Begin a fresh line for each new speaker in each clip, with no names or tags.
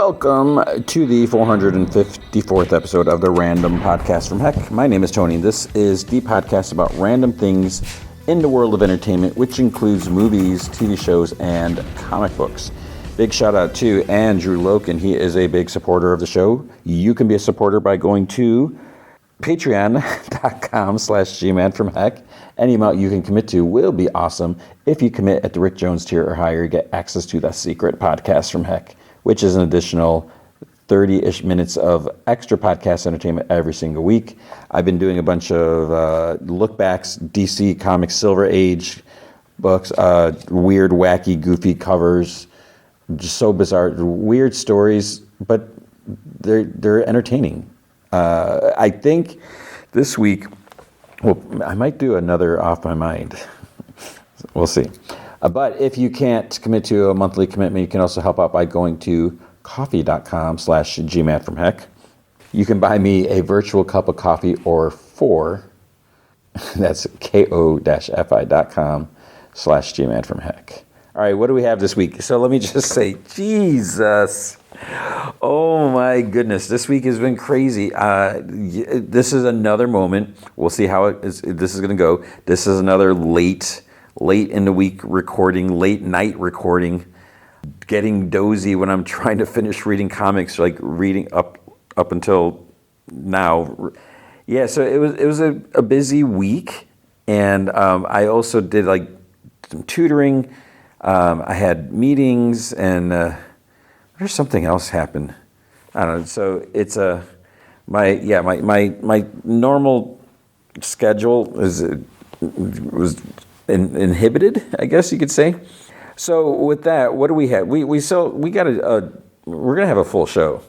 Welcome to the 454th episode of the Random Podcast from Heck. My name is Tony. This is the podcast about random things in the world of entertainment, which includes movies, TV shows, and comic books. Big shout out to Andrew Loken. He is a big supporter of the show. You can be a supporter by going to patreon.com/gmanfromheck. Any amount you can commit to will be awesome. If you commit at the Rick Jones tier or higher, you get access to the secret podcast from Heck, which is an additional 30-ish minutes of extra podcast entertainment every single week. I've been doing a bunch of look-backs, DC Comics Silver Age books, weird, wacky, goofy covers, just so bizarre, weird stories, but they're entertaining. I think this week, well, I might do another Off My Mind. We'll see. But if you can't commit to a monthly commitment, you can also help out by going to coffee.com/gmanfromheck. You can buy me a virtual cup of coffee or four. That's ko-fi.com/gmanfromheck. All right, what do we have this week? So let me just say, Jesus. Oh my goodness, this week has been crazy. This is another moment. We'll see how this is going to go. This is another late in the week recording, late night recording, getting dozy when I'm trying to finish reading comics, like reading up until now. Yeah, so it was a busy week, and I also did like some tutoring. I had meetings, and there's something else happened. I don't know. So it's my normal schedule was inhibited, I guess you could say. So with that, what do we have? We're gonna have a full show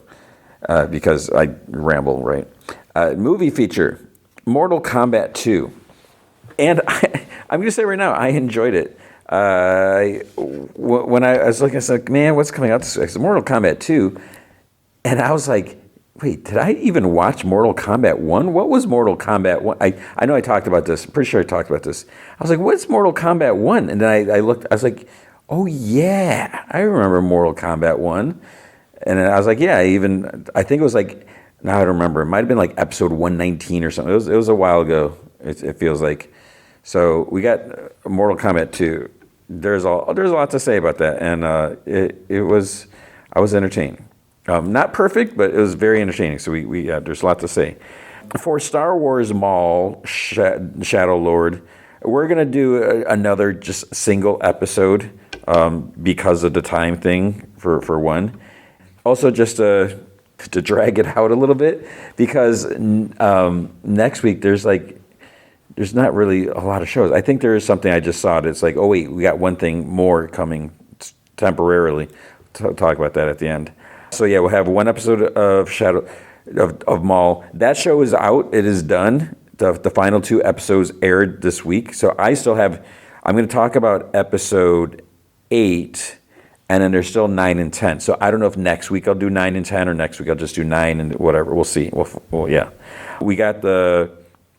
because I ramble, right? Movie feature, Mortal Kombat II, and I'm gonna say right now, I enjoyed it. When I was looking, I was like, man, what's coming out this week? It's Mortal Kombat 2, and I was like, wait, did I even watch Mortal Kombat 1? What was Mortal Kombat 1? I know I talked about this. I'm pretty sure I talked about this. I was like, what's Mortal Kombat 1? And then I looked, I was like, oh yeah, I remember Mortal Kombat 1. And then I was like, yeah, I think it was like, now I don't remember. It might have been like episode 119 or something. It was a while ago, it feels like. So we got Mortal Kombat 2. There's a lot to say about that, and I was entertained. Not perfect, but it was very entertaining. So there's a lot to say. For Star Wars Maul, Shadow Lord, we're gonna do another just single episode because of the time thing for one. Also, just to drag it out a little bit, because next week there's not really a lot of shows. I think there is something I just saw that's like, oh wait, we got one thing more coming temporarily. Talk about that at the end. So yeah, we'll have one episode of of Maul. That show is out. It is done. The final 2 episodes aired this week. So I'm going to talk about episode 8, and then there's still 9 and 10. So I don't know if next week I'll do 9 and 10, or next week I'll just do 9 and whatever. We'll see. Well, yeah. We got the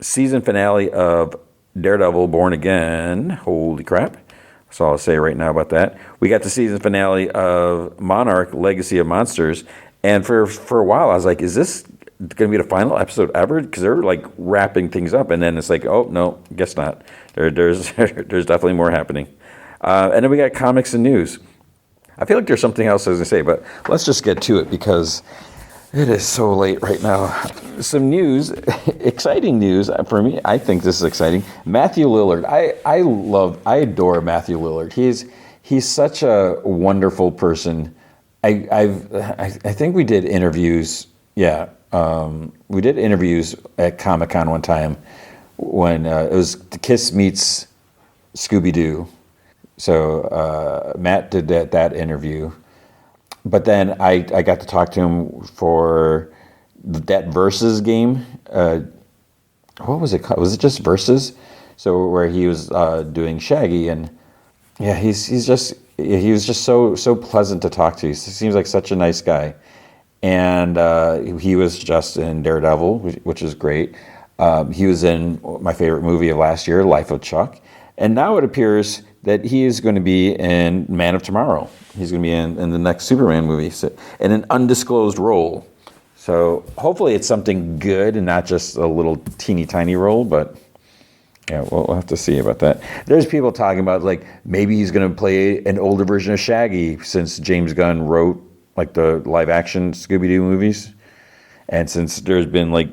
season finale of Daredevil Born Again. Holy crap. That's all I'll say right now about that. We got the season finale of Monarch, Legacy of Monsters. And for a while, I was like, is this going to be the final episode ever? Because they're like wrapping things up. And then it's like, oh, no, guess not. There's definitely more happening. And then we got comics and news. I feel like there's something else I was going to say, but let's just get to it because it is so late right now. Some news, exciting news for me. I think this is exciting. Matthew Lillard. I adore Matthew Lillard. He's such a wonderful person. I think we did interviews. Yeah, we did interviews at Comic-Con one time when it was Kiss meets Scooby-Doo. So Matt did that interview. But then I got to talk to him for that Versus game. What was it called? Was it just Versus? So where he was doing Shaggy, and yeah, he was just so pleasant to talk to. He seems like such a nice guy, and he was just in Daredevil, which is great. He was in my favorite movie of last year, Life of Chuck, and now it appears that he is going to be in Man of Tomorrow. He's going to be in the next Superman movie, so, in an undisclosed role. So hopefully it's something good and not just a little teeny tiny role, but yeah, we'll have to see about that. There's people talking about like maybe he's going to play an older version of Shaggy since James Gunn wrote like the live action Scooby-Doo movies. And since there's been like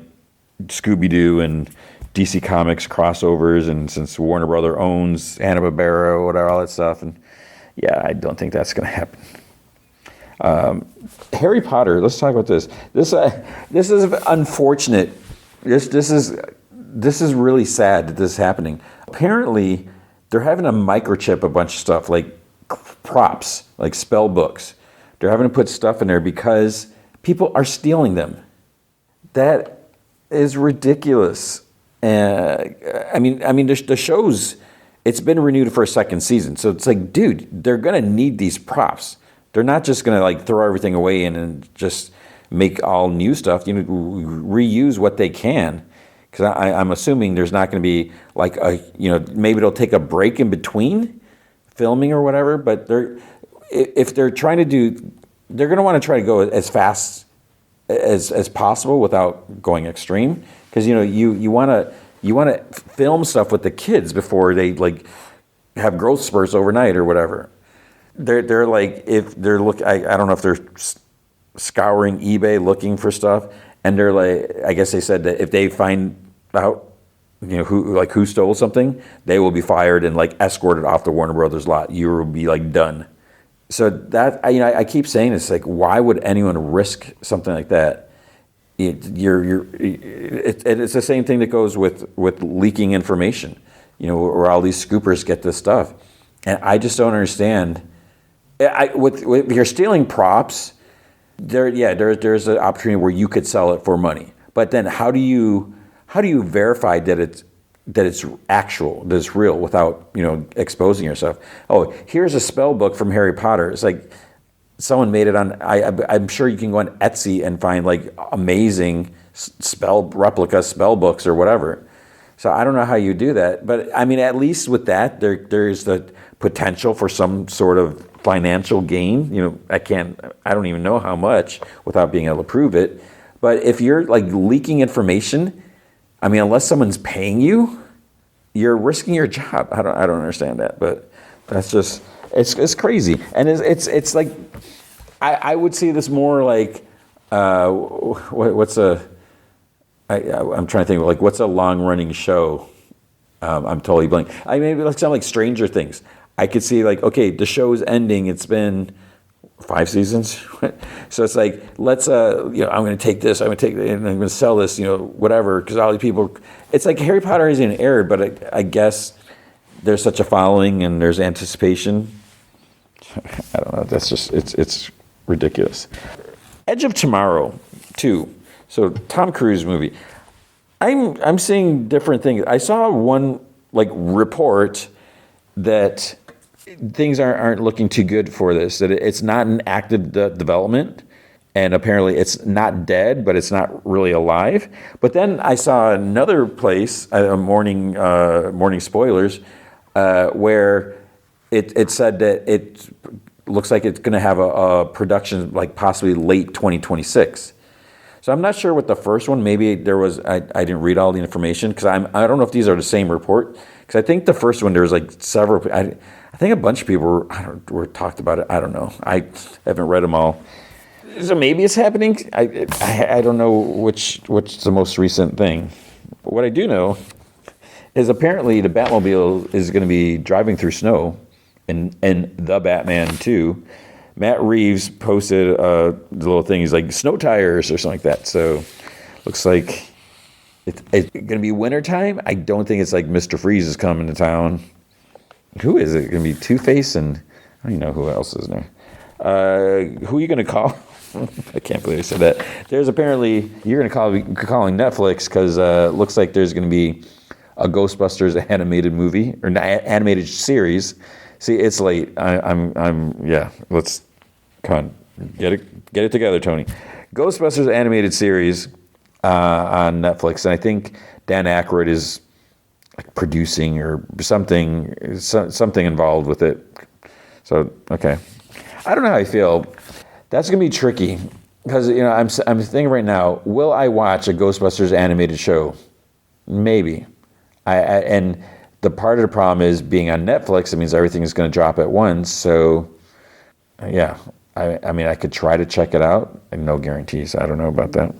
Scooby-Doo and DC Comics crossovers, and since Warner Brother owns Hanna-Barbera, whatever, all that stuff, and yeah, I don't think that's going to happen. Harry Potter. Let's talk about this. This is unfortunate. This is really sad that this is happening. Apparently, they're having to microchip a bunch of stuff like props, like spell books. They're having to put stuff in there because people are stealing them. That is ridiculous. I mean, the show's, it's been renewed for a second season. So it's like, dude, they're going to need these props. They're not just going to like throw everything away and just make all new stuff. You know, reuse what they can. Because I'm assuming there's not going to be like maybe they'll take a break in between filming or whatever. But if they're trying to do, they're going to want to try to go as fast as possible without going extreme. Because you want to film stuff with the kids before they like have growth spurts overnight or whatever. They're like, if they're I don't know if they're scouring eBay looking for stuff, and they're like, I guess they said that if they find out who stole something, they will be fired and like escorted off the Warner Brothers lot. You will be like done. So that I keep saying it's like, why would anyone risk something like that? It's the same thing that goes with leaking information, where all these scoopers get this stuff, and I just don't understand. If you're stealing props, there's an opportunity where you could sell it for money. But then how do you verify that it's actual, that it's real, without exposing yourself? Oh, here's a spell book from Harry Potter. It's like someone made it on. I'm sure you can go on Etsy and find like amazing replica spell books or whatever. So I don't know how you do that, but I mean, at least with that, there's the potential for some sort of financial gain. I don't even know how much without being able to prove it. But if you're like leaking information, I mean, unless someone's paying you, you're risking your job. I don't understand that, but that's just, it's crazy. And it's like, I would see this more like, I'm trying to think, like, what's a long-running show? I'm totally blank. Maybe like something like Stranger Things. I could see like, okay, the show's ending. It's been 5 seasons. So it's like, let's, I'm going to take this, I'm going to take it, and I'm going to sell this, whatever, because all these people, it's like Harry Potter isn't aired, but I guess there's such a following and there's anticipation. I don't know. That's just, it's ridiculous. Edge of Tomorrow 2. So Tom Cruise movie. I'm seeing different things. I saw one like report that things aren't looking too good for this. That it's not in active development, and apparently it's not dead, but it's not really alive. But then I saw another place, morning spoilers, where it said that it looks like it's going to have a production like possibly late 2026. So I'm not sure what the first one, maybe there was, I didn't read all the information, because I don't know if these are the same report, because I think the first one there was like several, I think a bunch of people were talked about it. I don't know. I haven't read them all. So maybe it's happening. I don't know which the most recent thing. But what I do know is apparently the Batmobile is going to be driving through snow in The Batman 2. Matt Reeves posted the little thing. He's like, snow tires or something like that. So looks like it's going to be wintertime. I don't think it's like Mr. Freeze is coming to town. Who is it? Going to be Two-Face, and I don't even know who else is there. Who are you going to call? I can't believe I said that. There's apparently, you're going to calling Netflix, because it looks like there's going to be a Ghostbusters animated movie, or animated series. See, it's late. Yeah. Let's come on, get it together, Tony. Ghostbusters animated series on Netflix, and I think Dan Aykroyd is like producing or something involved with it. So okay, I don't know how I feel. That's gonna be tricky because I'm thinking right now. Will I watch a Ghostbusters animated show? Maybe. And the part of the problem is being on Netflix. It means everything is going to drop at once. So, yeah. I mean, I could try to check it out. No guarantees. I don't know about that.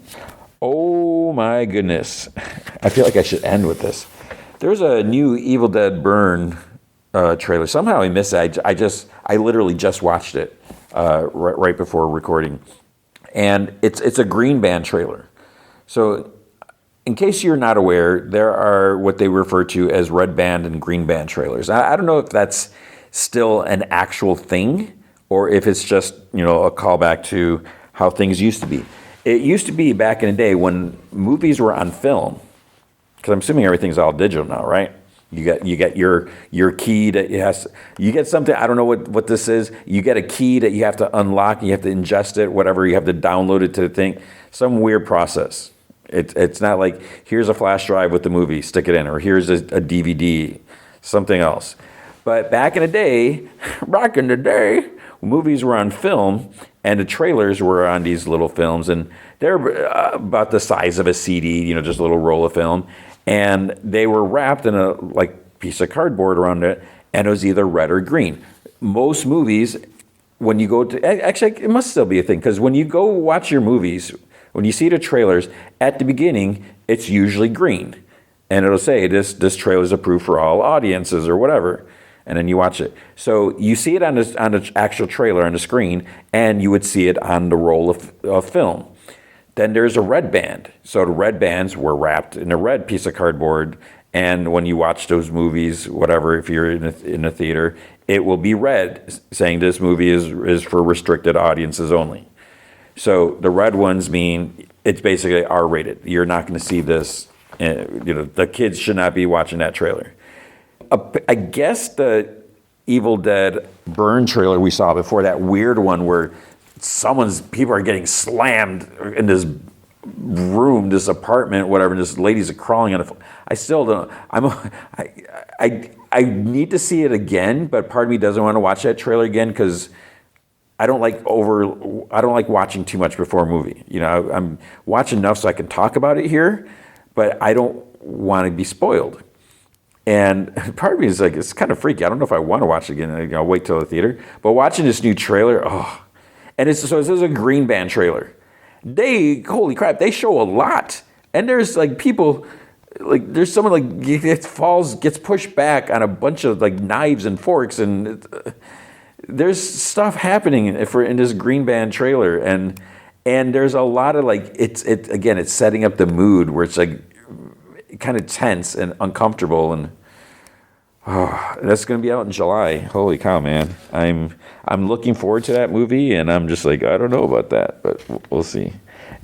Oh my goodness! I feel like I should end with this. There's a new Evil Dead Burn trailer. Somehow I missed it. I literally just watched it right before recording, and it's a green band trailer. So, in case you're not aware, there are what they refer to as red band and green band trailers. I don't know if that's still an actual thing or if it's just a callback to how things used to be. It used to be back in the day when movies were on film, because I'm assuming everything's all digital now, right? You get your key that you get something, I don't know what this is. You get a key that you have to unlock, you have to ingest it, whatever, you have to download it to the thing. Some weird process. It's not like here's a flash drive with the movie, stick it in, or here's a DVD, something else. But back in the day, movies were on film, and the trailers were on these little films, and they're about the size of a CD, just a little roll of film, and they were wrapped in a piece of cardboard around it, and it was either red or green. Most movies, when you go to, actually, it must still be a thing, because when you go watch your movies, when you see the trailers, at the beginning, it's usually green, and it'll say this trailer is approved for all audiences or whatever. And then you watch it. So you see it on the actual trailer on the screen, and you would see it on the roll of film. Then there's a red band. So the red bands were wrapped in a red piece of cardboard, and when you watch those movies, whatever, if you're in a theater, it will be red, saying this movie is for restricted audiences only. So the red ones mean it's basically R-rated. You're not going to see this. The kids should not be watching that trailer. I guess the Evil Dead Burn trailer we saw before, that weird one where people are getting slammed in this room, this apartment, whatever, and this lady's crawling on it. I still don't. I need to see it again, but part of me doesn't want to watch that trailer again because I don't like watching too much before a movie. I'm watching enough so I can talk about it here, but I don't want to be spoiled. And part of me is like, it's kind of freaky. I don't know if I want to watch it again. I'll wait till the theater. But watching this new trailer, and this is a green band trailer. Holy crap, they show a lot. And there's people, there's someone gets pushed back on a bunch of knives and forks, and there's stuff happening in this green band trailer, and there's a lot of it's setting up the mood where it's kind of tense and uncomfortable, and that's going to be out in July. Holy cow, man! I'm looking forward to that movie, and I'm just I don't know about that, but we'll see.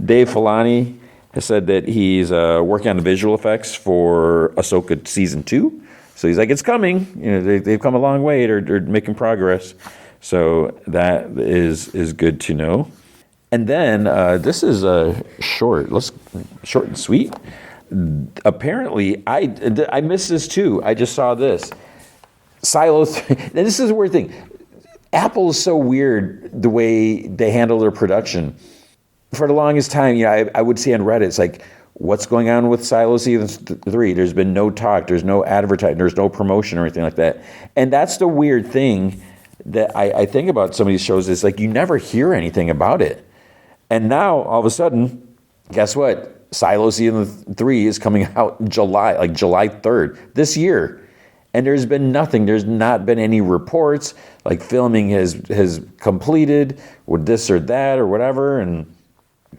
Dave Filoni has said that he's working on the visual effects for Ahsoka season 2. So he's like, it's coming. They've come a long way. They're making progress. So that is good to know. And then this is short and sweet. Apparently, I missed this too. I just saw this. Silo 3. And this is a weird thing. Apple is so weird the way they handle their production. For the longest time, I would see on Reddit, it's what's going on with Silo Season 3? There's been no talk. There's no advertising. There's no promotion or anything like that. And that's the weird thing that I think about some of these shows is you never hear anything about it. And now, all of a sudden, guess what? Silo Season 3 is coming out in July, July 3rd this year. And there's been nothing. There's not been any reports, filming has completed with this or that or whatever. And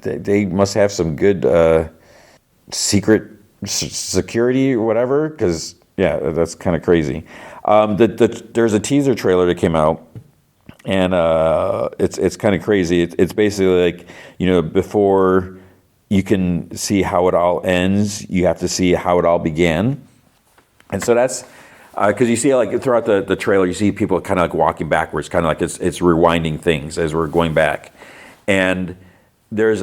they must have some good secret security or whatever, because, yeah, that's kind of crazy. There's a teaser trailer that came out, and it's kind of crazy. It's basically before you can see how it all ends, you have to see how it all began. And so that's because you see throughout the trailer, you see people kind of walking backwards, kind of it's rewinding things as we're going back. And there's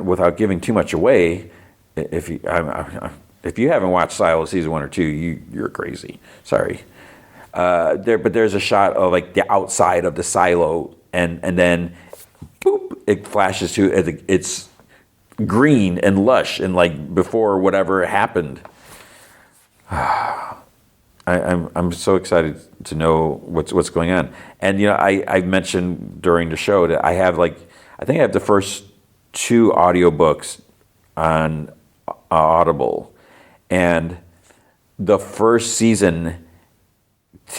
without giving too much away, if you haven't watched Silo season 1 or 2, you're crazy. Sorry. But there's a shot of like the outside of the silo, and then boop, it flashes to it's green and lush and like before whatever happened. I'm so excited to know what's going on. And I mentioned during the show that I think I have the first 2 audiobooks on Audible, and the first season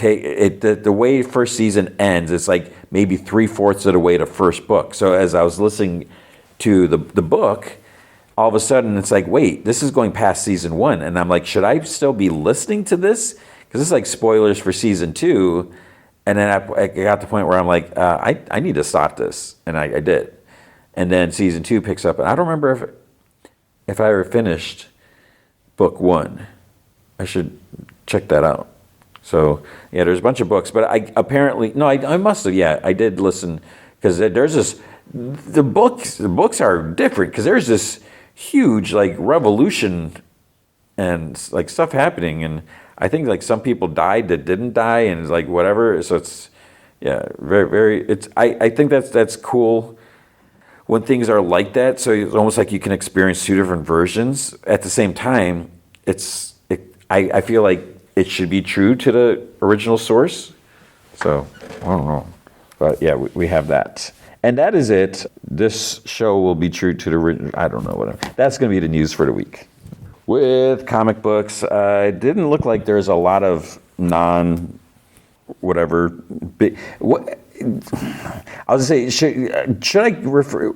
the way first season ends, it's like maybe 3/4 of the way to first book. So as I was listening to the book, all of a sudden it's like, wait, this is going past season 1, and I'm like, should I still be listening to this? Because it's like spoilers for season 2. And then I got to the point where I'm like, I need to stop this, and I did. And then season 2 picks up, and I don't remember if I ever finished book 1. I should check that out. So yeah, there's a bunch of books, but I must have. Yeah, I did listen, because there's this. The books are different, because there's this huge like revolution and like stuff happening, and I think like some people died that didn't die, and it's like whatever. So it's very very. I think that's cool when things are like that. So it's almost like you can experience 2 different versions at the same time. I feel like it should be true to the original source. So I don't know, but yeah, we have that. And that is it. This show will be true to the original. I don't know, whatever. That's going to be the news for the week. With comic books, it didn't look like there's a lot of whatever. What I was going to say, should I refer?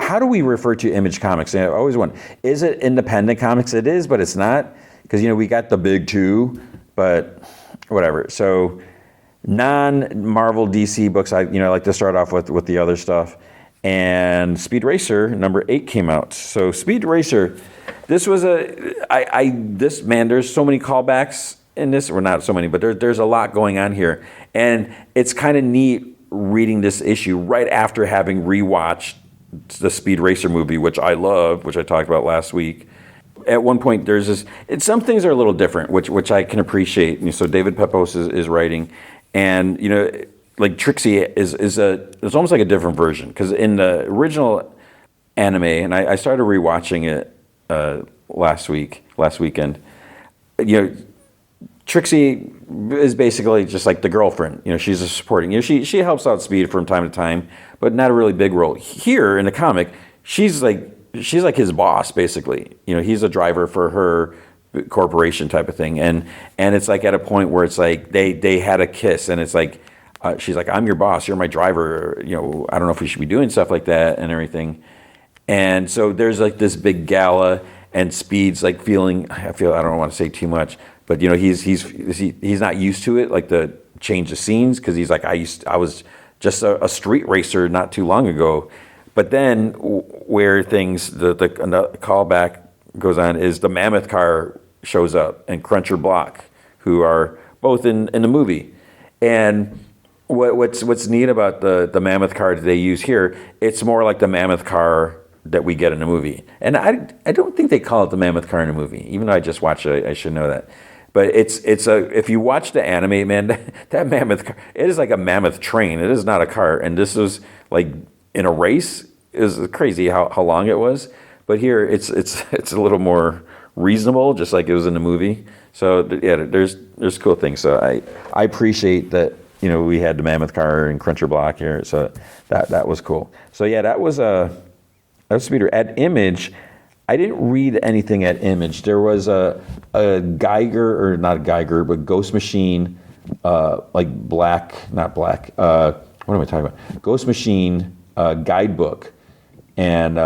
How do we refer to Image Comics? And I always wonder, is it independent comics? It is, but it's not, because we got the big 2, but whatever. So non-Marvel DC books, I like to start off with the other stuff. And Speed Racer number 8 came out. So Speed Racer, this was there's so many callbacks in this, or not so many, but there's a lot going on here. And it's kind of neat reading this issue right after having rewatched the Speed Racer movie, which I love, which I talked about last week. At one point, there's this. Some things are a little different, which I can appreciate. So David Pepose is writing, and like Trixie is it's almost like a different version, because in the original anime, and I started rewatching it last weekend. Trixie is basically just like the girlfriend. She's a supporting. She helps out Speed from time to time, but not a really big role. Here in the comic, she's like his boss, basically. He's a driver for her corporation type of thing, and it's like at a point where it's like they had a kiss, and it's like she's like, I'm your boss, you're my driver. I don't know if we should be doing stuff like that and everything. And so there's like this big gala, and Speed's like I don't want to say too much, but he's not used to it, like the change of scenes, because he's like, I was just a street racer not too long ago. But then where things, the callback goes on, is the Mammoth car shows up, and Cruncher Block, who are both in the movie. And what's neat about the Mammoth car that they use here, it's more like the Mammoth car that we get in the movie. And I don't think they call it the Mammoth car in the movie, even though I just watched it, I should know that. But if you watch the anime, man, that Mammoth car, it is like a mammoth train. It is not a car. And this was like in a race. It was crazy how long it was. But here it's a little more reasonable, just like it was in the movie. So yeah, there's cool things. So I appreciate that, we had the Mammoth car and Cruncher Block here. So that was cool. So yeah, that was Speeder. At Image, I didn't read anything at Image. There was a Geiger, or not Geiger, but Ghost Machine, like not black. What am I talking about? Ghost Machine guidebook. And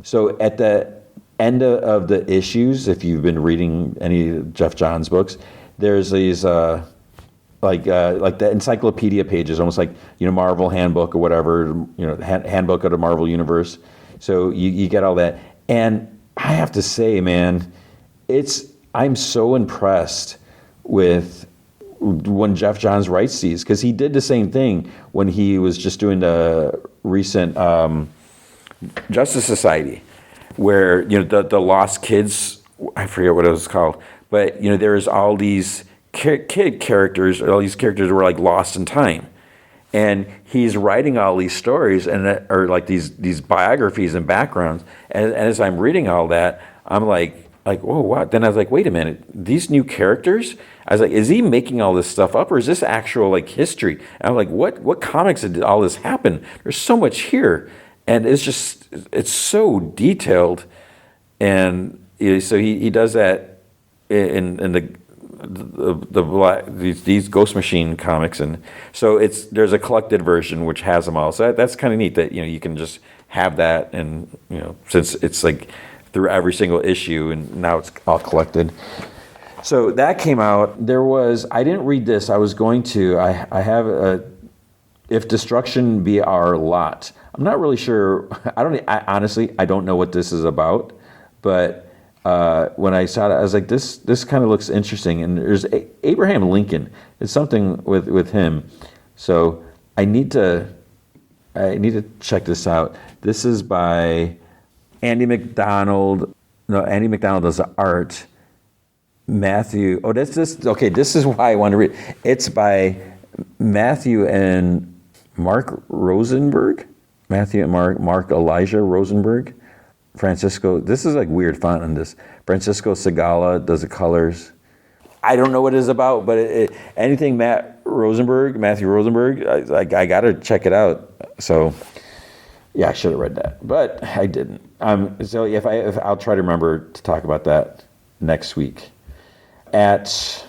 so at the end of the issues, if you've been reading any of Jeff Johns books, there's these like the encyclopedia pages, almost like Marvel Handbook or whatever, Handbook of the Marvel Universe. So you get all that, and I have to say, man, I'm so impressed with when Jeff Johns writes these, because he did the same thing when he was just doing the recent Justice Society, where the Lost Kids, I forget what it was called, but there's all these kid characters, all these characters were like lost in time. And he's writing all these stories or like these biographies and backgrounds. And as I'm reading all that, I'm like, whoa, what? Then I was like, wait a minute, these new characters? I was like, is he making all this stuff up, or is this actual like history? And I'm like, what comics did all this happen? There's so much here, and it's so detailed. And so he does that in these Ghost Machine comics, and so there's a collected version which has them all. So that's kind of neat that you can just have that, and since it's like through every single issue, and now it's all collected. So that came out. I didn't read this. I was going to. I have If Destruction Be Our Lot. I'm not really sure. Honestly, I don't know what this is about, but. When I saw it, I was like, this kind of looks interesting. And there's Abraham Lincoln. It's something with him. So I need to check this out. This is by Andy McDonald. No, Andy McDonald does the art. Matthew. Oh, this is why I want to read. It's by Matthew and Mark Rosenberg. Matthew and Mark Elijah Rosenberg. Francisco, this is like weird font on this. Francisco Segala does the colors. I don't know what it is about, but anything Matthew Rosenberg, I got to check it out. So, yeah, I should have read that, but I didn't. So if I'll try to remember to talk about that next week. Let's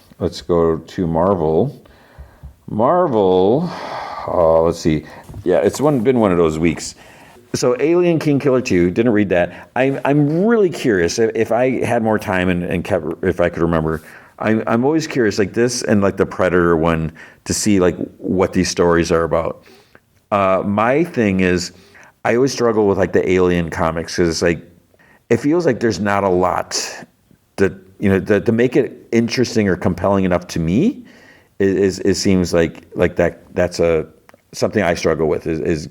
go to Marvel. Let's see. Yeah, it's been one of those weeks. So Alien King Killer 2, didn't read that. I'm really curious if I had more time and if I could remember. I'm always curious like this and like the Predator one to see like what these stories are about. My thing is I always struggle with like the Alien comics because it's like it feels like there's not a lot to make it interesting or compelling enough to me. It seems like that's something I struggle with is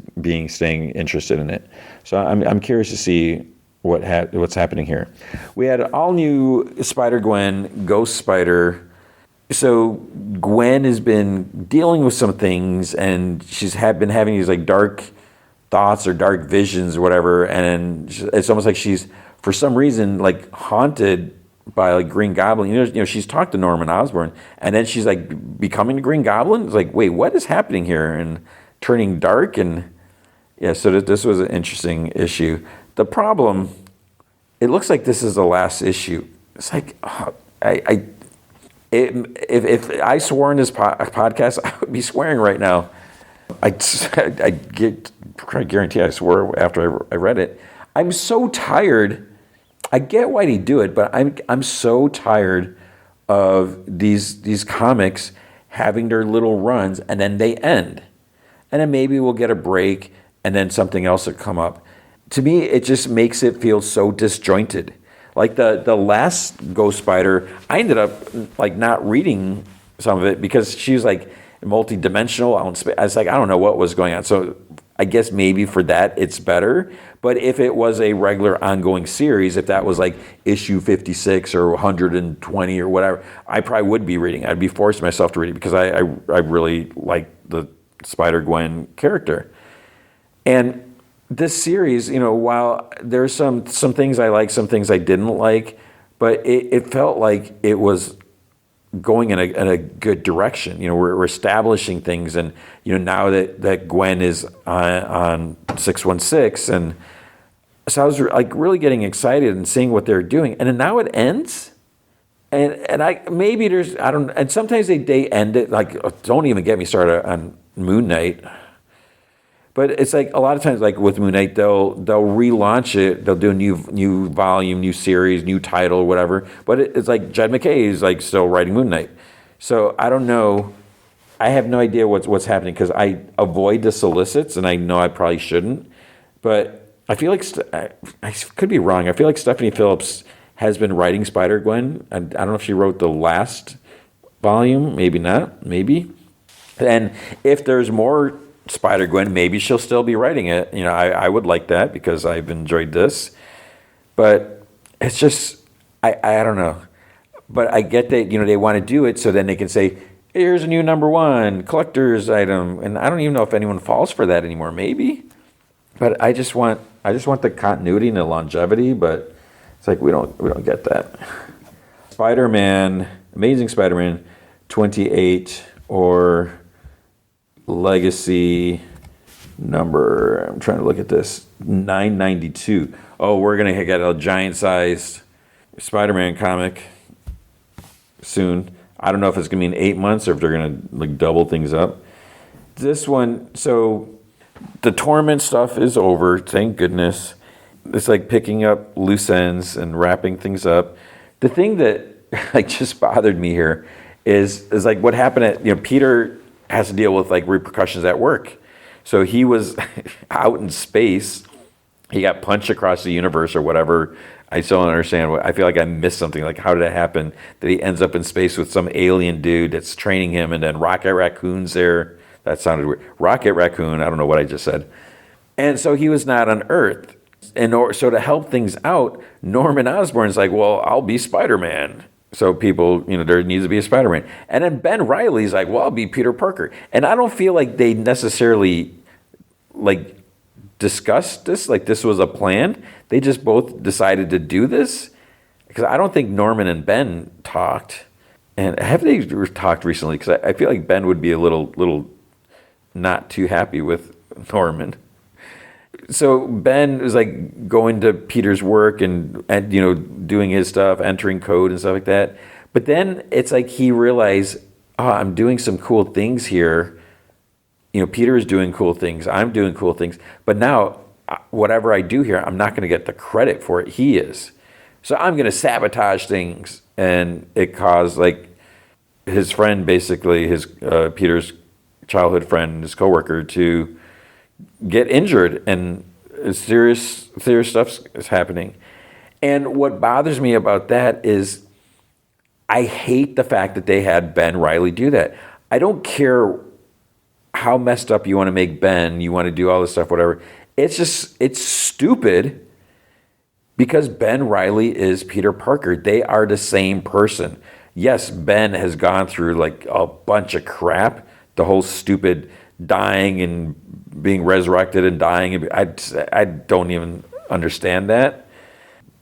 staying interested in it. So I'm curious to see what's happening here. We had all new Spider-Gwen, Ghost Spider. So Gwen has been dealing with some things, and she's been having these like dark thoughts or dark visions or whatever, and it's almost like she's for some reason like haunted by like Green Goblin. She's talked to Norman Osborn, and then she's like becoming the Green Goblin. It's like, wait, what is happening here? And turning dark, and yeah. So this was an interesting issue. The problem, it looks like this is the last issue. It's like if I swore in this podcast, I would be swearing right now. I guarantee I swore after I read it. I'm so tired. I get why they do it, but I'm so tired of these comics having their little runs and then they end. And then maybe we'll get a break and then something else will come up. To me, it just makes it feel so disjointed. Like the last Ghost Spider, I ended up like not reading some of it because she was like multi-dimensional. I was like, I don't know what was going on. So I guess maybe for that it's better. But if it was a regular ongoing series, if that was like issue 56 or 120 or whatever, I probably would be reading. I'd be forcing myself to read it because I really like the Spider-Gwen character. And this series, while there's some things I like, some things I didn't like, but it felt like it was going in a good direction. We're establishing things, and now that Gwen is on 616, and so I was like really getting excited and seeing what they're doing, and then now it ends, and and sometimes they end it like, don't even get me started on Moon Knight. But it's like a lot of times, like with Moon Knight, they'll relaunch it. They'll do a new volume, new series, new title, whatever. But it's like Jed McKay is like still writing Moon Knight. So I don't know. I have no idea what's happening because I avoid the solicits, and I know I probably shouldn't. But I feel like I could be wrong. I feel like Stephanie Phillips has been writing Spider-Gwen. I don't know if she wrote the last volume. Maybe not. Maybe. And if there's more Spider-Gwen, maybe she'll still be writing it. I would like that because I've enjoyed this. But it's just, I don't know. But I get that, they want to do it so then they can say, hey, here's a new number one collector's item. And I don't even know if anyone falls for that anymore. Maybe. But I just want the continuity and the longevity, but it's like we don't get that. Spider-Man, Amazing Spider-Man 28 or Legacy number, I'm trying to look at this, 992. Oh, we're going to get a giant-sized Spider-Man comic soon. I don't know if it's going to be in 8 months or if they're going to double things up. This one, so the Torment stuff is over, thank goodness. It's like picking up loose ends and wrapping things up. The thing that just bothered me here is like what happened at, Peter has to deal with like repercussions at work. So he was out in space. He got punched across the universe or whatever. I still don't understand. I feel like I missed something. Like, how did it happen that he ends up in space with some alien dude that's training him, and then Rocket Raccoon's there? That sounded weird. Rocket Raccoon, I don't know what I just said. And so he was not on Earth. So to help things out, Norman Osborn's like, well, I'll be Spider-Man. So people, there needs to be a Spider-Man. And then Ben Reilly's like, well, I'll be Peter Parker. And I don't feel like they necessarily, discussed this, like this was a plan. They just both decided to do this. Because I don't think Norman and Ben talked. And have they talked recently? Because I feel like Ben would be a little not too happy with Norman. So Ben was like going to Peter's work and doing his stuff, entering code and stuff like that. But then it's like he realized, oh, I'm doing some cool things here. Peter is doing cool things. I'm doing cool things. But now whatever I do here, I'm not going to get the credit for it. He is. So I'm going to sabotage things. And it caused like his friend, basically his Peter's childhood friend, his coworker, to get injured, and serious stuff is happening. And what bothers me about that is I hate the fact that they had Ben Reilly do that. I don't care how messed up you want to make Ben, you want to do all this stuff, whatever. It's stupid because Ben Reilly is Peter Parker. They are the same person. Yes, Ben has gone through like a bunch of crap, the whole stupid dying and being resurrected and dying. I don't even understand that.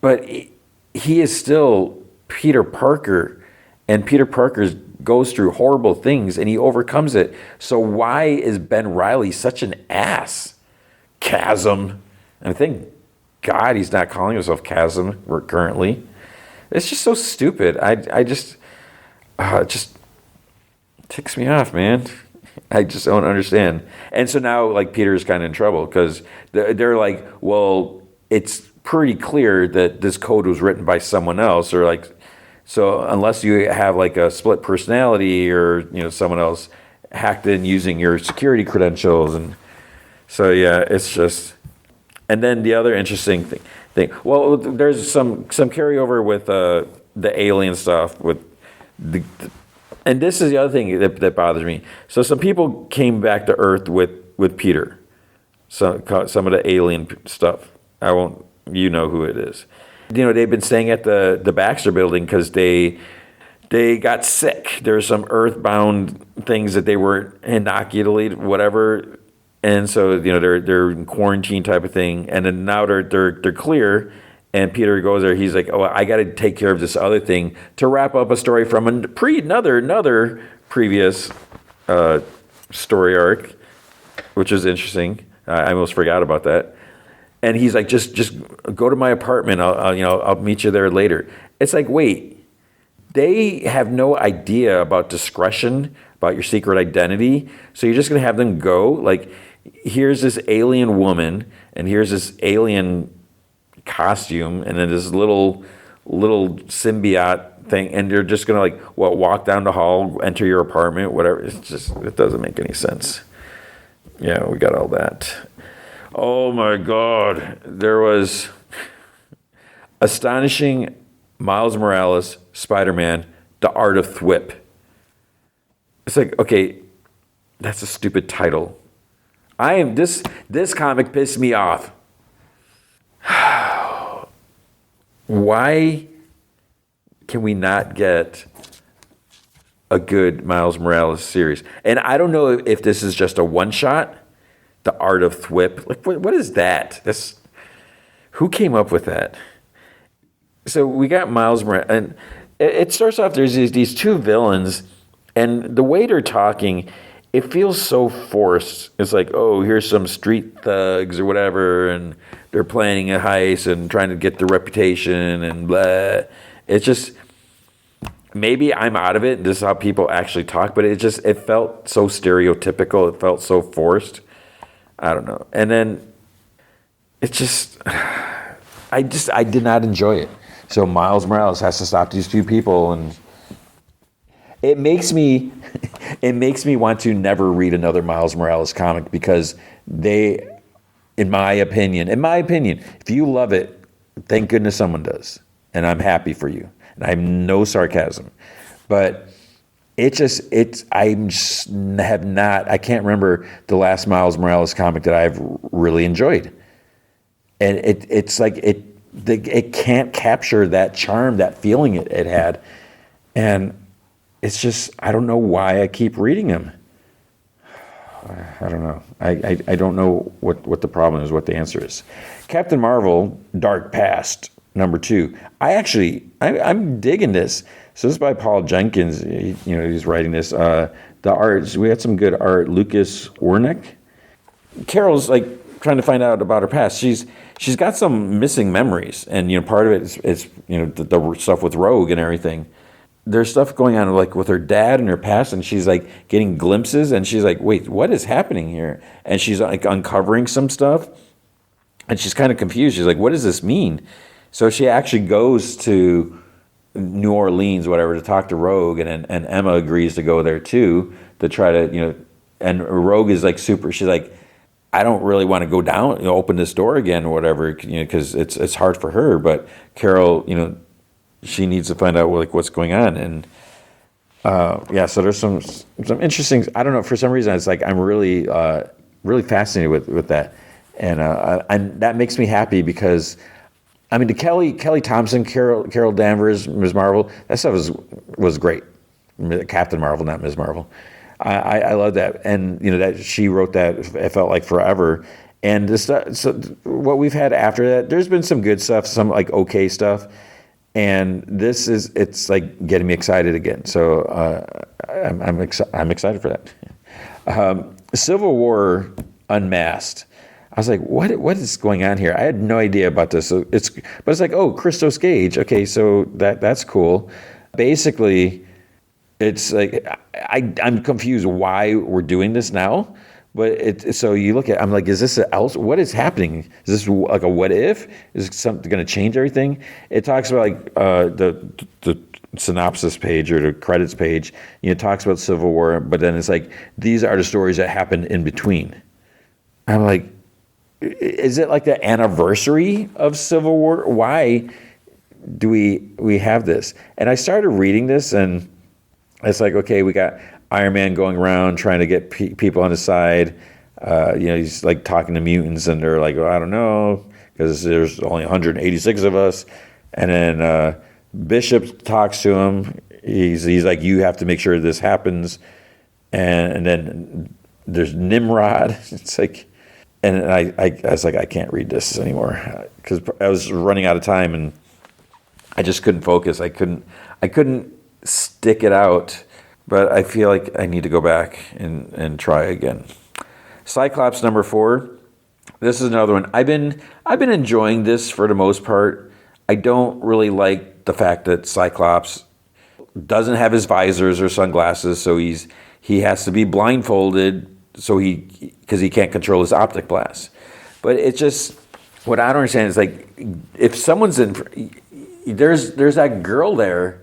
But he is still Peter Parker, and Peter Parker goes through horrible things and he overcomes it. So why is Ben Reilly such an ass? Chasm. And thank God he's not calling himself Chasm currently. It's just so stupid. It just ticks me off, man. I just don't understand. And so now, like, Peter's kind of in trouble because they're like, well, it's pretty clear that this code was written by someone else, or like, so unless you have like a split personality or, someone else hacked in using your security credentials. And so, yeah, it's just, and then the other interesting thing, well, there's some carryover with the alien stuff with and this is the other thing that bothers me. So some people came back to Earth with Peter, some of the alien stuff. You know who it is. They've been staying at the Baxter building because they got sick. There's some earthbound things that they were inoculated, whatever. And so, they're in quarantine type of thing. And then now they're clear. And Peter goes there. He's like, "Oh, I got to take care of this other thing to wrap up a story from another previous story arc, which is interesting. I almost forgot about that." And he's like, "Just go to my apartment. I'll meet you there later." It's like, wait, they have no idea about discretion, about your secret identity. So you're just gonna have them go? Like, here's this alien woman, and here's this alien costume, and then this little symbiote thing, and you're just gonna walk down the hall, enter your apartment, whatever. It doesn't make any sense. Yeah, we got all that. Oh my God, there was Astonishing Miles Morales Spider-Man: The Art of Thwip. It's like, okay, that's a stupid title. This comic pissed me off. Why can we not get a good Miles Morales series? And I don't know if this is just a one shot. The Art of Thwip. Like, what is that? Who came up with that? So we got Miles Morales, and it starts off. There's these two villains, and the way they're talking, it feels so forced. It's like, oh, here's some street thugs or whatever, and they're planning a heist and trying to get the reputation and blah. It's just, maybe I'm out of it. This is how people actually talk, but it felt so stereotypical. It felt so forced. I don't know. And then it just, I did not enjoy it. So Miles Morales has to stop these two people, and it makes me want to never read another Miles Morales comic, because they, in my opinion, if you love it, thank goodness someone does. And I'm happy for you. And I have no sarcasm. But I can't remember the last Miles Morales comic that I've really enjoyed. And it's like it can't capture that charm, that feeling it had. And it's just, I don't know why I keep reading them. I don't know. I don't know what the problem is, what the answer is. Captain Marvel, Dark Past, #2. I'm digging this. So this is by Paul Jenkins. He's writing this. The art, we had some good art. Lucas Wernick. Carol's like trying to find out about her past. She's got some missing memories, and part of it is the stuff with Rogue and everything. There's stuff going on like with her dad and her past, and she's like getting glimpses, and she's like, wait, what is happening here? And she's like uncovering some stuff, and she's kind of confused. She's like, what does this mean? So she actually goes to New Orleans, whatever, to talk to Rogue, and Emma agrees to go there too, to try to, and Rogue is like super, she's like, I don't really want to go down, open this door again or whatever, because it's hard for her, but Carol, she needs to find out like what's going on. And so there's some interesting, I don't know, for some reason it's like I'm really really fascinated with that, and that makes me happy, because I mean, the Kelly Thompson, Carol Danvers, Ms. Marvel, that stuff was great. Captain Marvel, not Ms. Marvel. I love that, and that she wrote that. It felt like forever. And this stuff, so what we've had after that, there's been some good stuff, some like okay stuff, and it's like getting me excited again. So I'm excited for that. Civil War Unmasked. I was like, what is going on here? I had no idea about this. So it's like, oh, Christos Gage. Okay, so that's cool. Basically, it's like I'm confused why we're doing this now. But so you look at, I'm like, is this else? What is happening? Is this like a what if? Is something going to change everything? It talks about like the synopsis page or the credits page. It talks about Civil War, but then it's like, these are the stories that happened in between. I'm like, is it like the anniversary of Civil War? Why do we have this? And I started reading this, and it's like, okay, we got Iron Man going around trying to get people on his side. He's like talking to mutants, and they're like, well, I don't know, because there's only 186 of us. And then Bishop talks to him. He's like, you have to make sure this happens. And then there's Nimrod. It's like, and I was like, I can't read this anymore, because I was running out of time, and I just couldn't focus. I couldn't stick it out, but I feel like I need to go back and try again. Cyclops #4. This is another one. I've been enjoying this for the most part. I don't really like the fact that Cyclops doesn't have his visors or sunglasses, so he has to be blindfolded, because he can't control his optic blast. But it's just, what I don't understand is like, if someone's there's that girl there,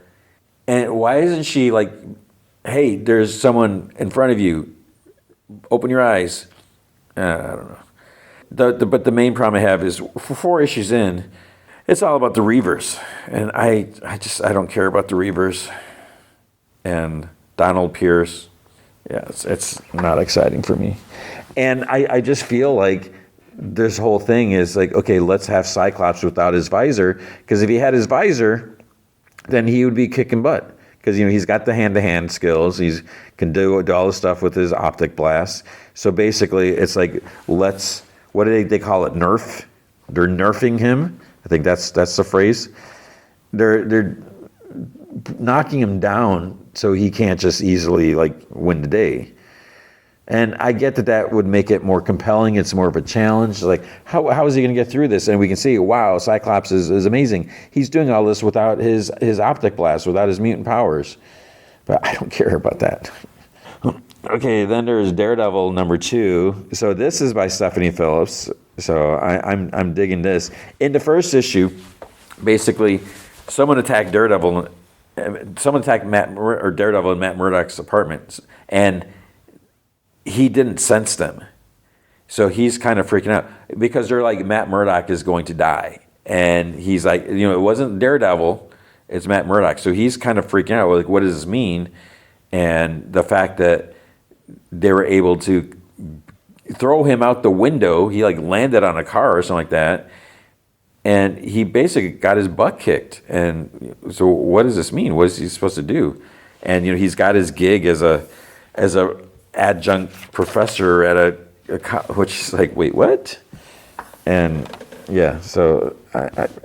and why isn't she like, hey, there's someone in front of you, open your eyes? I don't know. But the main problem I have is, for 4 issues in, it's all about the Reavers, and I don't care about the Reavers and Donald Pierce. Yeah, it's not exciting for me. And I just feel like this whole thing is like, okay, let's have Cyclops without his visor, because if he had his visor, then he would be kicking butt. Because, he's got the hand-to-hand skills. He's can do all the stuff with his optic blast. So basically, it's like, what do they call it? Nerf? They're nerfing him. I think that's the phrase. They're knocking him down so he can't just easily, win the day. And I get that would make it more compelling. It's more of a challenge. Like, how is he going to get through this? And we can see, wow, Cyclops is amazing. He's doing all this without his optic blast, without his mutant powers. But I don't care about that. Okay, then there's Daredevil #2. So this is by Stephanie Phillips. So I'm digging this. In the first issue, basically, someone attacked Daredevil. Someone attacked Daredevil in Matt Murdock's apartment, and he didn't sense them. So he's kind of freaking out because they're like, Matt Murdock is going to die. And he's like, it wasn't Daredevil, it's Matt Murdock. So he's kind of freaking out. Like, what does this mean? And the fact that they were able to throw him out the window, he landed on a car or something like that. And he basically got his butt kicked. And so what does this mean? What is he supposed to do? And, he's got his gig as a adjunct professor at which is like, wait, what? And yeah, so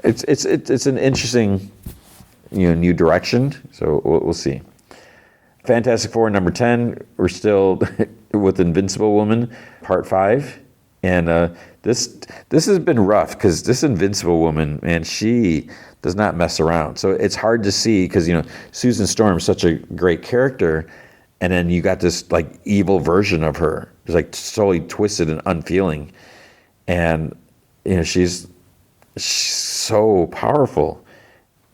it's an interesting new direction. So we'll see. Fantastic Four #10. We're still with Invincible Woman, Part 5, and this has been rough because this Invincible Woman, man, she does not mess around. So it's hard to see because Susan Storm's such a great character. And then you got this evil version of her. It's totally twisted and unfeeling. And she's so powerful.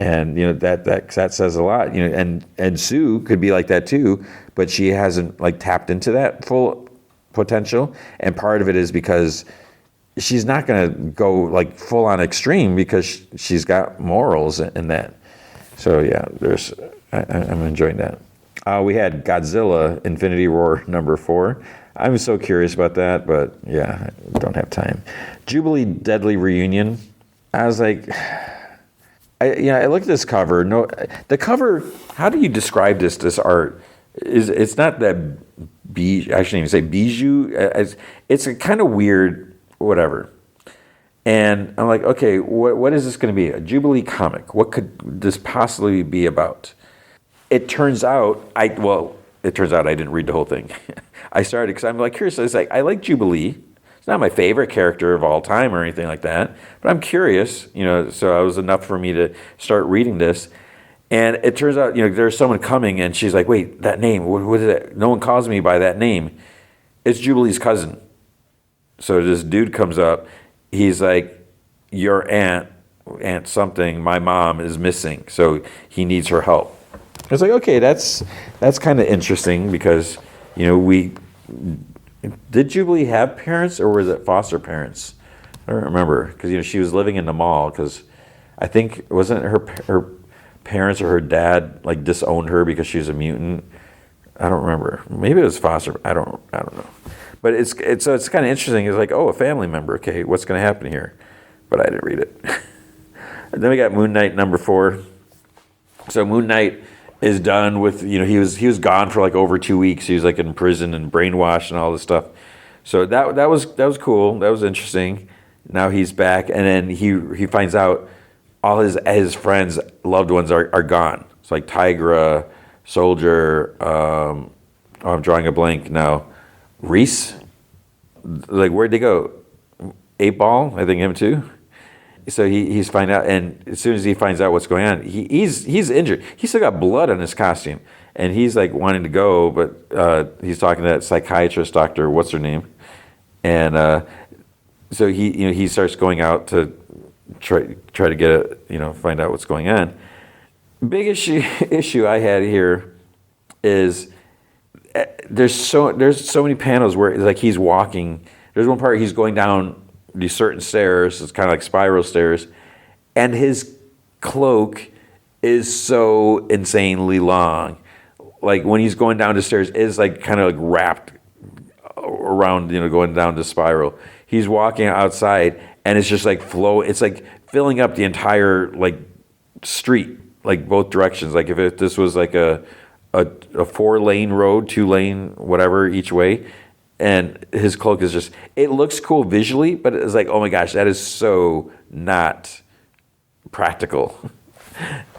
And that says a lot. And Sue could be like that too, but she hasn't tapped into that full potential. And part of it is because she's not going to go full on extreme because she's got morals in that. So yeah, I'm enjoying that. We had Godzilla Infinity War #4. I'm so curious about that, but yeah, I don't have time. Jubilee Deadly Reunion. I was like, I looked at this cover. No, the cover. How do you describe this art? It's not that I shouldn't even say bijou. It's a kind of weird, whatever. And I'm like, okay, what is this going to be? A Jubilee comic? What could this possibly be about? It turns out I didn't read the whole thing. I started because I'm curious. I was I like Jubilee. It's not my favorite character of all time or anything like that, but I'm curious, so it was enough for me to start reading this. And it turns out, there's someone coming and she's like, wait, that name, what is it? No one calls me by that name. It's Jubilee's cousin. So this dude comes up. He's like, your aunt something, my mom is missing. So he needs her help. I was like, okay, that's kind of interesting because, did Jubilee have parents or was it foster parents? I don't remember because, she was living in the mall because I think, wasn't her parents or her dad disowned her because she was a mutant? I don't remember. Maybe it was foster. I don't know. But it's kind of interesting. It's a family member. Okay, what's going to happen here? But I didn't read it. And then we got Moon Knight #4. So Moon Knight is done with, he was gone for over 2 weeks. He was in prison and brainwashed and all this stuff. So that was cool. That was interesting. Now he's back, and then he finds out all his friends, loved ones are gone. It's Tigra, Soldier. I'm drawing a blank now. Reese. Where'd they go? 8-Ball. I think him too. So he's find out, and as soon as he finds out what's going on, he's injured. He's still got blood on his costume, and he's wanting to go, but he's talking to that psychiatrist, Doctor what's her name, and so he starts going out to try to get find out what's going on. Big issue I had here is there's so many panels where it's he's walking. There's one part he's going down these certain stairs. It's kind of spiral stairs, and his cloak is so insanely long. When he's going down the stairs, it's kind of wrapped around, going down the spiral. He's walking outside, and it's just flow. It's filling up the entire street. like both directions. Like if this was like a 4-lane road, 2-lane, whatever each way, and his cloak is just, it looks cool visually, but it's like, oh my gosh, that is so not practical.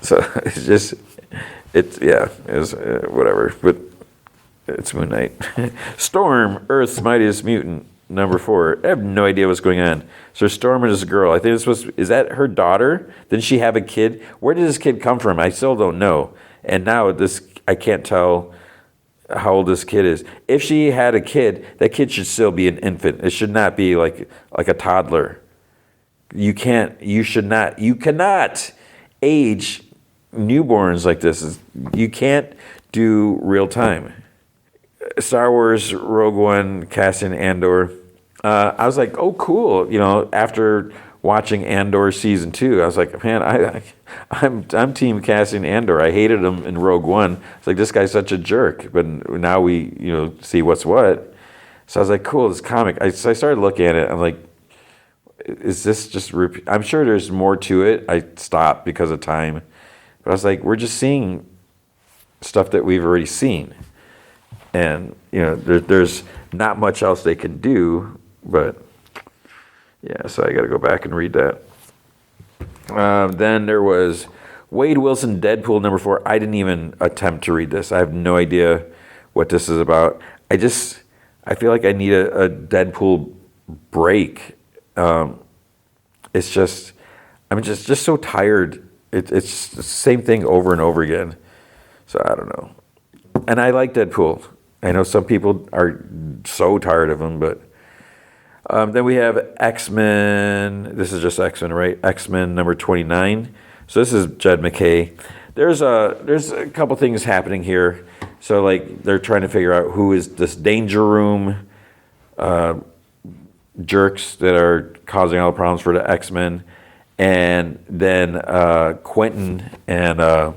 So it's just, it's whatever. But it's Moon Knight. Storm, Earth's mightiest mutant, number 4. I have no idea what's going on. So Storm is a girl. I think is that her daughter? Didn't she have a kid? Where did this kid come from? I still don't know. And now I can't tell how old this kid is. If she had a kid, that kid should still be an infant. It should not be like a toddler. You cannot age newborns like this. You can't do real time. Star Wars Rogue One, Cassian Andor. I was like, oh, cool. After watching Andor season 2, I was like, man, I'm Team Cassian Andor. I hated him in Rogue One. It's like, this guy's such a jerk. But now we, see what's what. So I was like, cool, this comic. So I started looking at it. I'm like, is this just repeat? I'm sure there's more to it. I stopped because of time. But I was like, we're just seeing stuff that we've already seen. And, there's not much else they can do. But, yeah, so I got to go back and read that. Then there was Wade Wilson, Deadpool, number 4. I didn't even attempt to read this. I have no idea what this is about. I feel like I need a Deadpool break. It's just, I'm just so tired. It's the same thing over and over again. So I don't know. And I like Deadpool. I know some people are so tired of him, but then we have X-Men. This is just X-Men, right? X-Men number 29. So this is Jed McKay. There's a couple things happening here. So like they're trying to figure out who is this Danger Room jerks that are causing all the problems for the X-Men, and then Quentin and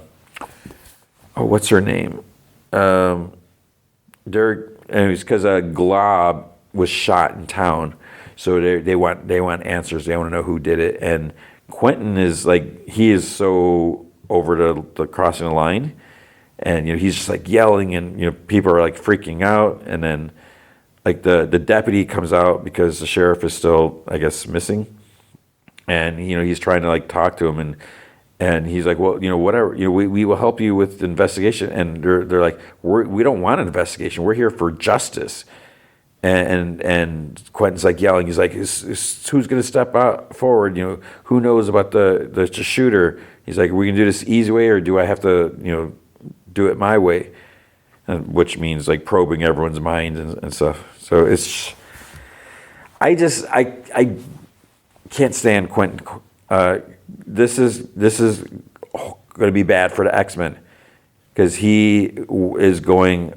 what's her name? Anyways, because Glob was shot in town, so they want answers. They want to know who did it. And Quentin is like, he is so over the crossing the line, and he's just like yelling, and people are like freaking out. And then like the deputy comes out because the sheriff is still, I guess, missing, and he's trying to like talk to him, and he's like, well, whatever, we will help you with the investigation. And they're like, we don't want an investigation. We're here for justice. And Quentin's like yelling. He's like, who's going to step out forward? Who knows about the shooter? He's like, we can do this easy way, or do I have to, do it my way? Which means like probing everyone's mind and stuff. So it's, I can't stand Quentin. This is going to be bad for the X-Men, because he is going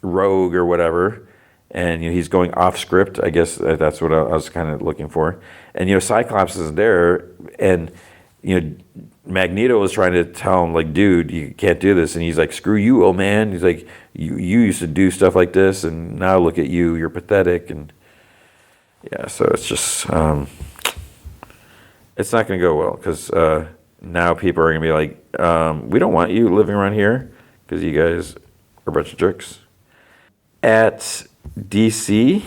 rogue or whatever, and he's going off script. I guess that's what I was kind of looking for. And Cyclops is there, and Magneto is trying to tell him like, dude, you can't do this, and he's like, screw you, old man. He's like, you used to do stuff like this, and now look at you, you're pathetic. And yeah, so it's just it's not going to go well, because now people are going to be like, we don't want you living around here because you guys are a bunch of jerks. At DC,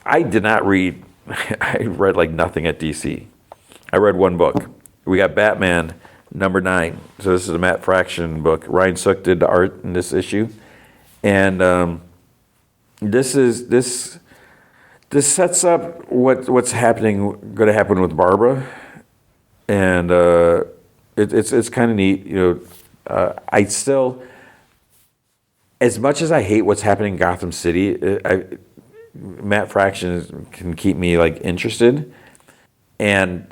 I did not read, I read like nothing at DC. I read one book. We got Batman number 9. So this is a Matt Fraction book. Ryan Sook did the art in this issue. And this sets up what's going to happen with Barbara, and it's kind of neat. I still, as much as I hate what's happening in Gotham City, Matt Fraction can keep me like interested, and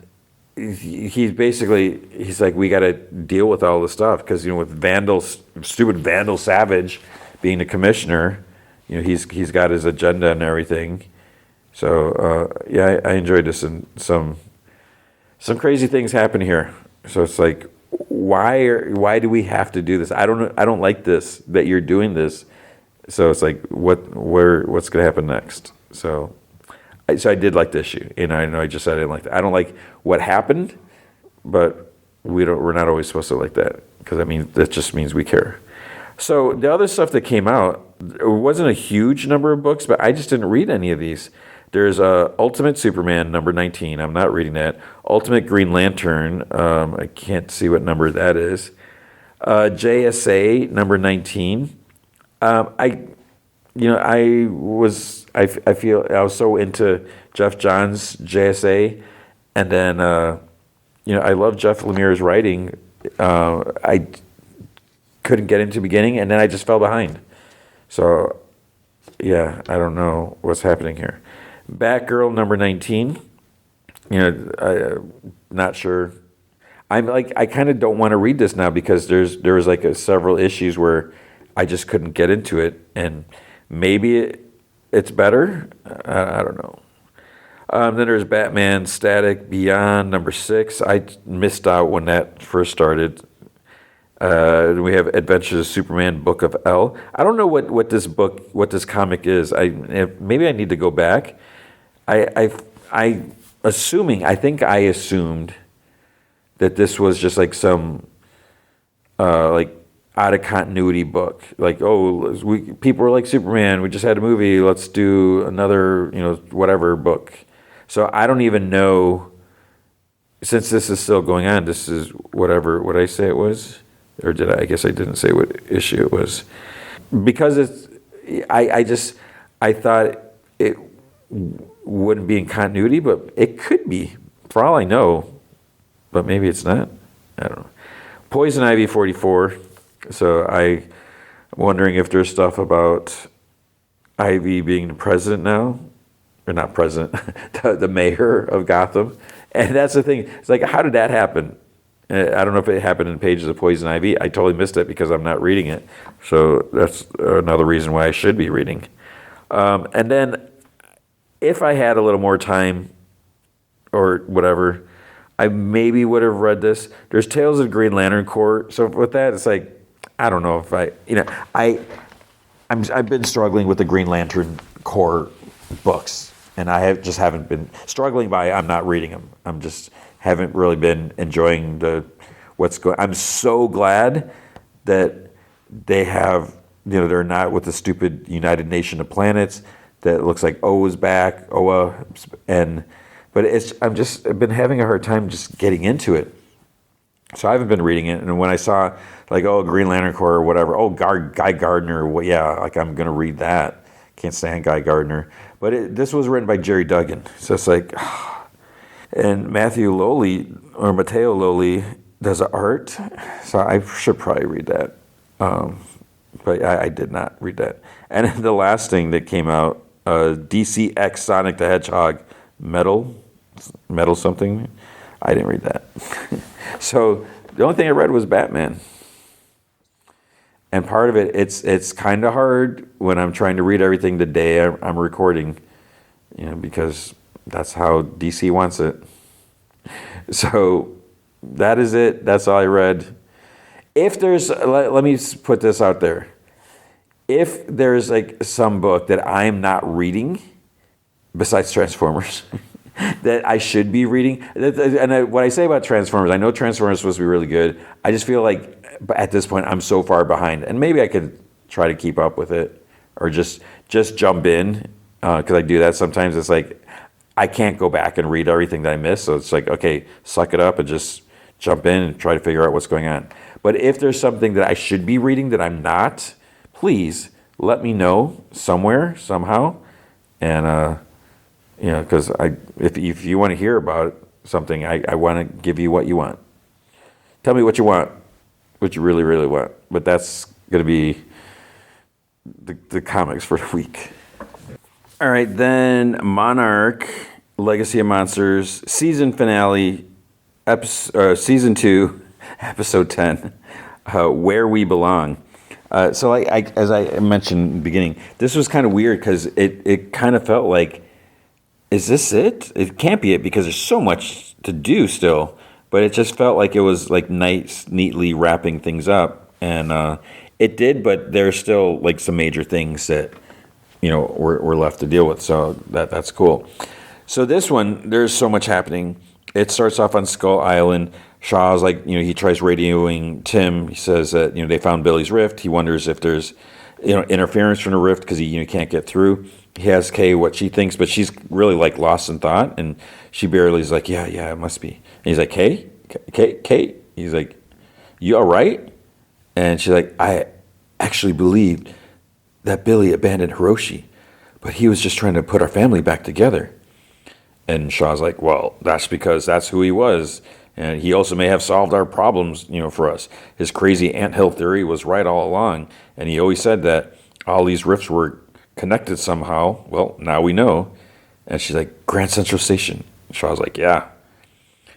he's like, we got to deal with all this stuff, because with stupid Vandal Savage being the commissioner, he's got his agenda and everything. So yeah, I enjoyed this, and some crazy things happen here. So it's like, why do we have to do this? I don't like this, that you're doing this. So it's like, what's going to happen next? So I did like the issue, and I know I just said I didn't like that. I don't like what happened, but we're not always supposed to like that, because I mean that just means we care. So the other stuff that came out, it wasn't a huge number of books, but I just didn't read any of these. There's Ultimate Superman number 19. I'm not reading that. Ultimate Green Lantern. I can't see what number that is. JSA number 19. I feel I was so into Jeff Johns' JSA, and then I love Jeff Lemire's writing. I couldn't get into the beginning, and then I just fell behind. So, yeah, I don't know what's happening here. Batgirl number 19. Not sure. I kind of don't want to read this now, because there was like several issues where I just couldn't get into it, and maybe it's better. I don't know. Then there's Batman Static Beyond number 6. I missed out when that first started. We have Adventures of Superman Book of L. I don't know what this comic is. Maybe I need to go back. I think I assumed that this was just like some like out of continuity book. Like, people were like Superman. We just had a movie. Let's do another, whatever book. So I don't even know, since this is still going on. This is whatever. What I say it was, or did I? I guess I didn't say what issue it was, because it's. I thought it wouldn't be in continuity, but it could be, for all I know. But maybe it's not. I don't know. Poison Ivy 44. So I'm wondering if there's stuff about Ivy being the president now, or not president, the mayor of Gotham. And that's the thing. It's like, how did that happen? I don't know if it happened in pages of Poison Ivy. I totally missed it because I'm not reading it. So that's another reason why I should be reading. And then if I had a little more time or whatever, I maybe would have read this. There's Tales of the Green Lantern Corps. So with that, it's like, I don't know if I've been struggling with the Green Lantern Corps books, and I just haven't been struggling by. I'm not reading them. I'm just haven't really been enjoying what's going. I'm so glad that they have, they're not with the stupid United Nation of Planets that looks like O is back, Oa, but I've been having a hard time just getting into it. So I haven't been reading it. And when I saw Green Lantern Corps or whatever, Guy Gardner, I'm going to read that. Can't stand Guy Gardner. But this was written by Jerry Duggan. So it's like, and Matteo Loli does the art. So I should probably read that. But I did not read that. And then the last thing that came out, DC X Sonic the Hedgehog Metal something. I didn't read that. So the only thing I read was Batman. And part of it's kind of hard when I'm trying to read everything the day I'm recording, because that's how DC wants it. So that is it. That's all I read. If there's, let me put this out there. If there's like some book that I'm not reading, besides Transformers, that I should be reading. And what I say about Transformers, I know Transformers is supposed to be really good. I just feel like at this point I'm so far behind. And maybe I could try to keep up with it, or just jump in, because I do that sometimes. It's like I can't go back and read everything that I missed. So it's like, okay, suck it up and just jump in and try to figure out what's going on. But if there's something that I should be reading that I'm not, please let me know somewhere, somehow. And, because if you want to hear about something, I want to give you what you want. Tell me what you want, what you really, really want. But that's going to be the comics for the week. All right, then Monarch, Legacy of Monsters, season finale, season 2, episode 10, Where We Belong. So as I mentioned in the beginning, this was kind of weird because it kind of felt like, is this it? It can't be it because there's so much to do still. But it just felt like it was like nice, neatly wrapping things up. And it did, but there's still like some major things that, we're left to deal with. So that's cool. So this one, there's so much happening. It starts off on Skull Island. Shaw's like, he tries radioing Tim. He says that, they found Billy's rift. He wonders if there's, interference from the rift because he can't get through. He asks Kay what she thinks, but she's really like lost in thought, and she barely is like, yeah, it must be. And he's like, Kay? He's like, you all right? And she's like, I actually believed that Billy abandoned Hiroshi, but he was just trying to put our family back together. And Shaw's like, well, that's because that's who he was. And he also may have solved our problems, for us. His crazy anthill theory was right all along. And he always said that all these rifts were connected somehow. Well, now we know. And she's like, Grand Central Station. Shaw's like, yeah.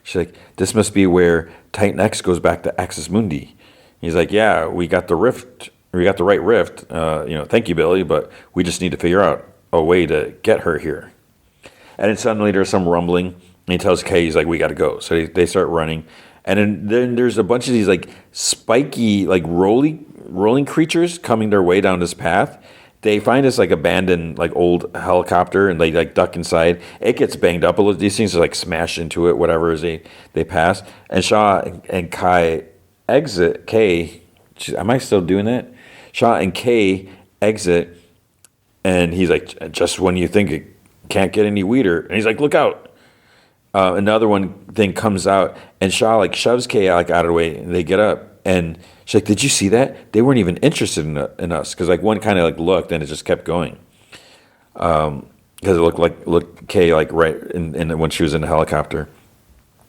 She's like, this must be where Titan X goes back to Axis Mundi. He's like, yeah, we got the rift. We got the right rift. Thank you, Billy, but we just need to figure out a way to get her here. And then suddenly there's some rumbling. And he tells Kay, he's like, we got to go. So they start running. And then there's a bunch of these like spiky, like rolling creatures coming their way down this path. They find this like abandoned, like old helicopter, and they like duck inside. It gets banged up a little. These things are like smash into it, whatever, as they pass. And Shaw and Kai exit. Kay, am I still doing that? Shaw and Kay exit, and he's like, just when you think it can't get any weirder, and he's like, look out. Another one thing comes out, and Shaw like shoves Kay like out of the way, and they get up, and she's like, "Did you see that? They weren't even interested in us, because like one kind of like looked, and it just kept going, because it looked Kay like right in when she was in the helicopter,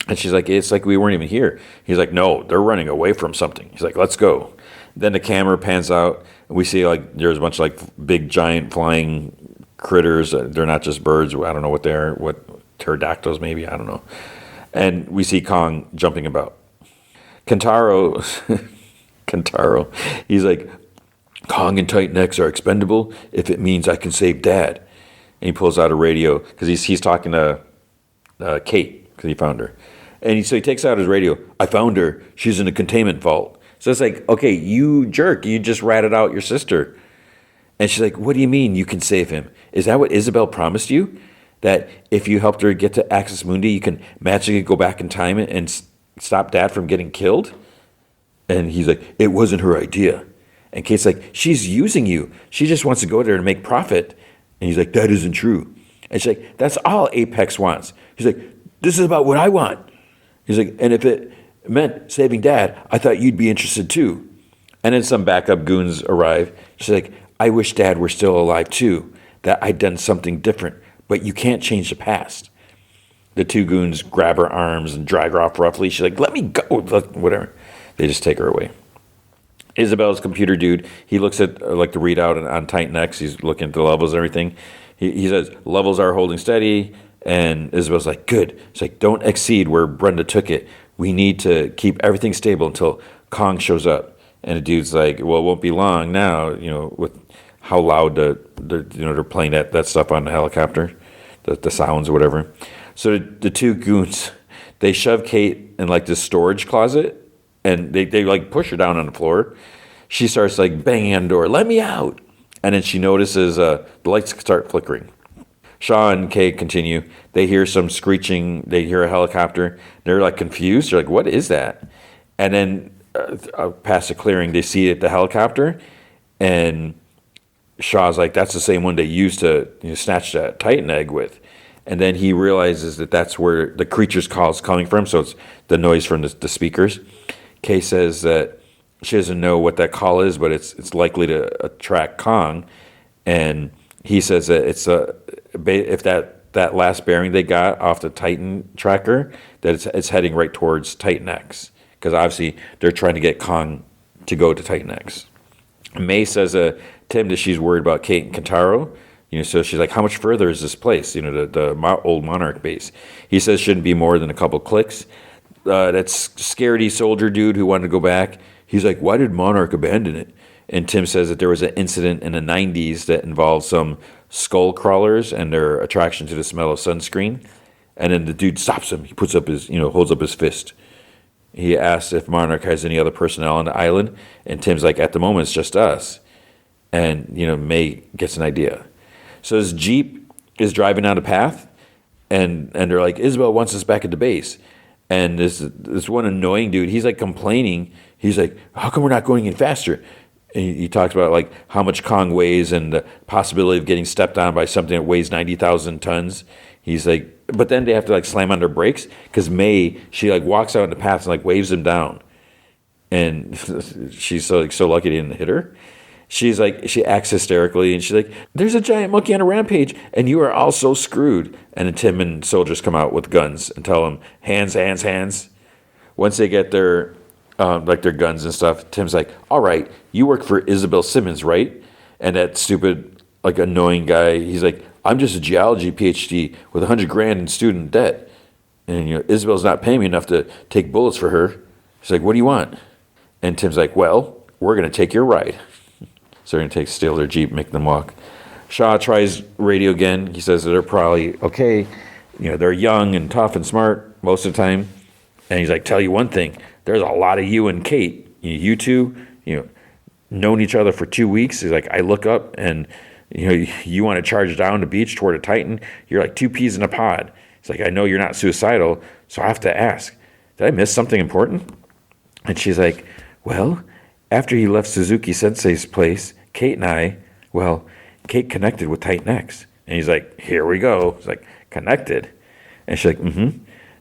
and she's like, it's like we weren't even here. He's like, no, they're running away from something. He's like, let's go. Then the camera pans out, and we see like there's a bunch of like big giant flying critters. They're not just birds. I don't know what they're. What pterodactyls maybe, I don't know. And we see Kong jumping about. Kentaro, he's like, Kong and Titan X are expendable if it means I can save Dad. And he pulls out a radio because he's talking to Kate because he found her. And so he takes out his radio. I found her. She's in a containment vault. So it's like, okay, you jerk. You just ratted out your sister. And she's like, what do you mean you can save him? Is that what Isabel promised you? That if you helped her get to Axis Mundi, you can magically go back in time and stop Dad from getting killed? And he's like, it wasn't her idea. And Kate's like, she's using you. She just wants to go there and make profit. And he's like, that isn't true. And she's like, that's all Apex wants. He's like, this is about what I want. He's like, and if it meant saving Dad, I thought you'd be interested too. And then some backup goons arrive. She's like, I wish Dad were still alive too, that I'd done something different. But you can't change the past. The two goons grab her arms and drag her off roughly. She's like, let me go. Whatever. They just take her away. Isabel's computer dude, he looks at like the readout on Titan X. He's looking at the levels and everything. He says, levels are holding steady. And Isabel's like, good. It's like, don't exceed where Brenda took it. We need to keep everything stable until Kong shows up. And the dude's like, well, it won't be long now, with how loud they're playing that stuff on the helicopter, the sounds or whatever. So the two goons, they shove Kate in like this storage closet, and they like push her down on the floor. She starts like banging on the door, let me out. And then she notices the lights start flickering. Shaw and Kay continue. They hear some screeching. They hear a helicopter. They're like confused. They're like, what is that? And then past the clearing, they see the helicopter, and Shaw's like, that's the same one they used to snatch that Titan egg with. And then he realizes that that's where the creature's call is coming from, so it's the noise from the speakers. Kay says that she doesn't know what that call is, but it's likely to attract Kong. And he says that if that last bearing they got off the Titan tracker, that it's heading right towards Titan X. Because obviously they're trying to get Kong to go to Titan X. May says Tim that she's worried about Kate and Kentaro. So she's like, how much further is this place? The old Monarch base. He says shouldn't be more than a couple clicks. That scaredy soldier dude who wanted to go back, he's like, why did Monarch abandon it? And Tim says that there was an incident in the 90s that involved some skull crawlers and their attraction to the smell of sunscreen. And then the dude stops him. He puts up his, holds up his fist. He asks if Monarch has any other personnel on the island. And Tim's like, at the moment, it's just us. And, May gets an idea. So his Jeep is driving down a path. And they're like, Isabel wants us back at the base. And this one annoying dude, he's like complaining. He's like, "How come we're not going any faster?" And he talks about like how much Kong weighs and the possibility of getting stepped on by something that weighs 90,000 tons. He's like, but then they have to like slam on their brakes because May, she like walks out in the path and like waves him down, and she's so lucky they didn't hit her. She's like, she acts hysterically, and she's like, "There's a giant monkey on a rampage, and you are all so screwed." And then Tim and soldiers come out with guns and tell him, "Hands, hands, hands." Once they get their their guns and stuff, Tim's like, "All right, you work for Isabel Simmons, right?" And that stupid, like annoying guy, he's like, "I'm just a geology PhD with $100,000 in student debt, and Isabel's not paying me enough to take bullets for her." He's like, "What do you want?" And Tim's like, "Well, we're gonna take your ride." So they're going to steal their Jeep, make them walk. Shaw tries radio again. He says that they're probably okay. They're young and tough and smart most of the time. And he's like, "Tell you one thing, there's a lot of you and Kate. You two, known each other for 2 weeks." He's like, "I look up and, you want to charge down the beach toward a Titan. You're like 2 peas in a pod." He's like, "I know you're not suicidal, so I have to ask, did I miss something important?" And she's like, "Well, after he left Suzuki Sensei's place, Kate connected with Titan X." And he's like, "Here we go." He's like, "Connected?" And she's like, "Mm-hmm.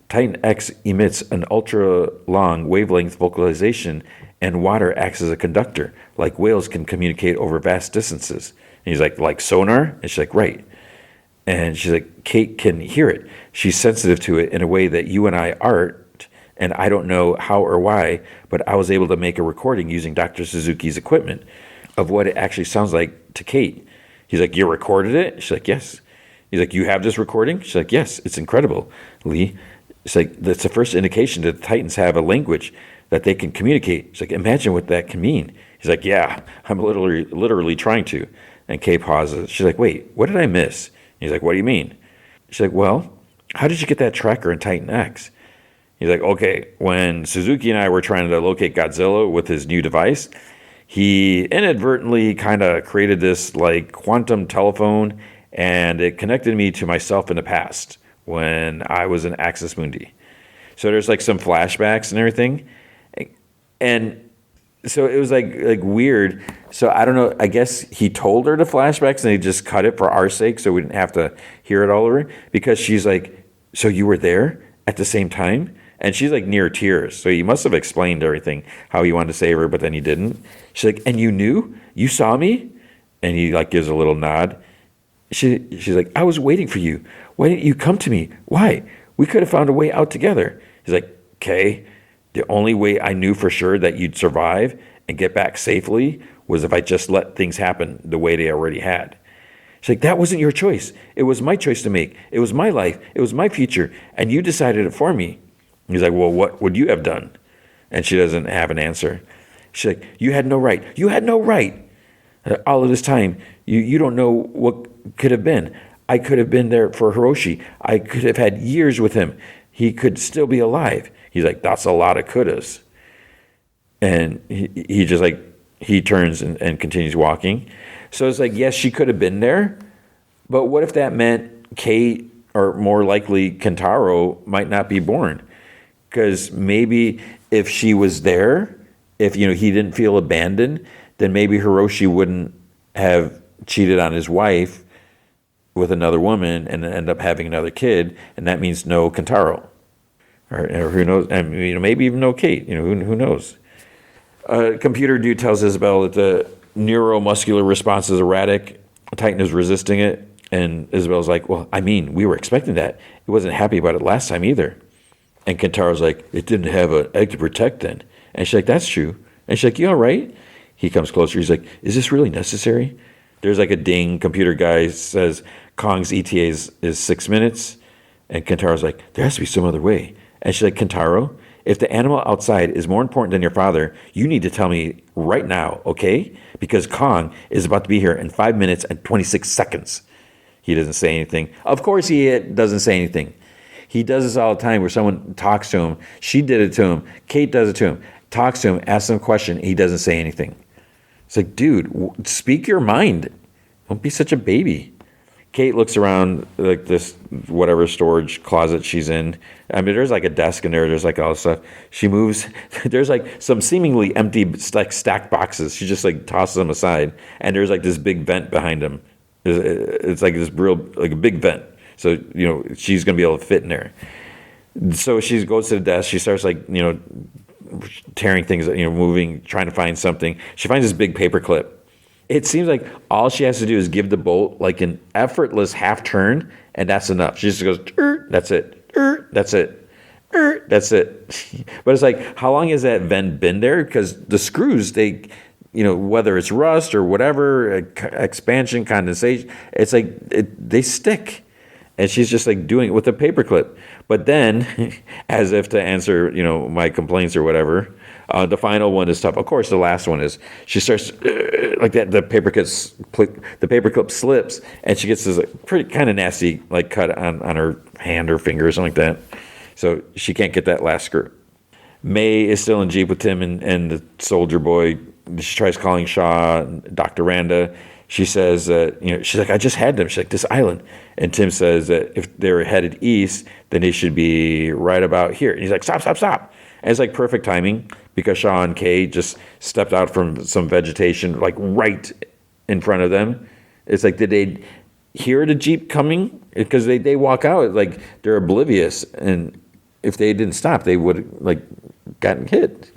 Titan X emits an ultra-long wavelength vocalization, and water acts as a conductor, like whales can communicate over vast distances." And he's like sonar?" And she's like, "Right." And she's like, "Kate can hear it. She's sensitive to it in a way that you and I aren't. And I don't know how or why, but I was able to make a recording using Dr. Suzuki's equipment of what it actually sounds like to Kate." He's like, "You recorded it?" She's like, "Yes." He's like, "You have this recording?" She's like, "Yes, it's incredible, Lee." It's like, that's the first indication that the Titans have a language that they can communicate. She's like, "Imagine what that can mean." He's like, "Yeah, I'm literally trying to." And Kate pauses. She's like, "Wait, what did I miss?" He's like, "What do you mean?" She's like, "Well, how did you get that tracker in Titan X?" He's like, "Okay, when Suzuki and I were trying to locate Godzilla with his new device, he inadvertently kind of created this like quantum telephone, and it connected me to myself in the past when I was in Axis Mundi." So there's like some flashbacks and everything. And so it was like weird. So I don't know, I guess he told her the flashbacks and they just cut it for our sake so we didn't have to hear it all over. Because she's like, "So you were there at the same time?" And she's like near tears. So he must have explained everything, how he wanted to save her, but then he didn't. She's like, "And you knew? You saw me?" And he like gives a little nod. She's like, "I was waiting for you. Why didn't you come to me? Why? We could have found a way out together." He's like, "Okay, the only way I knew for sure that you'd survive and get back safely was if I just let things happen the way they already had." She's like, "That wasn't your choice. It was my choice to make. It was my life. It was my future. And you decided it for me." He's like, "Well, what would you have done?" And she doesn't have an answer. She's like, "You had no right. You had no right. All of this time, you don't know what could have been. I could have been there for Hiroshi. I could have had years with him. He could still be alive." He's like, "That's a lot of couldas." And he just like, he turns and continues walking. So it's like, yes, she could have been there. But what if that meant Kate, or more likely Kentaro, might not be born? Because maybe if she was there, if he didn't feel abandoned, then maybe Hiroshi wouldn't have cheated on his wife with another woman and end up having another kid, and that means no Kentaro, or who knows? And maybe even no Kate. Who knows? Computer dude tells Isabel that the neuromuscular response is erratic. Titan is resisting it, and Isabel's like, "Well, I mean, we were expecting that. It wasn't happy about it last time either." And Kentaro's like, "It didn't have an egg to protect then." And she's like, "That's true." And she's like, "You all right?" He comes closer. He's like, "Is this really necessary?" There's like a ding. Computer guy says Kong's ETA is 6 minutes. And Kentaro's like, "There has to be some other way." And she's like, "Kentaro, if the animal outside is more important than your father, you need to tell me right now, okay? Because Kong is about to be here in 5 minutes and 26 seconds. He doesn't say anything. Of course he doesn't say anything. He does this all the time where someone talks to him. She did it to him. Kate does it to him. Talks to him, asks him a question. He doesn't say anything. It's like, dude, speak your mind. Don't be such a baby. Kate looks around like this whatever storage closet she's in. I mean, there's like a desk in there. There's like all this stuff. She moves. There's like some seemingly empty like stacked boxes. She just like tosses them aside, and there's like this big vent behind them. It's like this real like a big vent. So she's gonna be able to fit in there. So she goes to the desk. She starts like tearing things, moving, trying to find something. She finds this big paper clip. It seems like all she has to do is give the bolt like an effortless half turn, and that's enough. She just goes, that's it, that's it, that's it. But it's like, how long has that vent been there? Because the screws, they, whether it's rust or whatever, expansion, condensation, it's like they stick. And she's just like doing it with a paperclip. But then, as if to answer, my complaints or whatever, the final one is tough. Of course, the last one is she starts like that. The paperclip slips, and she gets this pretty kind of nasty like cut on her hand or finger or something like that. So she can't get that last screw. May is still in Jeep with Tim and the soldier boy. She tries calling Shaw, Dr. Randa. She says, she's like, I just had them. She's like, this island. And Tim says that if they're headed east, then they should be right about here. And he's like, stop, stop, stop. And it's like perfect timing because Shaw and Kay just stepped out from some vegetation, like right in front of them. It's like, did they hear the Jeep coming? Because they walk out like they're oblivious. And if they didn't stop, they would have like gotten hit.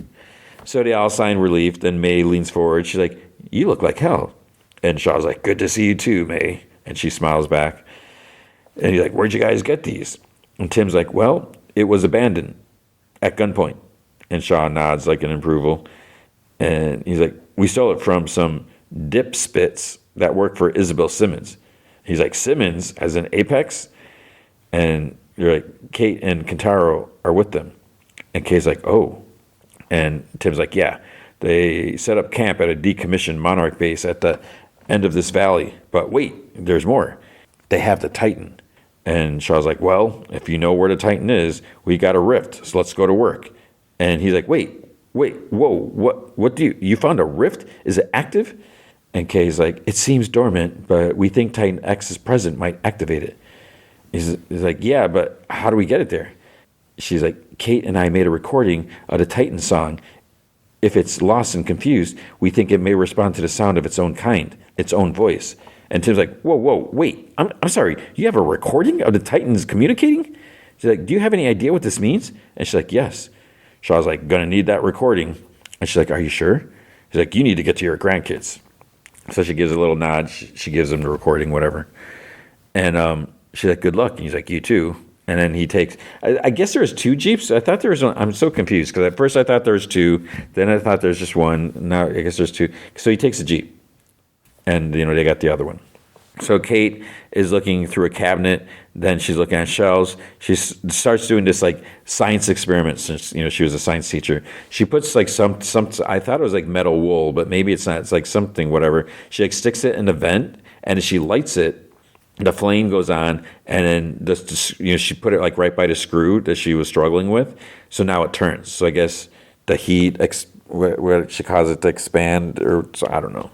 So they all sign relief. Then May leans forward. She's like, you look like hell. And Shaw's like, good to see you too, May. And she smiles back. And he's like, where'd you guys get these? And Tim's like, well, it was abandoned at gunpoint. And Shaw nods like an approval. And he's like, we stole it from some dip spits that work for Isabel Simmons. He's like, Simmons as an Apex? And you're like, Kate and Kentaro are with them. And Kay's like, oh. And Tim's like, yeah. They set up camp at a decommissioned Monarch base at the end of this valley. But wait, there's more. They have the Titan. And Shaw's like, well, if you know where the Titan is, we got a rift, so let's go to work. And he's like, wait, whoa, what do you found a rift? Is it active? And Kay's like, it seems dormant, but we think Titan X's presence might activate it. He's like, yeah, but how do we get it there? She's like, Kate and I made a recording of the Titan song. If it's lost and confused, we think it may respond to the sound of its own kind, its own voice. And Tim's like, whoa, wait, I'm sorry, you have a recording of the Titans communicating? She's like, do you have any idea what this means? And she's like, yes. Shaw's like, gonna need that recording. And she's like, are you sure? She's like, you need to get to your grandkids. So she gives a little nod. She gives him the recording, whatever. And she's like, good luck. And he's like, you too. And then he takes, I guess there's two Jeeps. I thought there was one. I'm so confused because at first I thought there was two. Then I thought there's just one. Now I guess there's two. So he takes a Jeep. And, they got the other one. So Kate is looking through a cabinet. Then she's looking at shelves. She starts doing this like science experiment since, she was a science teacher. She puts like some, I thought it was like metal wool, but maybe it's not. It's like something, whatever. She like sticks it in a vent and she lights it. The flame goes on, and then she put it like right by the screw that she was struggling with. So now it turns. So I guess the heat, where she caused it to expand, or so, I don't know.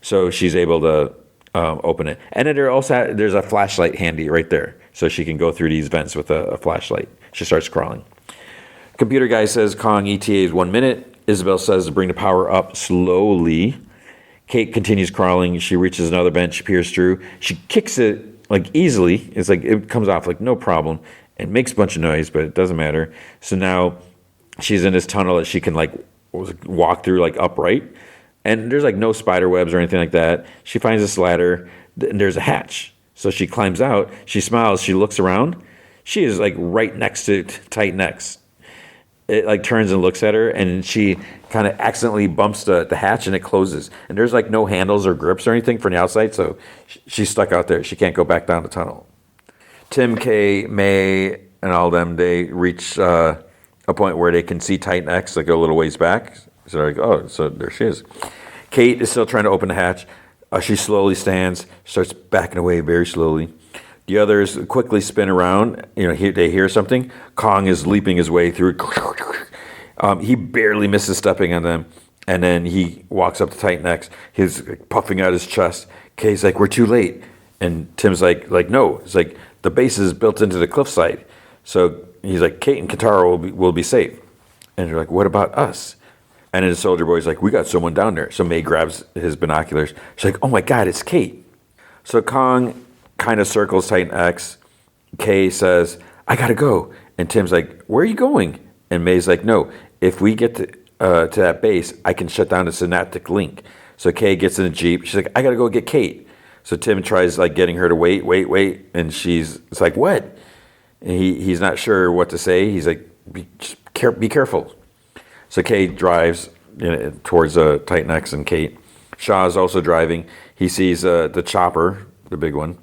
So she's able to open it, and then there's a flashlight handy right there, so she can go through these vents with a flashlight. She starts crawling. Computer guy says Kong ETA is 1 minute. Isabel says to bring the power up slowly. Kate continues crawling. She reaches another vent. She peers through. She kicks it like easily. It's like it comes off like no problem. It makes a bunch of noise, but it doesn't matter. So now she's in this tunnel that she can like walk through like upright. And there's like no spider webs or anything like that. She finds this ladder. And there's a hatch. So she climbs out. She smiles. She looks around. She is like right next to Titan X. It like turns and looks at her, and she kind of accidentally bumps the hatch, and it closes. And there's like no handles or grips or anything from the outside, so she's stuck out there. She can't go back down the tunnel. Tim, Kay, May, and all them, they reach a point where they can see Titan X, like a little ways back. So they're like, oh, so there she is. Kate is still trying to open the hatch. She slowly stands, starts backing away very slowly. The others quickly spin around. They hear something. Kong is leaping his way through. He barely misses stepping on them. And then he walks up to Titan X. He's puffing out his chest. Kay's like, we're too late. And Tim's like no. It's like the base is built into the cliffside. So he's like, Kate and Kentaro will be safe. And they're like, what about us? And then the soldier boy's like, we got someone down there. So May grabs his binoculars. She's like, oh my God, it's Kate. So Kong kind of circles Titan X. Kay says, I gotta go. And Tim's like, where are you going? And May's like, no, if we get to that base, I can shut down the synaptic link. So Kay gets in a Jeep. She's like, I gotta go get Kate. So Tim tries like getting her to wait. And it's like, what? And he's not sure what to say. He's like, be careful. So Kay drives towards Titan X and Kate. Shaw's also driving. He sees the chopper, the big one.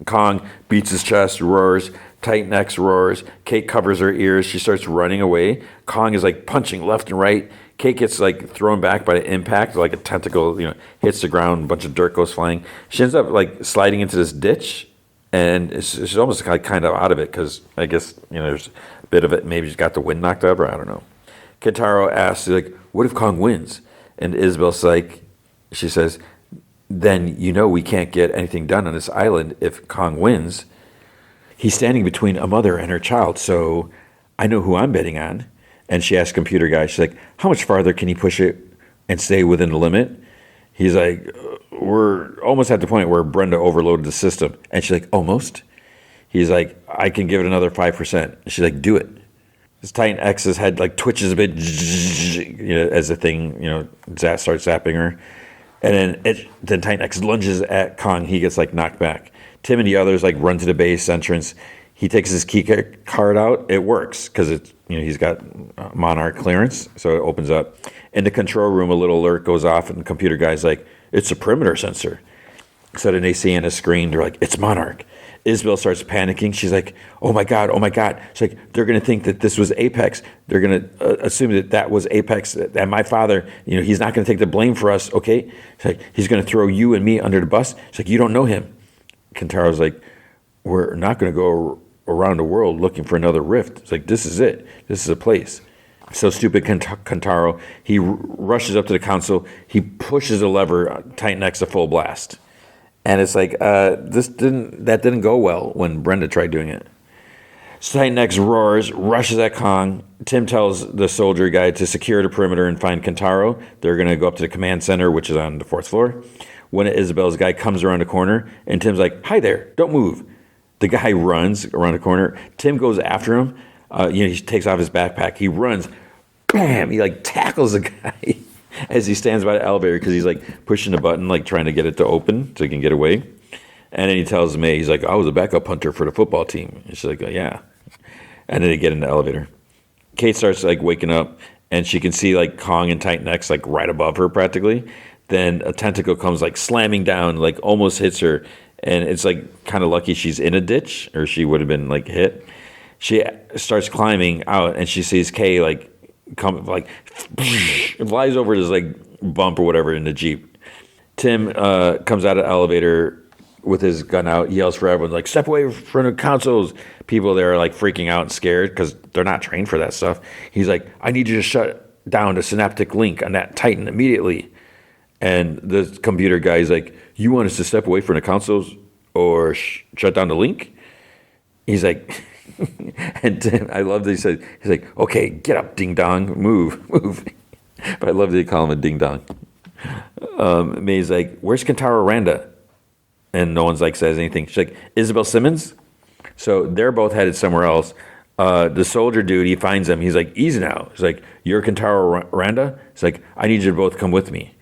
Kong beats his chest, roars. Titan X roars. Kate covers her ears. She starts running away. Kong is like punching left and right. Kate gets like thrown back by the impact, like a tentacle, hits the ground. A bunch of dirt goes flying. She ends up like sliding into this ditch, and she's almost kind of out of it because I guess there's a bit of it. Maybe she's got the wind knocked out of her. I don't know. Kentaro asks, like, what if Kong wins? And Isabel's like, she says, then we can't get anything done on this island if Kong wins. He's standing between a mother and her child, so I know who I'm betting on. And she asks computer guy, she's like, how much farther can he push it and stay within the limit? He's like, we're almost at the point where Brenda overloaded the system. And she's like, almost? He's like, I can give it another 5%. She's like, do it. This Titan X's head like twitches a bit, as the thing, starts zapping her. And then Titan X lunges at Kong. He gets like knocked back. Tim and the others like run to the base entrance. He takes his key card out. It works because it's he's got Monarch clearance, so it opens up. In the control room, a little alert goes off, and the computer guy's like, "It's a perimeter sensor." So then they see on the screen, they're like, "It's Monarch." Isabel starts panicking. She's like, "Oh my God, oh my God!" She's like, "They're going to think that this was Apex. They're going to assume that was Apex. That my father, he's not going to take the blame for us. Okay?" She's like, "He's going to throw you and me under the bus." She's like, "You don't know him." Kentaro's like, "We're not going to go around the world looking for another rift. It's like, this is it. This is a place." So stupid Kentaro, he rushes up to the console. He pushes a lever, Titan X a full blast. And it's like, that didn't go well when Brenda tried doing it. So Titan X roars, rushes at Kong. Tim tells the soldier guy to secure the perimeter and find Kentaro. They're going to go up to the command center, which is on the 4th floor. One of Isabel's guy comes around the corner, and Tim's like, "Hi there, don't move." The guy runs around the corner. Tim goes after him. He takes off his backpack. He runs. Bam! He like tackles the guy as he stands by the elevator because he's like pushing the button, like trying to get it to open so he can get away. And then he tells May, he's like, "I was a backup punter for the football team." And she's like, "Oh, yeah." And then they get in the elevator. Kate starts like waking up, and she can see like Kong and Titan X like right above her practically. Then a tentacle comes like slamming down, like almost hits her. And it's like kind of lucky she's in a ditch, or she would have been like hit. She starts climbing out, and she sees Kay like come like flies over this like bump or whatever in the Jeep. Tim comes out of the elevator with his gun out, yells for everyone like, "Step away from the consoles." People there are like freaking out and scared because they're not trained for that stuff. He's like, "I need you to shut down the synaptic link on that Titan immediately." And the computer guy's like, "You want us to step away from the consoles or shut down the link?" He's like, and Tim, I love that he said, he's like, "Okay, get up, ding dong, move." But I love that he call him a ding dong. May's like, "Where's Kentaro Randa?" And no one's like says anything. She's like, "Isabel Simmons?" So they're both headed somewhere else. The soldier dude, he finds them. He's like, "Easy now." He's like, "You're Kentaro Randa?" He's like, "I need you to both come with me."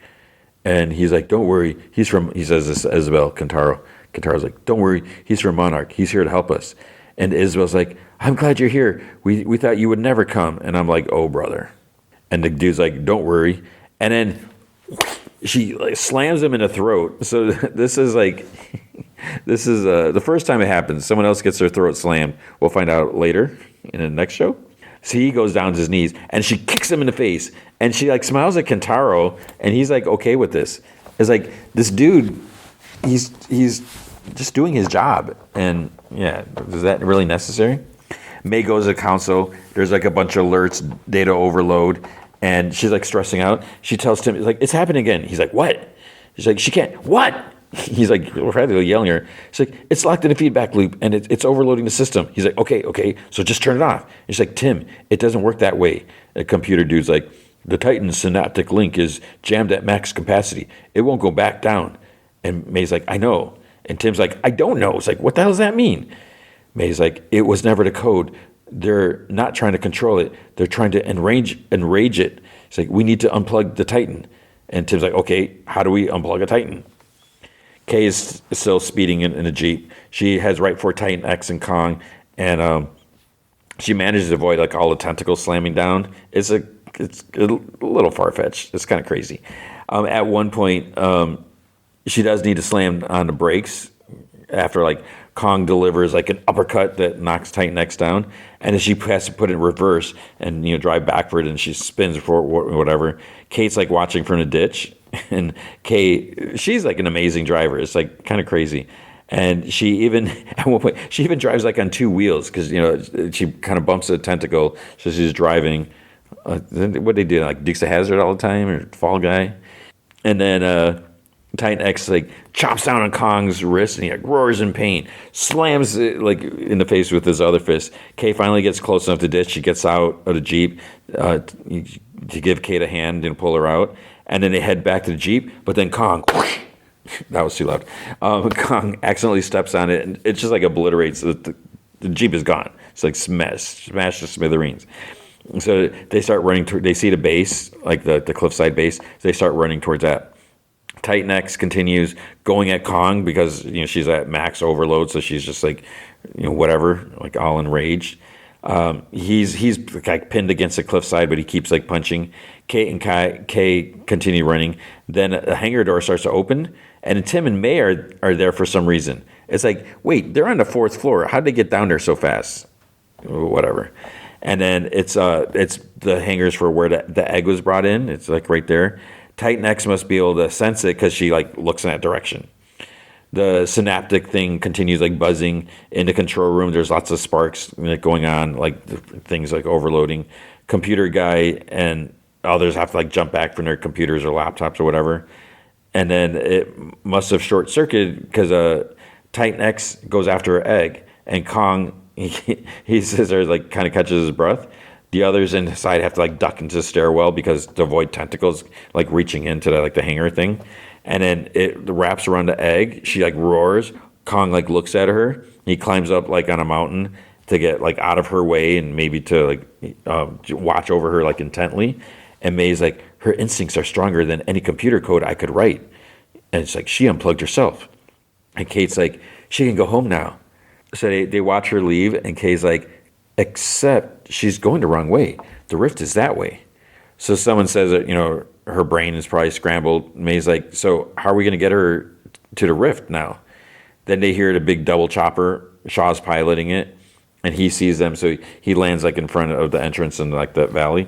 And he's like, "Don't worry." He says this to Isabel, Kentaro. Kentaro's like, "Don't worry. He's from Monarch. He's here to help us." And Isabel's like, "I'm glad you're here. We thought you would never come." And I'm like, "Oh, brother." And the dude's like, "Don't worry." And then she like slams him in the throat. So this is like, the first time it happens. Someone else gets their throat slammed. We'll find out later in the next show. So he goes down to his knees, and she kicks him in the face, and she like smiles at Kentaro, and he's like okay with this. It's like this dude, he's just doing his job, and yeah, is that really necessary? May goes to council. There's like a bunch of alerts, data overload, and she's like stressing out. She tells Tim, like, "It's happening again." He's like, "What?" She's like, "She can't." "What?" He's like, practically yelling at her. She's like, it's locked in a feedback loop and it's overloading the system. He's like, okay, so just turn it off. And she's like, Tim, it doesn't work that way. The computer dude's like, the Titan synaptic link is jammed at max capacity. It won't go back down. And May's like, I know. And Tim's like, I don't know. It's like, what the hell does that mean? May's like, it was never the code. They're not trying to control it. They're trying to enrage it. It's like, we need to unplug the Titan. And Tim's like, okay, how do we unplug a Titan? Kay is still speeding in a Jeep. She heads right for Titan X and Kong, and she manages to avoid like all the tentacles slamming down. It's a little far-fetched. It's kind of crazy. At one point, she does need to slam on the brakes after like Kong delivers like an uppercut that knocks Titan X down, and then she has to put it in reverse and drive backward, and she spins for whatever. Kate's like watching from the ditch, and Kate, she's like an amazing driver. It's like kind of crazy. And she even at one point she even drives like on two wheels because she kind of bumps a tentacle, so she's driving. What they do, like Dukes of Hazzard all the time or Fall Guy, and then Titan X like chops down on Kong's wrist and he like roars in pain, slams it like in the face with his other fist. Kay finally gets close enough to ditch. She gets out of the Jeep to give Kate a hand and pull her out, and then they head back to the Jeep. But then Kong, that was too loud. Kong accidentally steps on it and it just like obliterates the Jeep is gone. It's like smashed to smithereens. So they start running. They see the base, like the cliffside base. So they start running towards that. Titan X continues going at Kong because she's at max overload, so she's just like whatever, like all enraged. He's like pinned against the cliffside, but he keeps like punching. Kate and Kay continue running. Then a hangar door starts to open, and Tim and May are there for some reason. It's like, wait, they're on the fourth floor. How did they get down there so fast? Whatever. And then it's the hangars for where the egg was brought in. It's like right there. Titan X must be able to sense it because she like looks in that direction. The synaptic thing continues like buzzing in the control room. There's lots of sparks like going on, like things like overloading. Computer guy and others have to like jump back from their computers or laptops or whatever. And then it must have short circuited because Titan X goes after her egg, and Kong he says there like kind of catches his breath. The others inside have to like duck into the stairwell because to avoid tentacles like reaching into the hangar thing. And then it wraps around the egg. She like roars. Kong like looks at her. He climbs up like on a mountain to get like out of her way and maybe to like watch over her like intently. And May's like, her instincts are stronger than any computer code I could write. And it's like, she unplugged herself. And Kate's like, she can go home now. So they watch her leave, and Kay's like, except she's going the wrong way. The rift is that way. So someone says that, her brain is probably scrambled. May's like, so how are we going to get her to the rift now? Then they hear the big double chopper. Shaw's piloting it, and he sees them. So he lands like in front of the entrance in like the valley.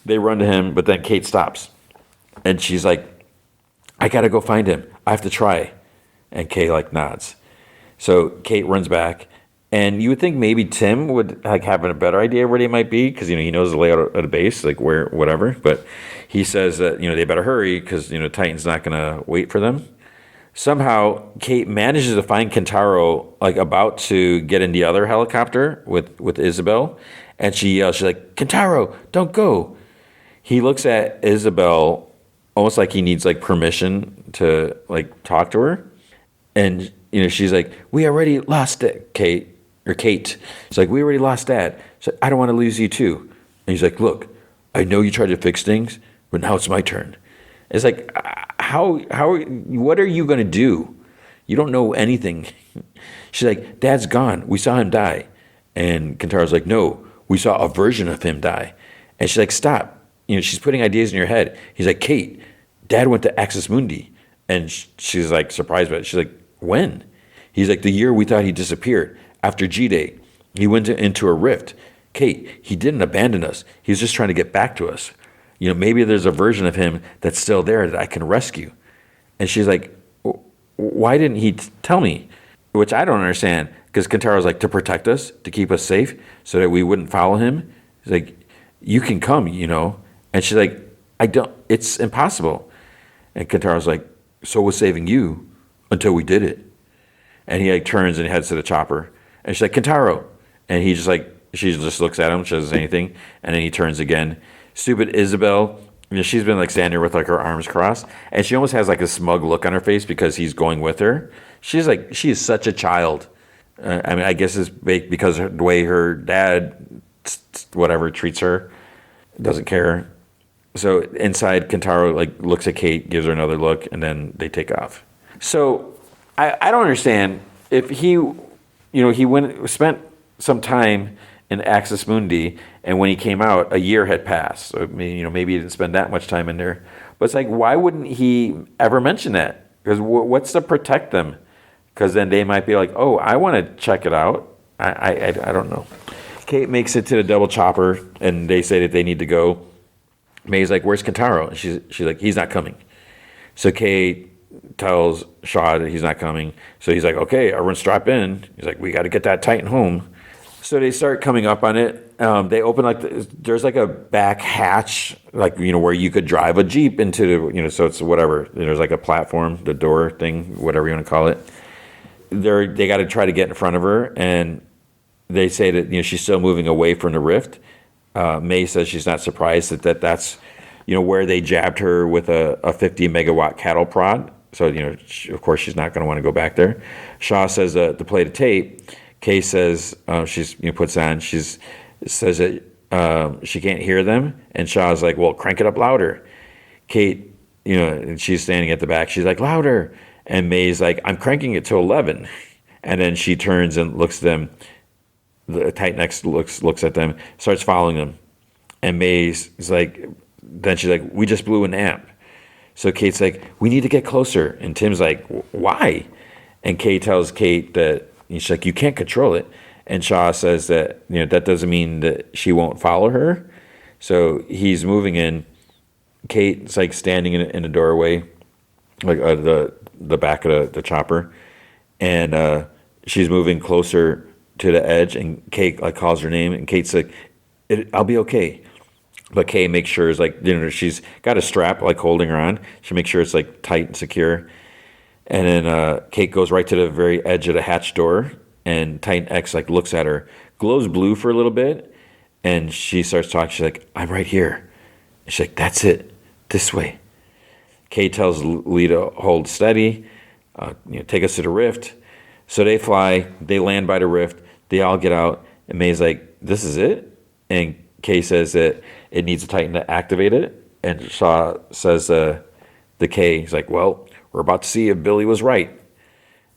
They run to him, but then Kate stops. And she's like, I got to go find him. I have to try. And Kay like nods. So Kate runs back. And you would think maybe Tim would like have a better idea where they might be because he knows the layout of the base, like where whatever. But he says that they better hurry because Titan's not going to wait for them. Somehow Kate manages to find Kentaro like about to get in the other helicopter with Isabel, and she yells, she's like, "Kentaro, don't go!" He looks at Isabel almost like he needs like permission to like talk to her, and she's like, "We already lost it, Kate." She's like, "We already lost Dad. So I don't want to lose you too." And he's like, "Look, I know you tried to fix things, but now it's my turn." It's like, what are you going to do? You don't know anything. She's like, "Dad's gone. We saw him die." And Kentaro's like, "No, we saw a version of him die." And she's like, "Stop." She's putting ideas in your head. He's like, "Kate, Dad went to Axis Mundi." And she's like surprised by it. She's like, "When?" He's like, "The year we thought he disappeared. After G-Day, he went into a rift. Kate, he didn't abandon us. He was just trying to get back to us. Maybe there's a version of him that's still there that I can rescue." And she's like, "Why didn't he tell me?" Which I don't understand, because Kentaro's like, to protect us, to keep us safe, so that we wouldn't follow him. He's like, "You can come, And she's like, "I don't, it's impossible." And Kentaro's like, "So was saving you until we did it. And he like turns and heads to the chopper. And she's like, Kentaro. And he just like, she just looks at him. She doesn't say anything. And then he turns again. Stupid Isabel. She's been like standing there with like her arms crossed. And she almost has like a smug look on her face because he's going with her. She's like, she is such a child. I mean, I guess it's because of the way her dad, whatever, treats her. Doesn't care. So inside, Kentaro like looks at Kate, gives her another look, and then they take off. So I don't understand if he, he spent some time in Axis Mundi, and when he came out, a year had passed. So maybe he didn't spend that much time in there. But it's like, why wouldn't he ever mention that? Because what's to protect them? Because then they might be like, oh, I want to check it out. I don't know. Kate makes it to the double chopper, and they say that they need to go. May's like, where's Kentaro? And she's like, he's not coming. So Kate tells Shaw that he's not coming. So he's like, okay, everyone strap in. He's like, we got to get that Titan home. So they start coming up on it. They open there's like a back hatch, where you could drive a Jeep into the, so it's whatever. There's like a platform, the door thing, whatever you want to call it. They got to try to get in front of her, and they say that she's still moving away from the rift. May says she's not surprised that's where they jabbed her with a 50 megawatt cattle prod. So of course she's not going to want to go back there. Shaw says to play the tape. Kay says she's puts on. Says that she can't hear them, and Shaw's like, well, crank it up louder. Kate, and she's standing at the back. She's like, louder, and May's like, I'm cranking it to 11, and then she turns and looks at them. The Titan X looks at them, starts following them, and May's like, then she's like, we just blew an amp. So Kate's like, we need to get closer, and Tim's like, why? And Kate tells Kate that she's like, you can't control it, and Shaw says that that doesn't mean that she won't follow her. So he's moving in. Kate's like standing in the doorway, like the back of the chopper, and she's moving closer to the edge, and Kate like calls her name, and Kate's like, I'll be okay. But Kay makes sure it's like, she's got a strap like holding her on. She makes sure it's like tight and secure. And then Kate goes right to the very edge of the hatch door, and Titan X like looks at her, glows blue for a little bit, and she starts talking. She's like, I'm right here. And she's like, that's it, this way. Kate tells Lee to hold steady, take us to the rift. So they fly, they land by the rift, they all get out, and May's like, this is it? And Kay says that it needs a Titan to activate it, and Shaw says the K, he's like, well, we're about to see if Billy was right.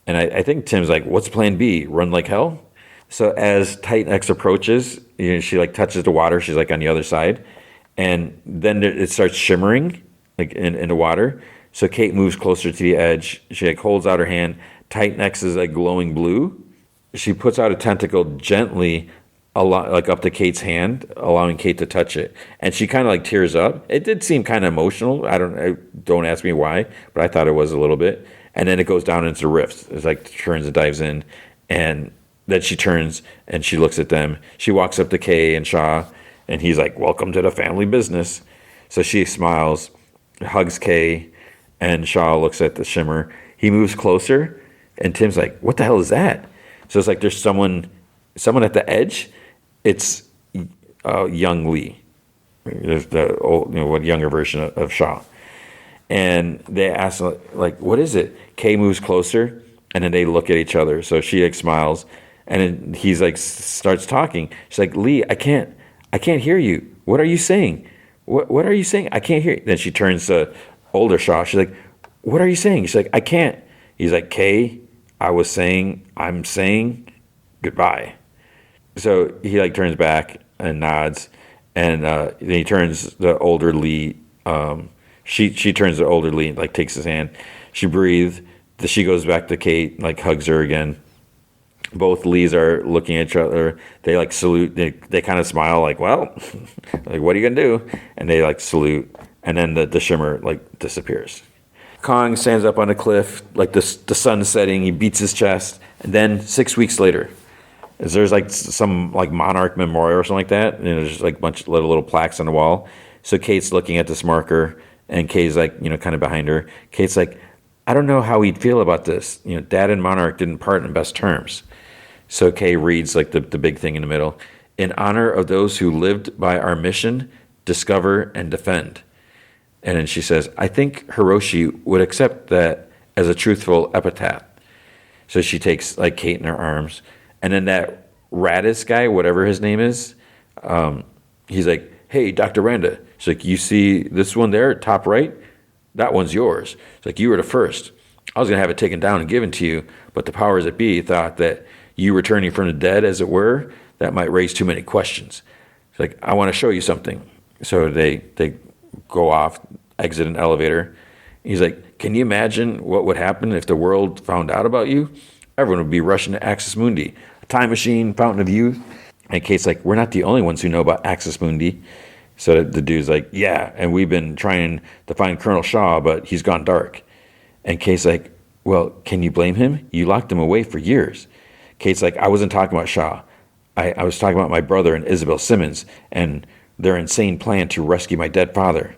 And I think Tim's like, what's plan B? Run like hell? So as Titan X approaches, she like touches the water. She's like on the other side. And then it starts shimmering like in the water. So Kate moves closer to the edge. She like holds out her hand. Titan X is like glowing blue. She puts out a tentacle gently like up to Kate's hand, allowing Kate to touch it. And she kind of like tears up. It did seem kind of emotional. Don't ask me why, but I thought it was a little bit. And then it goes down into the rift. It's like turns and dives in. And then she turns and she looks at them. She walks up to Kay and Shaw, and he's like, welcome to the family business. So she smiles, hugs Kay, and Shaw looks at the shimmer. He moves closer, and Tim's like, what the hell is that? So it's like there's someone at the edge. It's young Lee. There's the old, younger version of Shaw. And they ask, like, what is it? Kay moves closer, and then they look at each other. So she like smiles, and then he's like starts talking. She's like, Lee, I can't hear you. What are you saying? What are you saying? I can't hear you. Then she turns to older Shaw. She's like, what are you saying? She's like, I can't. He's like, Kay, I'm saying goodbye. So he like turns back and nods, and then he turns the older Lee. She turns to older Lee, like takes his hand. She breathes. She goes back to Kate, like hugs her again. Both Lees are looking at each other. They like salute. They kind of smile, like, well, like what are you gonna do? And they like salute, and then the shimmer like disappears. Kong stands up on a cliff, like the sun setting. He beats his chest, and then 6 weeks later, there's like some like Monarch memorial or something like that, and there's like a bunch of little plaques on the wall. So Kate's looking at this marker, and Kay's like, kind of behind her. Kate's like, I don't know how he'd feel about this. Dad and Monarch didn't part in best terms. So Kay reads like the big thing in the middle. In honor of those who lived by our mission, discover and defend. And then she says, I think Hiroshi would accept that as a truthful epitaph. So she takes like Kate in her arms. And then that Radis guy, whatever his name is, he's like, hey, Dr. Randa. She's like, you see this one there, top right? That one's yours. It's like, you were the first. I was going to have it taken down and given to you, but the powers that be thought that you returning from the dead, as it were, that might raise too many questions. It's like, I want to show you something. So they go off, exit an elevator. He's like, can you imagine what would happen if the world found out about you? Everyone would be rushing to Axis Mundi, a time machine, fountain of youth. And Kate's like, we're not the only ones who know about Axis Mundi. So the dude's like, yeah, and we've been trying to find Colonel Shaw, but he's gone dark. And Kate's like, well, can you blame him? You locked him away for years. Kate's like, I wasn't talking about Shaw. I was talking about my brother and Isabel Simmons and their insane plan to rescue my dead father.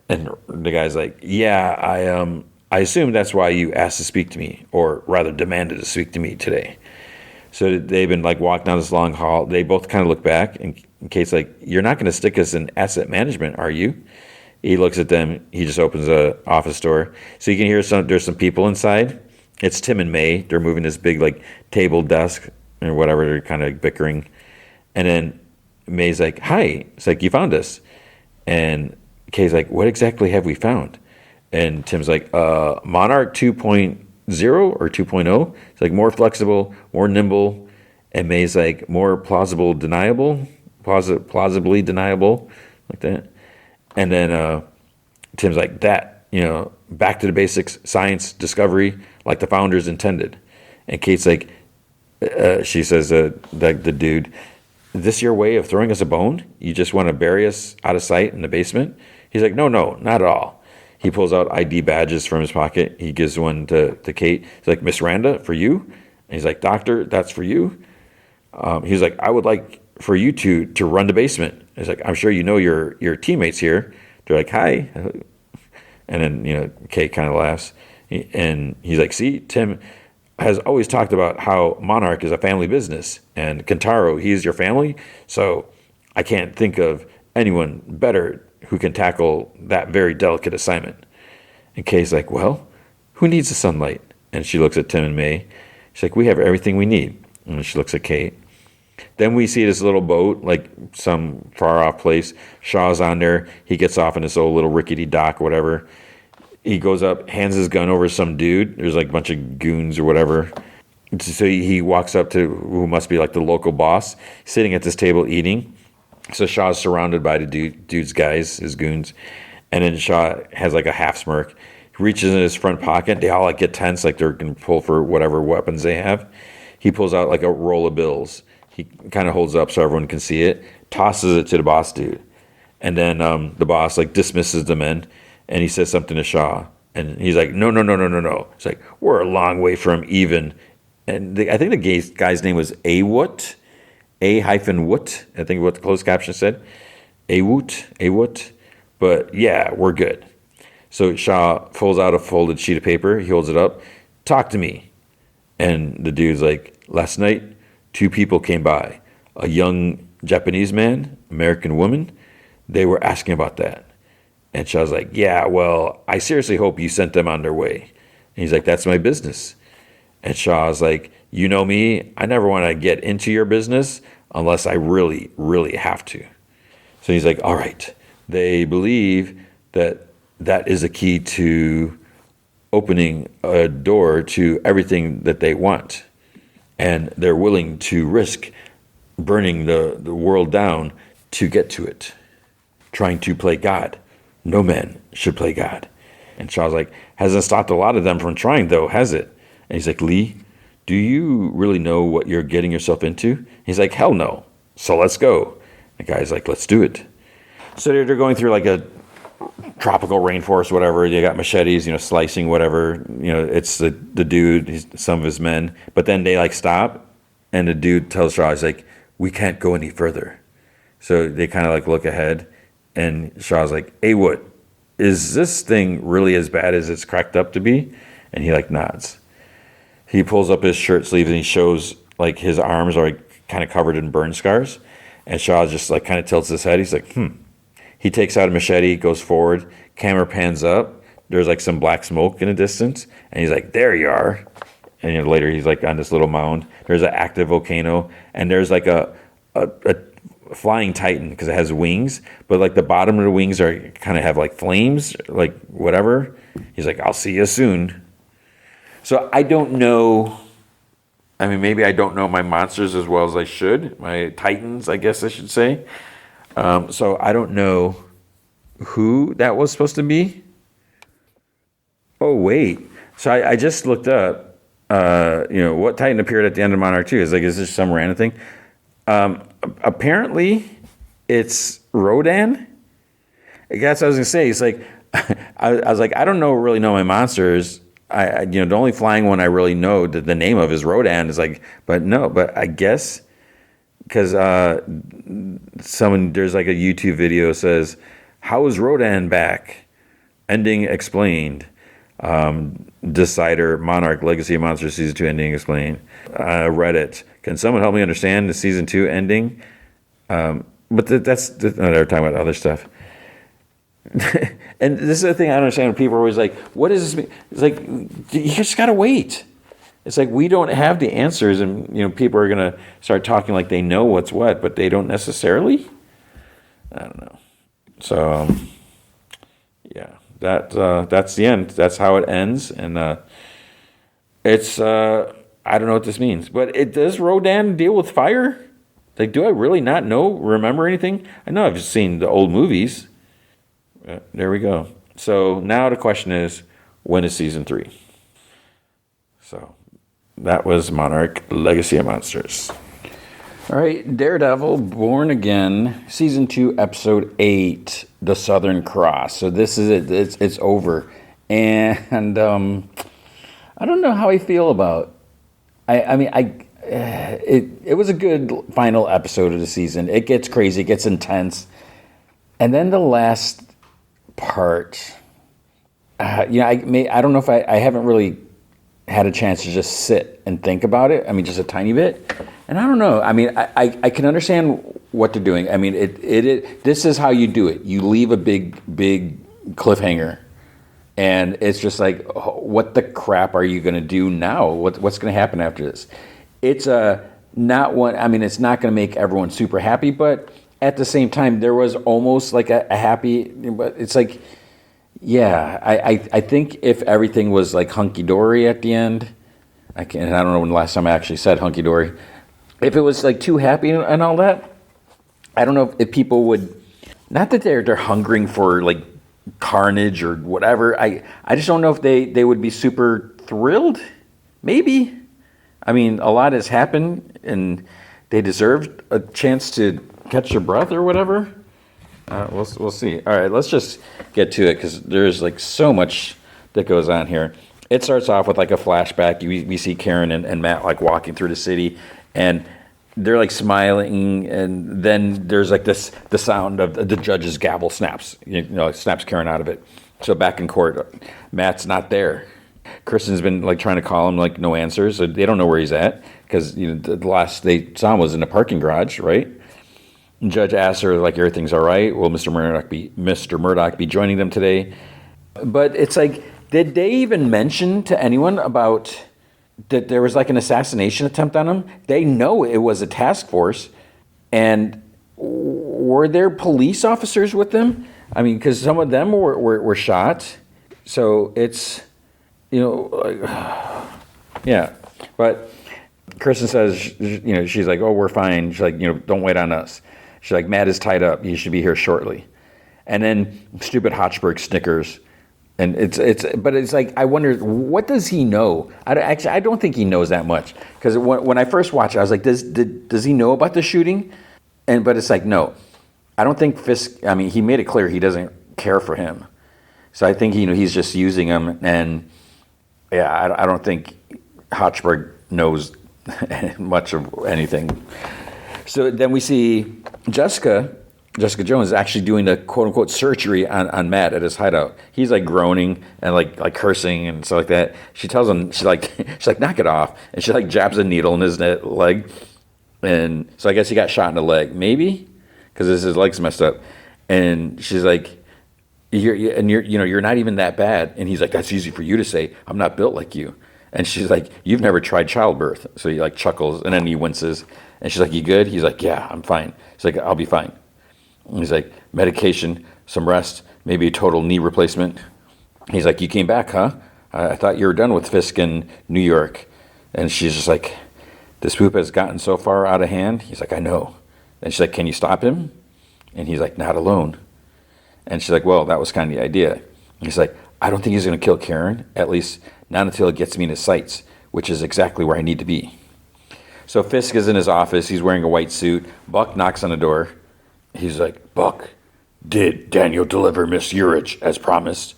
And the guy's like, yeah, I assume that's why you asked to speak to me, or rather demanded to speak to me today. So they've been like walking down this long hall. They both kind of look back, and Kate's like, you're not going to stick us in asset management, are you? He looks at them. He just opens a office door. So you can hear there's some people inside. It's Tim and May. They're moving this big like table desk or whatever. They're kind of bickering. And then May's like, hi. It's like, you found us. And Kay's like, what exactly have we found? And Tim's like, Monarch 2.0 or 2.0. It's like more flexible, more nimble. And May's like, more plausibly deniable, like that. And then Tim's like, that, back to the basics, science, discovery, like the founders intended. And Kate's like, she says, the dude, is this your way of throwing us a bone? You just want to bury us out of sight in the basement? He's like, no, not at all. He pulls out ID badges from his pocket. He gives one to Kate. He's like, Miss Randa, for you? And he's like, Doctor, that's for you? He's like, I would like for you to run the basement. He's like, I'm sure you know your teammates here. They're like, hi. And then, Kate kind of laughs. And he's like, see, Tim has always talked about how Monarch is a family business. And Kentaro, he's your family. So I can't think of anyone better who can tackle that very delicate assignment. And Kay's like, well, who needs the sunlight? And she looks at Tim and May. She's like, we have everything we need. And she looks at Kate. Then we see this little boat, like some far off place. Shaw's on there. He gets off in this old little rickety dock or whatever. He goes up, hands his gun over to some dude. There's like a bunch of goons or whatever. So he walks up to who must be like the local boss, sitting at this table eating. So Shaw's surrounded by the dude's guys, his goons. And then Shaw has like a half smirk. He reaches in his front pocket. They all like get tense, like they're going to pull for whatever weapons they have. He pulls out like a roll of bills. He kind of holds up so everyone can see it, tosses it to the boss dude. And then the boss like dismisses the men, and he says something to Shaw. And he's like, no. It's like, we're a long way from even. And I think the guy's name was A-Woot. A-Woot, I think what the closed caption said. A-Woot. But yeah, we're good. So Shaw pulls out a folded sheet of paper. He holds it up. Talk to me. And the dude's like, last night, 2 people came by. A young Japanese man, American woman. They were asking about that. And Shaw's like, yeah, well, I seriously hope you sent them on their way. And he's like, that's my business. And Shaw's like, you know me, I never want to get into your business unless I really, really have to. So he's like, all right. They believe that is the key to opening a door to everything that they want. And they're willing to risk burning the world down to get to it. Trying to play God. No man should play God. And Shaw's like, hasn't stopped a lot of them from trying though, has it? And he's like, Lee, do you really know what you're getting yourself into? He's like, hell no. So let's go. The guy's like, let's do it. So they're going through like a tropical rainforest, whatever. They got machetes, slicing whatever. It's the dude, some of his men. But then they like stop, and the dude tells Shaw, he's like, we can't go any further. So they kind of like look ahead, and Shaw's like, hey, what? is this thing really as bad as it's cracked up to be? And he like nods. He pulls up his shirt sleeves and he shows like his arms are like kind of covered in burn scars. And Shaw just like kind of tilts his head. He's like, He takes out a machete, goes forward, camera pans up. There's like some black smoke in the distance. And he's like, there you are. And later he's like on this little mound. There's an active volcano. And there's like a flying titan because it has wings. But like the bottom of the wings are kind of have like flames, like whatever. He's like, I'll see you soon. So I don't know. I mean, maybe I don't know my monsters as well as I should. My titans, I guess I should say. So I don't know who that was supposed to be. Oh, wait. So I just looked up, what Titan appeared at the end of Monarch 2. Is this some random thing? Apparently, it's Rodan. That's what I was going to say. It's like, I was like, I don't really know my monsters. The only flying one I really know the name of is Rodan. It's like, but I guess because there's like a YouTube video says, how is Rodan back? Ending explained. Decider, Monarch, Legacy of Monsters Season 2 ending explained. Reddit, can someone help me understand the Season 2 ending? But they're talking about other stuff. And this is the thing I don't understand. People are always like, what does this mean? It's like, you just got to wait. It's like we don't have the answers, and people are going to start talking like they know what's what, but they don't necessarily. I don't know. So, yeah, that's the end. That's how it ends, and it's I don't know what this means, but does Rodan deal with fire? Like, do I really not remember anything? I know I've seen the old movies. There we go. So now the question is, when is Season 3? So that was Monarch, Legacy of Monsters. All right, Daredevil, Born Again, Season 2, Episode 8, The Southern Cross. So this is it. It's over. And I don't know how I feel about it was a good final episode of the season. It gets crazy. It gets intense. And then the last part, I don't know if I haven't really had a chance to just sit and think about it. I mean, just a tiny bit. And I don't know. I mean, I can understand what they're doing. I mean, this is how you do it. You leave a big cliffhanger. And it's just like, what the crap are you going to do now? What's going to happen after this? It's not one. I mean, it's not going to make everyone super happy, but at the same time, there was almost like a happy. But it's like, yeah, I think if everything was like hunky dory at the end, I don't know when the last time I actually said hunky dory. If it was like too happy and all that, I don't know if people would. Not that they're hungering for like carnage or whatever. I just don't know if they would be super thrilled. Maybe. I mean, a lot has happened, and they deserved a chance to catch their breath or whatever. We'll see. All right, let's just get to it because there's like so much that goes on here. It starts off with like a flashback. We see Karen and Matt like walking through the city, and they're like smiling, and then there's like the sound of the judge's gavel snaps. Snaps Karen out of it. So back in court, Matt's not there. Kristen's been like trying to call him, like no answers. So they don't know where he's at because the last they saw him was in the parking garage, right? And Judge asks her like everything's all right. Will Mr. Murdoch be joining them today? But it's like, did they even mention to anyone about that there was like an assassination attempt on him? They know it was a task force, and were there police officers with them? I mean, because some of them were shot. So it's, yeah. But Kristen says, she's like, oh, we're fine. She's like, don't wait on us. She's like, Matt is tied up. He should be here shortly. And then stupid Hotchberg snickers. And it's like, I wonder, what does he know? I don't think he knows that much. Because when I first watched it, I was like, does he know about the shooting? But it's like, no. I don't think Fisk, he made it clear he doesn't care for him. So I think, he's just using him. And yeah, I don't think Hotchberg knows much of anything. So then we see Jessica Jessica Jones is actually doing the quote unquote surgery on Matt at his hideout. He's like groaning and like cursing and stuff like that. She tells him, she's like, knock it off. And she like jabs a needle in his leg. And so I guess he got shot in the leg, maybe, because his leg's messed up. And she's like, you're not even that bad. And he's like, that's easy for you to say. I'm not built like you. And she's like, you've never tried childbirth. So he like chuckles and then he winces. And she's like, you good? He's like, yeah, I'm fine. She's like, I'll be fine. And he's like, medication, some rest, maybe a total knee replacement. He's like, you came back, huh? I thought you were done with Fisk in New York. And she's just like, this poop has gotten so far out of hand. He's like, I know. And she's like, can you stop him? And he's like, not alone. And she's like, well, that was kind of the idea. And he's like, I don't think he's going to kill Karen, at least not until it gets me in his sights, which is exactly where I need to be. So Fisk is in his office. He's wearing a white suit. Buck knocks on the door. He's like, Buck, did Daniel deliver Miss Urich as promised?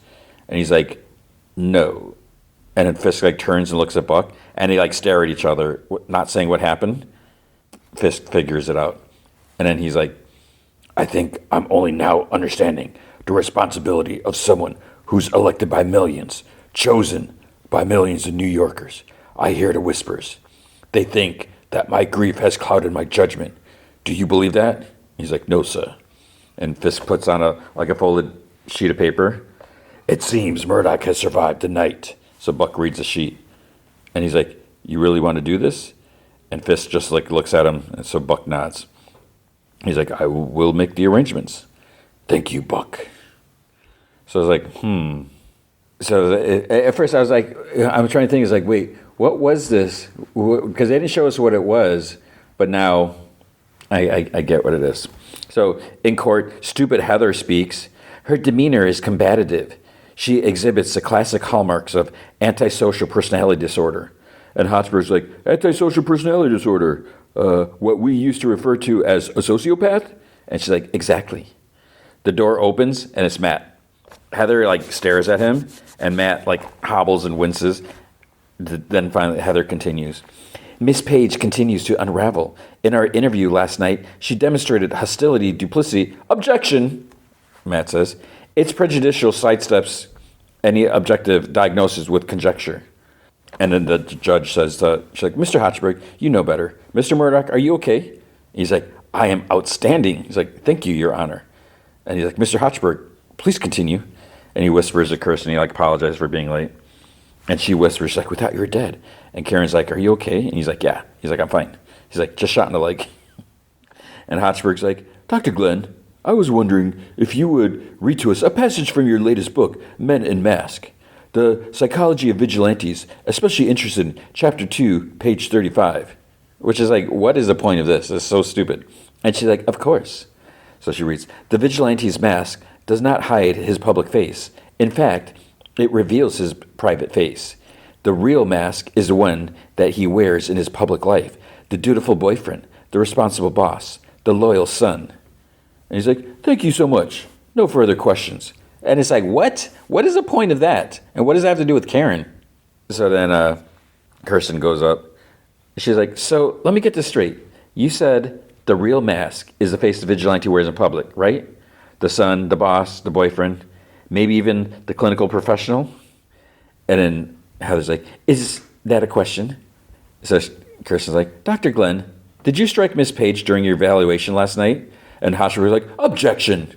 And he's like, no. And then Fisk like turns and looks at Buck, and they like stare at each other, not saying what happened. Fisk figures it out. And then he's like, I think I'm only now understanding the responsibility of someone who's elected by millions, chosen by millions of New Yorkers. I hear the whispers. They think that my grief has clouded my judgment. Do you believe that? He's like, no, sir. And Fisk puts on a folded sheet of paper. It seems Murdoch has survived the night. So Buck reads the sheet. And he's like, you really want to do this? And Fisk just like looks at him. And so Buck nods. He's like, I will make the arrangements. Thank you, Buck. So I was like, So at first I was like, I'm trying to think, it's like, wait, what was this? Because they didn't show us what it was, but now I get what it is. So in court, stupid Heather speaks. Her demeanor is combative. She exhibits the classic hallmarks of antisocial personality disorder. And Hotspur's like, antisocial personality disorder, what we used to refer to as a sociopath? And she's like, exactly. The door opens, and it's Matt. Heather like stares at him, and Matt like hobbles and winces. Then finally Heather continues. Miss Page continues to unravel. In our interview last night, she demonstrated hostility, duplicity. Objection, Matt says. It's prejudicial, sidesteps any objective diagnosis with conjecture. And then the judge says, she's like, Mr. Hochberg, you know better. Mr. Murdoch, are you okay? He's like, I am outstanding. He's like, thank you, Your Honor. And he's like, Mr. Hochberg, please continue. And he whispers a curse, and he like apologizes for being late. And she whispers, she's like, we thought you were dead. And Karen's like, are you okay? And he's like, yeah. He's like, I'm fine. He's like, just shot in the leg. And Hochberg's like, Dr. Glenn, I was wondering if you would read to us a passage from your latest book, Men in Mask. The Psychology of Vigilantes, especially interested in Chapter 2, page 35. Which is like, what is the point of this? It's so stupid. And she's like, of course. So she reads, the vigilante's mask does not hide his public face. In fact, it reveals his private face. The real mask is the one that he wears in his public life. The dutiful boyfriend, the responsible boss, the loyal son. And he's like, thank you so much. No further questions. And it's like, what? What is the point of that? And what does that have to do with Karen? So then Kirsten goes up. She's like, so let me get this straight. You said the real mask is the face the vigilante wears in public, right? The son, the boss, the boyfriend, maybe even the clinical professional. And then Heather's like, is that a question? So Kirsten's like, Dr. Glenn, did you strike Miss Page during your evaluation last night? And Hochberg was like, objection.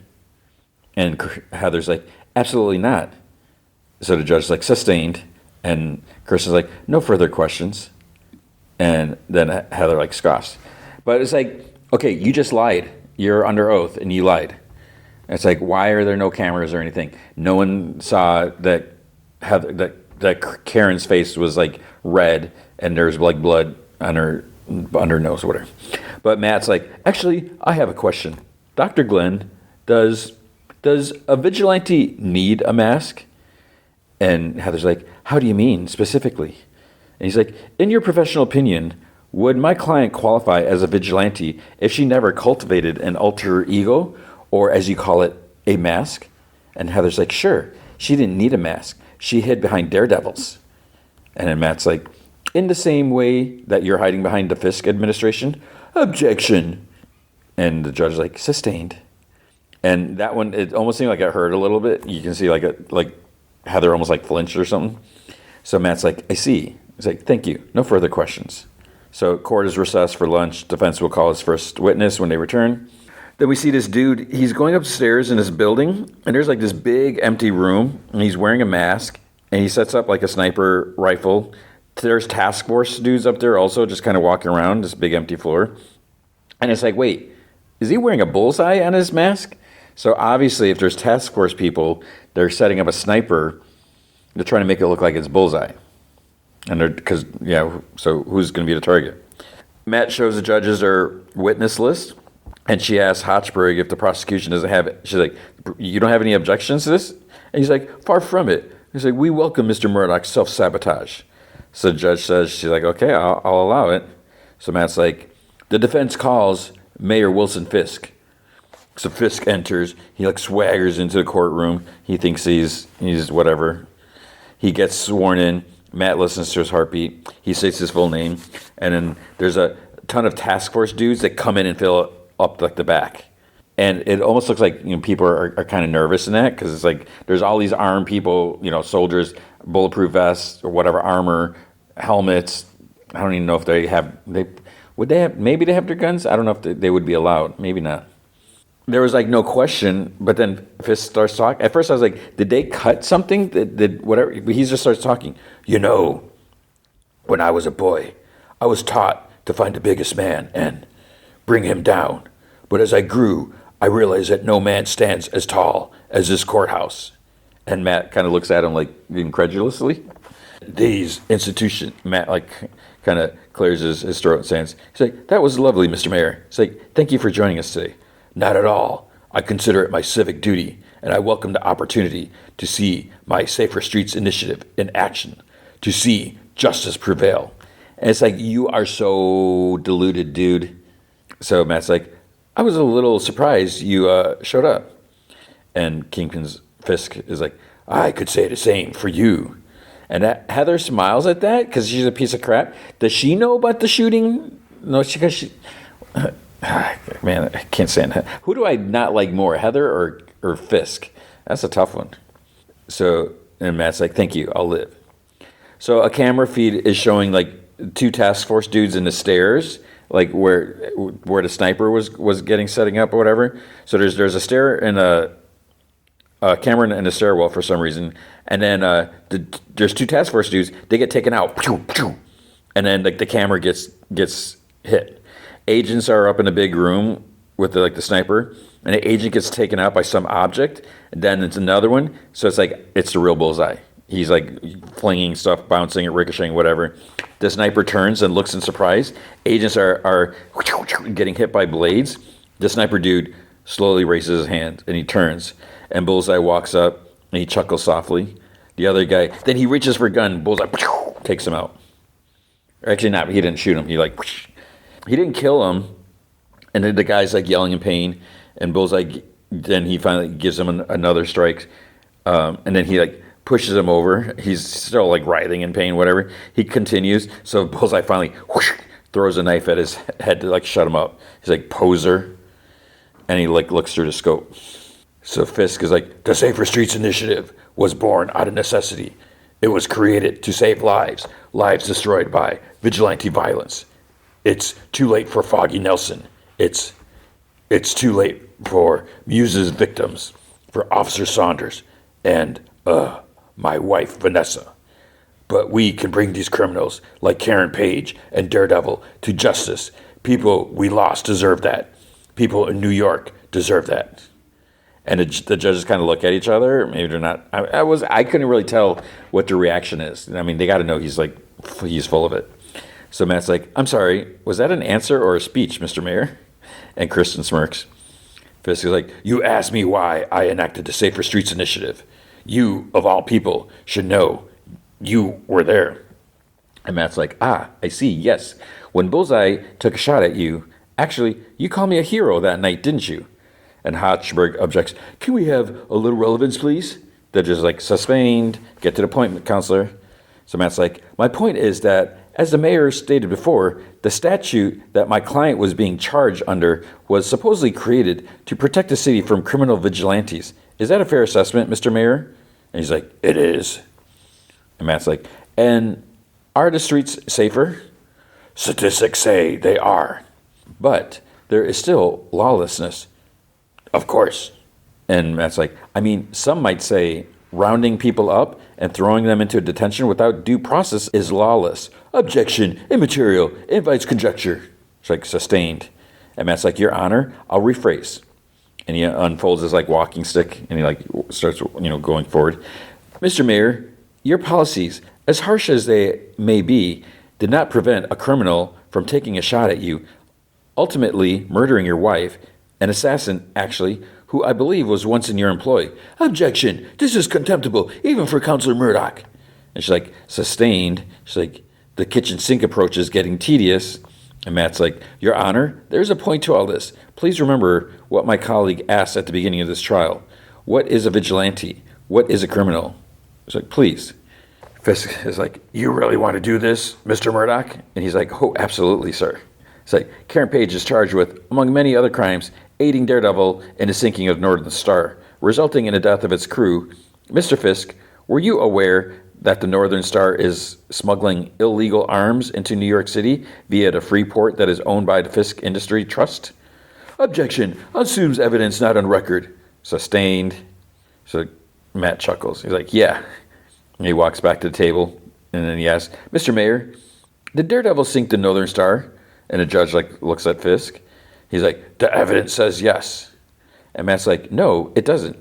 And Heather's like, absolutely not. So the judge's like, sustained. And Kirsten's like, no further questions. And then Heather like scoffs. But it's like, okay, you just lied. You're under oath and you lied. And it's like, why are there no cameras or anything? No one saw that that Karen's face was like red and there's like blood on her under her nose or whatever. But Matt's like, actually, I have a question. Dr. Glenn, does a vigilante need a mask? And Heather's like, how do you mean specifically? And he's like, in your professional opinion, would my client qualify as a vigilante if she never cultivated an alter ego, or as you call it, a mask? And Heather's like, sure, she didn't need a mask. She hid behind daredevils. And then Matt's like, in the same way that you're hiding behind the Fisk administration? Objection. And the judge is like, sustained. And that one, it almost seemed like it hurt a little bit. You can see like Heather almost like flinched or something. So Matt's like, I see. He's like, thank you. No further questions. So court is recessed for lunch. Defense will call his first witness when they return. Then we see this dude. He's going upstairs in this building, and there's like this big empty room, and he's wearing a mask, and he sets up like a sniper rifle. There's task force dudes up there also just kind of walking around this big empty floor. And it's like, wait, is he wearing a bullseye on his mask? So obviously, if there's task force people, they're setting up a sniper. They're trying to make it look like it's bullseye. And so who's going to be the target? Matt shows the judges their witness list, and she asks Hochberg if the prosecution doesn't have it. She's like, you don't have any objections to this? And he's like, far from it. He's like, we welcome Mr. Murdoch's self-sabotage. So the judge says, she's like, okay, I'll allow it. So Matt's like, the defense calls Mayor Wilson Fisk. So Fisk enters. He like swaggers into the courtroom. He thinks he's whatever. He gets sworn in. Matt listens to his heartbeat. He states his full name. And then there's a ton of task force dudes that come in and fill up like the back. And it almost looks like people are kind of nervous in that because it's like there's all these armed people, soldiers, bulletproof vests or whatever, armor, helmets. I don't even know if maybe they have their guns. I don't know if they would be allowed. Maybe not. There was like no question, but then Fisk starts talking. At first I was like, did they cut something? Did whatever? But he just starts talking. When I was a boy, I was taught to find the biggest man and bring him down. But as I grew, I realized that no man stands as tall as this courthouse. And Matt kind of looks at him like incredulously. These institutions, Matt like kind of clears his throat and says, he's like, that was lovely, Mr. Mayor. He's like, thank you for joining us today. Not at all. I consider it my civic duty, and I welcome the opportunity to see my Safer Streets initiative in action, to see justice prevail. And it's like, you are so deluded, dude. So Matt's like, I was a little surprised you showed up. And Kingpin's Fisk is like, I could say the same for you. And Heather smiles at that because she's a piece of crap. Does she know about the shooting? No, because she... Man, I can't stand that. Who do I not like more, Heather or Fisk? That's a tough one. So, and Matt's like, thank you, I'll live. So a camera feed is showing like two task force dudes in the stairs, like where the sniper was setting up or whatever. So there's a stair and a camera in the stairwell for some reason, and then there's two task force dudes. They get taken out, and then like the camera gets hit. Agents are up in a big room with the sniper, and the agent gets taken out by some object, and then it's another one. So it's like it's the real bullseye. He's like flinging stuff, bouncing it, ricocheting, whatever. The sniper turns and looks in surprise. Agents are getting hit by blades. The sniper dude slowly raises his hand, and he turns, and Bullseye walks up, and he chuckles softly. The other guy, then he reaches for a gun. Bullseye takes him out. Or actually not, he didn't shoot him. He didn't kill him, and then the guy's like yelling in pain, and Bullseye, then he finally gives him another strike, and then he like pushes him over. He's still like writhing in pain, whatever. He continues, so Bullseye finally throws a knife at his head to like shut him up. He's like, poser, and he like looks through the scope. So Fisk is like, the Safer Streets Initiative was born out of necessity. It was created to save lives destroyed by vigilante violence. It's too late for Foggy Nelson. It's too late for Muse's victims, for Officer Saunders, and my wife Vanessa. But we can bring these criminals like Karen Page and Daredevil to justice. People we lost deserve that. People in New York deserve that. And the judges kind of look at each other. Maybe they're not. I couldn't really tell what the reaction is. I mean, they got to know he's full of it. So Matt's like, I'm sorry, was that an answer or a speech, Mr. Mayor? And Kristen smirks. Fisk is like, you asked me why I enacted the Safer Streets Initiative. You, of all people, should know you were there. And Matt's like, I see, yes. When Bullseye took a shot at you, actually, you called me a hero that night, didn't you? And Hochberg objects, can we have a little relevance, please? They're just like, sustained, get to the point, counselor. So Matt's like, my point is that As the mayor stated before, the statute that my client was being charged under was supposedly created to protect the city from criminal vigilantes. Is that a fair assessment, Mr. Mayor? And he's like, it is. And Matt's like, and are the streets safer? Statistics say they are. But there is still lawlessness. Of course. And Matt's like, I mean, some might say rounding people up and throwing them into detention without due process is lawless. Objection, immaterial, invites conjecture. It's like sustained. And Matt's like, Your Honor, I'll rephrase. And he unfolds his like walking stick and he like starts, going forward. Mr. Mayor, your policies, as harsh as they may be, did not prevent a criminal from taking a shot at you, ultimately murdering your wife, an assassin, actually, who I believe was once in your employ. Objection! This is contemptible, even for Counselor Murdoch. And she's like, sustained. She's like, the kitchen sink approach is getting tedious. And Matt's like, Your Honor, there's a point to all this. Please remember what my colleague asked at the beginning of this trial. What is a vigilante? What is a criminal? It's like, please. Fisk is like, you really want to do this, Mr. Murdoch? And he's like, oh, absolutely, sir. It's like, Karen Page is charged with, among many other crimes, aiding Daredevil in the sinking of Northern Star, resulting in the death of its crew. Mr. Fisk, were you aware that the Northern Star is smuggling illegal arms into New York City via the free port that is owned by the Fisk Industry Trust? Objection. Assumes evidence not on record. Sustained. So Matt chuckles. He's like, yeah. And he walks back to the table, and then he asks, Mr. Mayor, did Daredevil sink the Northern Star? And the judge looks at Fisk. He's like, the evidence says yes. And Matt's like, no, it doesn't.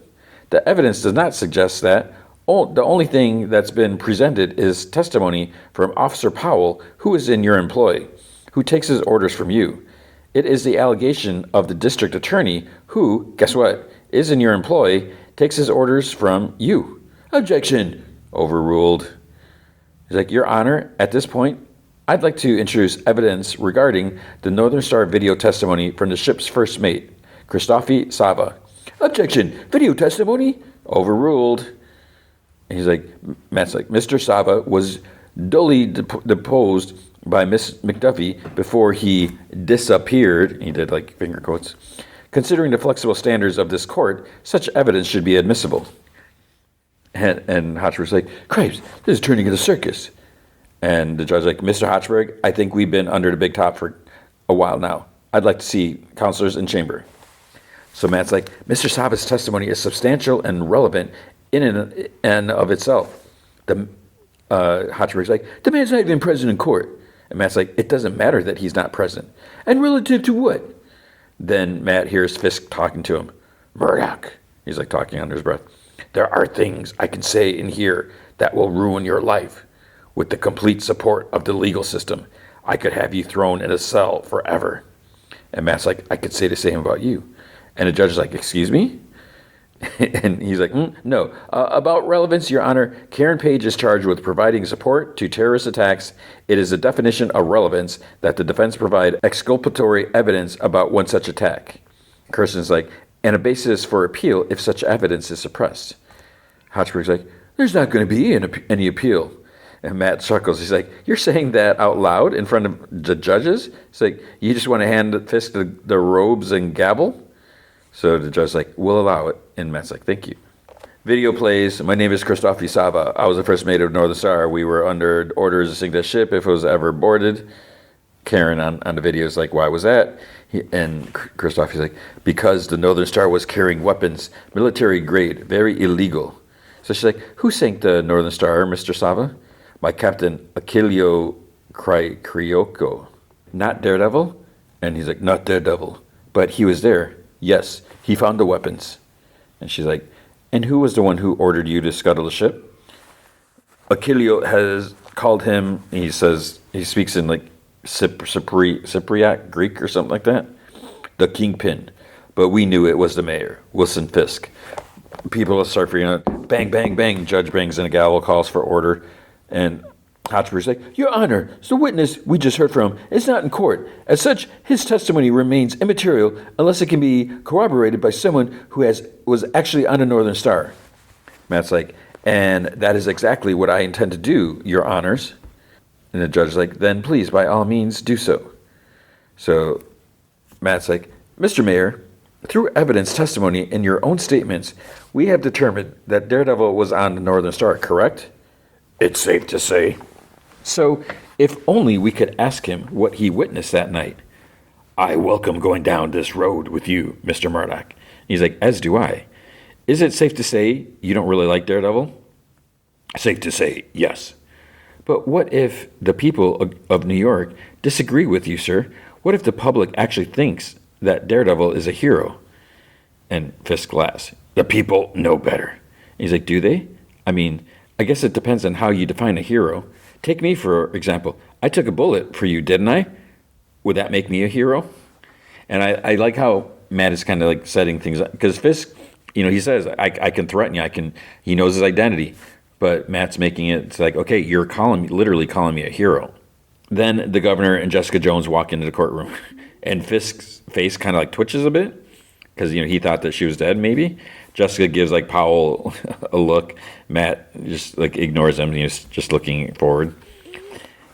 The evidence does not suggest that. The only thing that's been presented is testimony from Officer Powell, who is in your employ, who takes his orders from you. It is the allegation of the district attorney who, guess what, is in your employ, takes his orders from you. Objection. Overruled. He's like, Your Honor, at this point, I'd like to introduce evidence regarding the Northern Star video testimony from the ship's first mate, Christophe Sava. Objection. Video testimony? Overruled. And he's like, Matt's like, Mr. Sava was duly deposed by Miss McDuffie before he disappeared. He did like finger quotes. Considering the flexible standards of this court, such evidence should be admissible. And Hochberg's like, Cripes, this is turning into a circus. And the judge's like, Mr. Hochberg, I think we've been under the big top for a while now. I'd like to see counselors in chamber. So Matt's like, Mr. Sava's testimony is substantial and relevant in and of itself. Hochberg's like, the man's not even present in court. And Matt's like, it doesn't matter that he's not present. And relative to what? Then Matt hears Fisk talking to him. Murdoch. He's like talking under his breath. There are things I can say in here that will ruin your life. With the complete support of the legal system, I could have you thrown in a cell forever. And Matt's like, I could say the same about you. And the judge is like, excuse me? And he's like, no. About relevance, Your Honor, Karen Page is charged with providing support to terrorist attacks. It is a definition of relevance that the defense provide exculpatory evidence about one such attack. Kirsten's like, and a basis for appeal if such evidence is suppressed. Hochberg's like, there's not going to be any appeal. And Matt chuckles. He's like, you're saying that out loud in front of the judges? It's like, you just want to hand Fisk the robes and gavel? So the judge's like, we'll allow it. And Matt's like, thank you. Video plays. My name is Christophe Sava. I was the first mate of Northern Star. We were under orders to sink the ship if it was ever boarded. Karen on the video is like, why was that? And Christophe is like, because the Northern Star was carrying weapons, military grade, very illegal. So she's like, who sank the Northern Star, Mr. Sava? My captain, Achilleo Criocco. Not Daredevil? And he's like, not Daredevil. But he was there. Yes, he found the weapons. And she's like, and who was the one who ordered you to scuttle the ship? Achilleo has called him, he says, he speaks in like Cypriot Greek or something like that. The kingpin. But we knew it was the mayor, Wilson Fisk. People start freaking out. Bang, bang, bang. Judge bangs in a gavel, calls for order. And Hochberg's like, Your Honor, the witness we just heard from is not in court. As such, his testimony remains immaterial unless it can be corroborated by someone who was actually on a Northern Star. Matt's like, and that is exactly what I intend to do, Your Honors. And the judge is like, then please, by all means, do so. So Matt's like, Mr. Mayor, through evidence, testimony, and your own statements, we have determined that Daredevil was on the Northern Star, correct? It's safe to say. So, if only we could ask him what he witnessed that night. I welcome going down this road with you, Mr. Murdoch. He's like, as do I. Is it safe to say you don't really like Daredevil? Safe to say, yes. But what if the people of New York disagree with you, sir? What if the public actually thinks that Daredevil is a hero? And Fisk laughs. The people know better. He's like, do they? I mean, I guess it depends on how you define a hero. Take me, for example. I took a bullet for you, didn't I? Would that make me a hero? And I like how Matt is kind of like setting things up. Because Fisk, he says, I can threaten you. He knows his identity. But Matt's making it like, okay, you're literally calling me a hero. Then the governor and Jessica Jones walk into the courtroom. And Fisk's face kind of like twitches a bit. Because, he thought that she was dead, maybe. Jessica gives, like, Powell a look. Matt just, like, ignores him. He's just looking forward.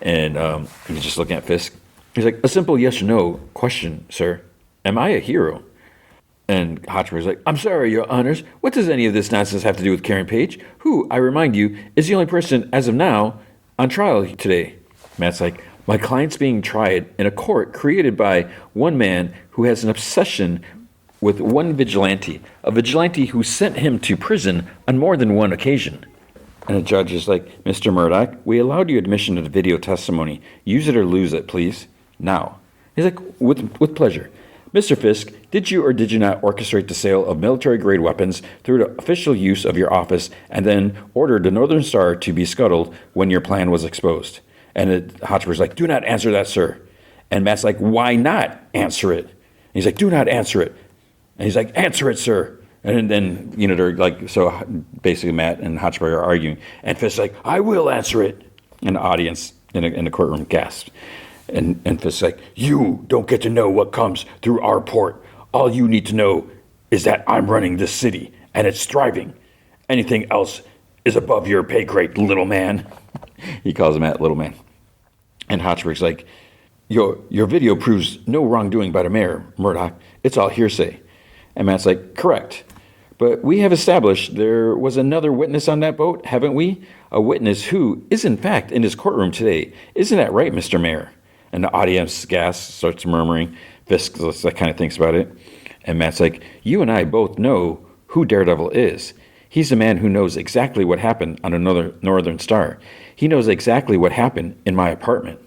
And he's just looking at Fisk. He's like, a simple yes or no question, sir. Am I a hero? And Hotchberg's like, I'm sorry, your honors. What does any of this nonsense have to do with Karen Page? Who, I remind you, is the only person, as of now, on trial today? Matt's like, my client's being tried in a court created by one man who has an obsession with one vigilante, a vigilante who sent him to prison on more than one occasion. And the judge is like, Mr. Murdoch, we allowed you admission to the video testimony. Use it or lose it, please. Now. He's like, with pleasure. Mr. Fisk, did you or did you not orchestrate the sale of military-grade weapons through the official use of your office and then ordered the Northern Star to be scuttled when your plan was exposed? And Hotchberg's like, do not answer that, sir. And Matt's like, why not answer it? And he's like, do not answer it. And he's like, answer it, sir. And then, they're like, so basically Matt and Hotchberg are arguing. And Fisk's like, I will answer it. And the audience in the courtroom gasped. And Fisk's like, you don't get to know what comes through our port. All you need to know is that I'm running this city, and it's thriving. Anything else is above your pay grade, little man. He calls him that little man. And Hotchberg's like, your video proves no wrongdoing by the mayor, Murdoch. It's all hearsay. And Matt's like, correct. But we have established there was another witness on that boat, haven't we? A witness who is, in fact, in his courtroom today. Isn't that right, Mr. Mayor? And the audience gasps, starts murmuring. Fisk kind of thinks about it. And Matt's like, you and I both know who Daredevil is. He's the man who knows exactly what happened on another Northern Star. He knows exactly what happened in my apartment.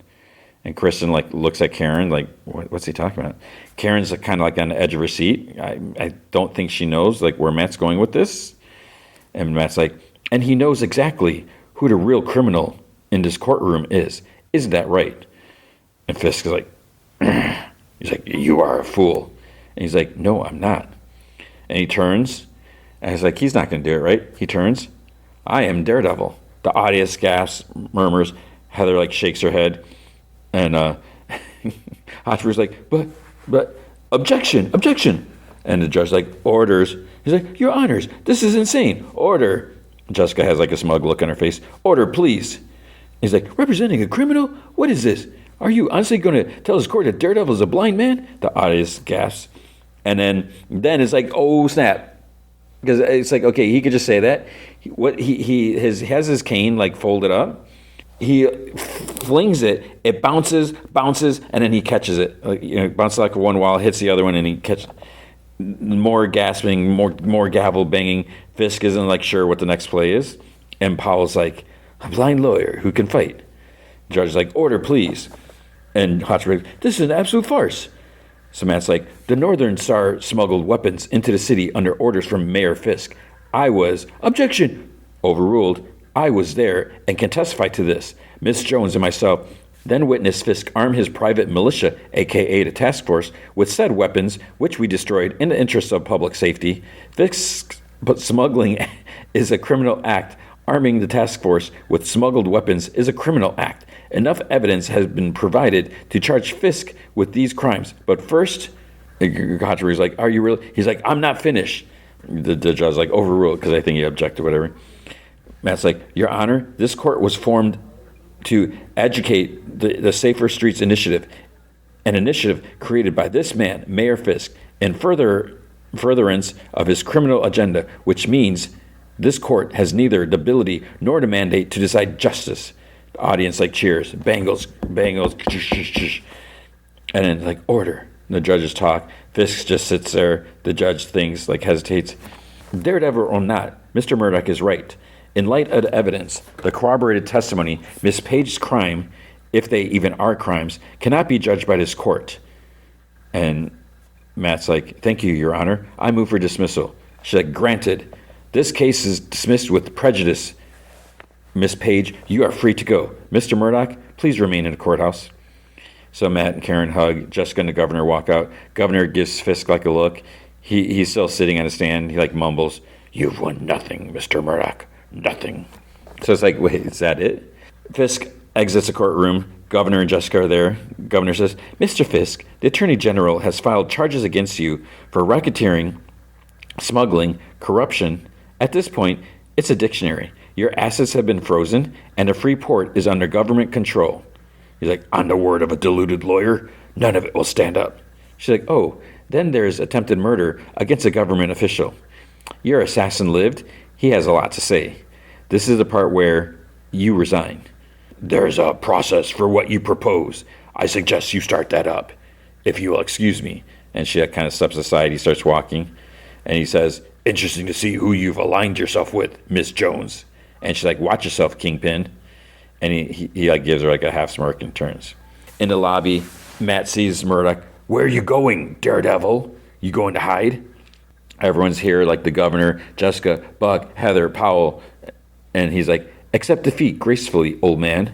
And Kristen looks at Karen like, what's he talking about? Karen's kind of like on the edge of her seat. I don't think she knows where Matt's going with this. And Matt's like, and he knows exactly who the real criminal in this courtroom is. Isn't that right? And Fisk is like, he's like, you are a fool. And he's like, no, I'm not. And he turns, and he's like, he's not going to do it, right? He turns, I am Daredevil. The audience gasps, murmurs. Heather shakes her head. And Hotchberg's like, but, objection. And the judge's like, orders. He's like, your honors, this is insane. Order. Jessica has a smug look on her face. Order, please. He's like, representing a criminal? What is this? Are you honestly going to tell this court that Daredevil is a blind man? The audience gasps. And then it's like, oh, snap. Because it's like, okay, he could just say that. He has his cane folded up. He flings it. It bounces, and then he catches it. Bounces like one while hits the other one, and he catches. More gasping, more gavel banging. Fisk isn't sure what the next play is, and Powell's like, a blind lawyer who can fight. Judge is like, order, please. And Hotchberg, this is an absolute farce. So Matt's like, the Northern Star smuggled weapons into the city under orders from Mayor Fisk. Objection, overruled. I was there and can testify to this. Miss Jones and myself then witnessed Fisk arm his private militia, a.k.a. the task force, with said weapons, which we destroyed in the interest of public safety. Fisk's smuggling is a criminal act. Arming the task force with smuggled weapons is a criminal act. Enough evidence has been provided to charge Fisk with these crimes. But first, Hotchberg's like, are you really? He's like, I'm not finished. The judge's like, overruled, because I think he objected, whatever. Matt's like, Your Honor, this court was formed to educate the Safer Streets Initiative, an initiative created by this man, Mayor Fisk, in furtherance of his criminal agenda, which means this court has neither the ability nor the mandate to decide justice. The audience cheers, bangles, and then order. The judges talk. Fisk just sits there. The judge thinks, hesitates. Daredevil or not, Mr. Murdoch is right. In light of the evidence, the corroborated testimony, Miss Page's crime, if they even are crimes, cannot be judged by this court. And Matt's thank you, Your Honor. I move for dismissal. She's granted. This case is dismissed with prejudice. Miss Page, you are free to go. Mr. Murdoch, please remain in the courthouse. So Matt and Karen hug. Jessica and the governor walk out. Governor gives Fisk a look. He's still sitting on a stand. He mumbles, "You've won nothing, Mr. Murdoch. Nothing." So it's wait, is that it? Fisk exits the courtroom. Governor and Jessica are there. Governor says, "Mr. Fisk, the Attorney General has filed charges against you for racketeering, smuggling, corruption. At this point, it's a dictionary. Your assets have been frozen, and the free port is under government control." He's "On the word of a deluded lawyer, none of it will stand up." She's "Oh, then there's attempted murder against a government official. Your assassin lived. He has a lot to say. This is the part where you resign." "There's a process for what you propose. I suggest you start that up, if you will excuse me." And she kind of steps aside. He starts walking, and he says, "Interesting to see who you've aligned yourself with, Miss Jones." And she's "Watch yourself, Kingpin." And he gives her a half smirk and turns. In the lobby, Matt sees Murdoch. "Where are you going, Daredevil? You going to hide?" Everyone's here, the governor, Jessica, Buck, Heather, Powell. And he's "Accept defeat gracefully, old man."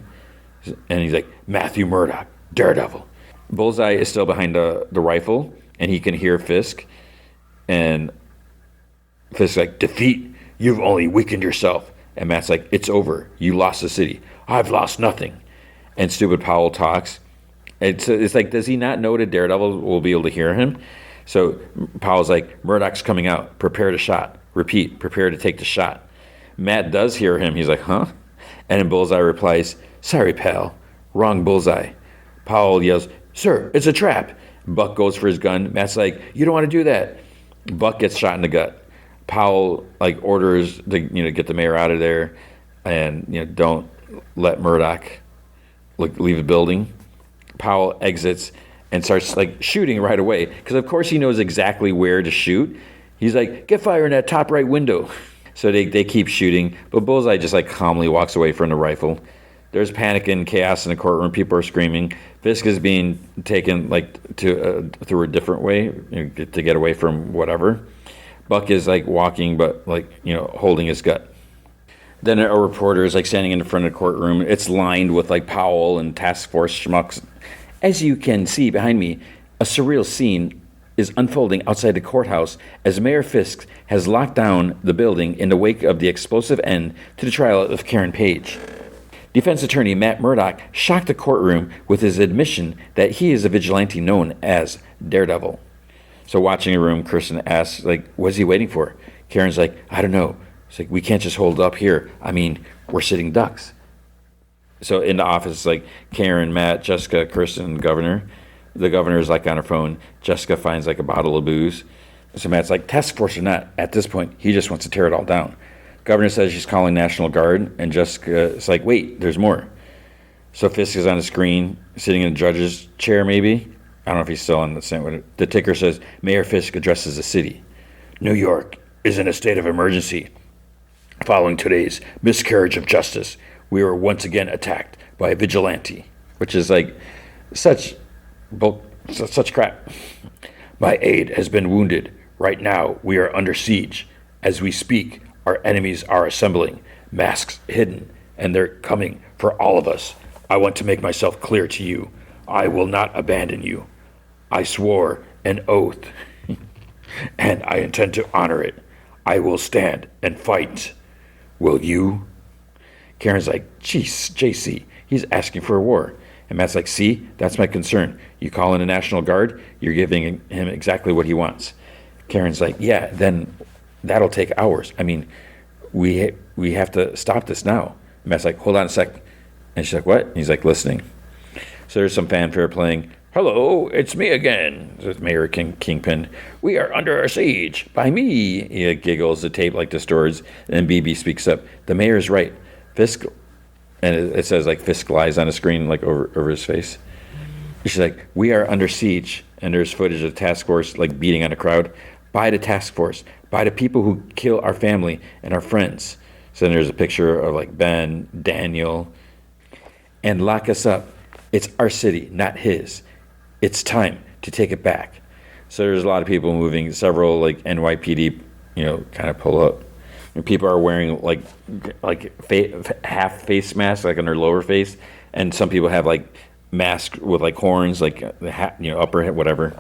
And he's "Matthew Murdoch, Daredevil." Bullseye is still behind the rifle, and he can hear Fisk. And Fisk's "Defeat? You've only weakened yourself." And Matt's "It's over. You lost the city." "I've lost nothing." And stupid Powell talks. It's does he not know that Daredevil will be able to hear him? So Powell's "Murdoch's coming out. Prepare to shot. Repeat, prepare to take the shot." Matt does hear him. He's "Huh?" And then Bullseye replies, "Sorry, pal. Wrong bullseye." Powell yells, "Sir, it's a trap." Buck goes for his gun. Matt's "You don't want to do that." Buck gets shot in the gut. Powell orders to get the mayor out of there, and don't let Murdoch leave the building. Powell exits and starts shooting right away, because of course he knows exactly where to shoot. He's "Get fire in that top right window." So they keep shooting, but Bullseye just calmly walks away from the rifle. There's panic and chaos in the courtroom. People are screaming. Fisk is being taken to through a different way to get away from whatever. Buck is walking, but holding his gut. Then a reporter is standing in front of the courtroom. It's lined with Powell and task force schmucks. As you can see behind me, a surreal scene is unfolding outside the courthouse as Mayor Fisk has locked down the building in the wake of the explosive end to the trial of Karen Page. Defense attorney Matt Murdoch shocked the courtroom with his admission that he is a vigilante known as Daredevil. So watching the room, Kristen asks, what's he waiting for? Karen's I don't know. It's we can't just hold up here. I mean, we're sitting ducks. So in the office, Karen, Matt, Jessica, Kristen, and Governor. The governor is on her phone. Jessica finds a bottle of booze. So Matt's task force or not, at this point, he just wants to tear it all down. Governor says she's calling National Guard, and Jessica is wait, there's more. So Fisk is on the screen, sitting in the judge's chair maybe. I don't know if he's still on the same one. The ticker says, Mayor Fisk addresses the city. New York is in a state of emergency. Following today's miscarriage of justice, we were once again attacked by a vigilante, which is such crap. My aide has been wounded. Right now, we are under siege. As we speak, our enemies are assembling, masks hidden, and they're coming for all of us. I want to make myself clear to you. I will not abandon you. I swore an oath, and I intend to honor it. I will stand and fight. Will you? Karen's geez, JC, he's asking for a war. And Matt's see, that's my concern. You call in the National Guard, you're giving him exactly what he wants. Karen's yeah, then that'll take hours. I mean, we have to stop this now. And Matt's hold on a sec. And she's like, what? And he's like, listening. So there's some fanfare playing. Hello, it's me again, says Mayor Kingpin. We are under siege by me. He giggles, the tape like distorts, and then BB speaks up. The mayor's right. Fisk, and it says like Fisk lies on a screen like over his face. She's like, we are under siege, and there's footage of the task force like beating on a crowd. By the task force, by the people who kill our family and our friends. So then there's a picture of like Ben, Daniel, and lock us up. It's our city, not his. It's time to take it back. So there's a lot of people moving. Several like NYPD, kind of pull up. And people are wearing like half face masks, like on their lower face, and some people have like masks with like horns, like the hat, upper head, whatever.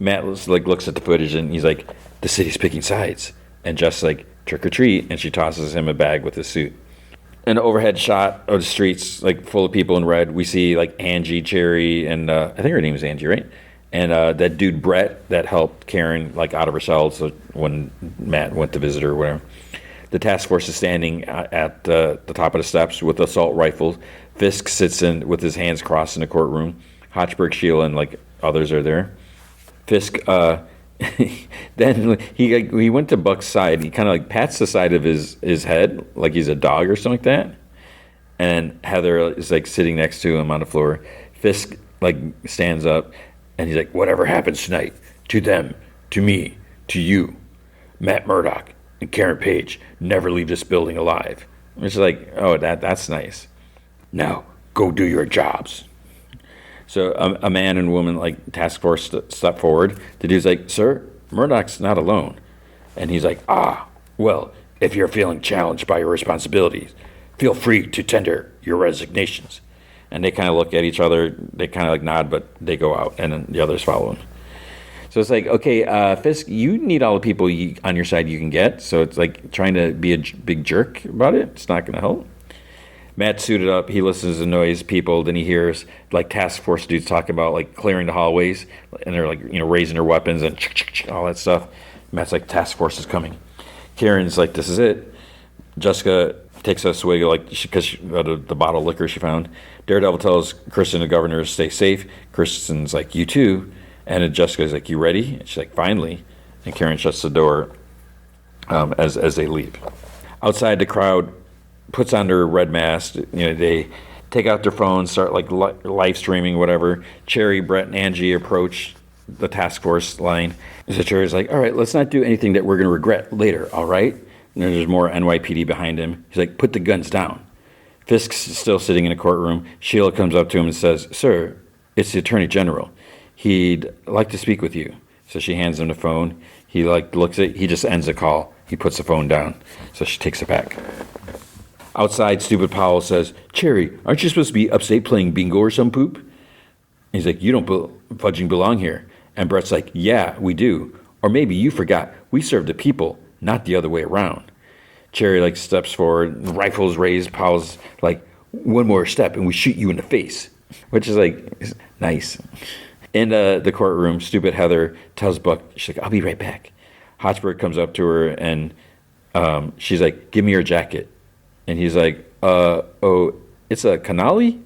Matt looks at the footage and he's like, "The city's picking sides," and just like trick or treat, and she tosses him a bag with his suit. An overhead shot of the streets, like full of people in red. We see like Angie, Cherry, and I think her name is Angie, right? And that dude Brett that helped Karen like out of her cell. So when Matt went to visit her or whatever, the task force is standing at the top of the steps with assault rifles. Fisk sits in with his hands crossed in the courtroom. Hochberg, Sheila, and like others are there. Fisk then he went to Buck's side. He kind of like pats the side of his head like he's a dog or something like that. And Heather is like sitting next to him on the floor. Fisk like stands up and he's like, "Whatever happens tonight, to them, to me, to you, Matt Murdock and Karen Page never leave this building alive." It's like, oh, that's nice. Now go do your jobs. So a man and woman, like task force, step forward. The dude's like, "Sir, Murdoch's not alone." And he's like, well, if you're feeling challenged by your responsibilities, feel free to tender your resignations." And they kind of look at each other. They kind of like nod, but they go out, and then the others follow him. So it's like, okay, Fisk, you need all the people on your side you can get. So it's like trying to be a big jerk about it. It's not going to help. Matt's suited up. He listens to noise, people. Then he hears like task force dudes talking about like clearing the hallways, and they're like raising their weapons and all that stuff. Matt's like, task force is coming. Karen's like, this is it. Jessica takes a swig because the bottle of liquor she found. Daredevil tells Kristen, the governor, to stay safe. Kristen's like, you too. And then Jessica's like, you ready? And she's like, finally. And Karen shuts the door as they leave. Outside, the crowd puts on their red mask. They take out their phones, start like live streaming, whatever. Cherry, Brett, and Angie approach the task force line. So Cherry's like, all right, let's not do anything that we're going to regret later, all right? And there's more NYPD behind him. He's like, put the guns down. Fisk's still sitting in a courtroom. Sheila comes up to him and says, "Sir, it's the Attorney General. He'd like to speak with you." So she hands him the phone. He looks at it. He just ends the call. He puts the phone down. So she takes it back. Outside, stupid Powell says, "Cherry, aren't you supposed to be upstate playing bingo or some poop?" He's like, "You don't fudging belong here." And Brett's like, "Yeah, we do. Or maybe you forgot. We serve the people, not the other way around." Cherry steps forward, rifles raised. Powell's like, "One more step and we shoot you in the face," which is nice. In the courtroom, stupid Heather tells Buck, she's like, "I'll be right back." Hochberg comes up to her and she's like, "Give me your jacket." And he's like, "Oh, it's a canali?"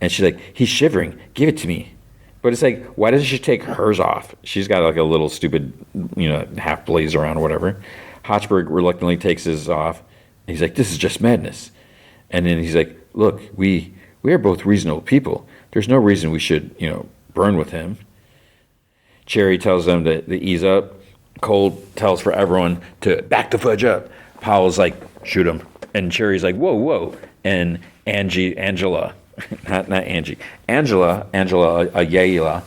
And she's like, "He's shivering. Give it to me." But it's like, why doesn't she take hers off? She's got a little stupid, half blazer on or whatever. Hochberg reluctantly takes his off. And he's like, "This is just madness." And then he's like, "Look, we are both reasonable people. There's no reason we should, burn with him." Cherry tells them to ease up. Cole tells for everyone to back the fudge up. Powell's like, "Shoot him." And Cherry's like, "Whoa, whoa." And Angela, not Angie, Angela Ayala,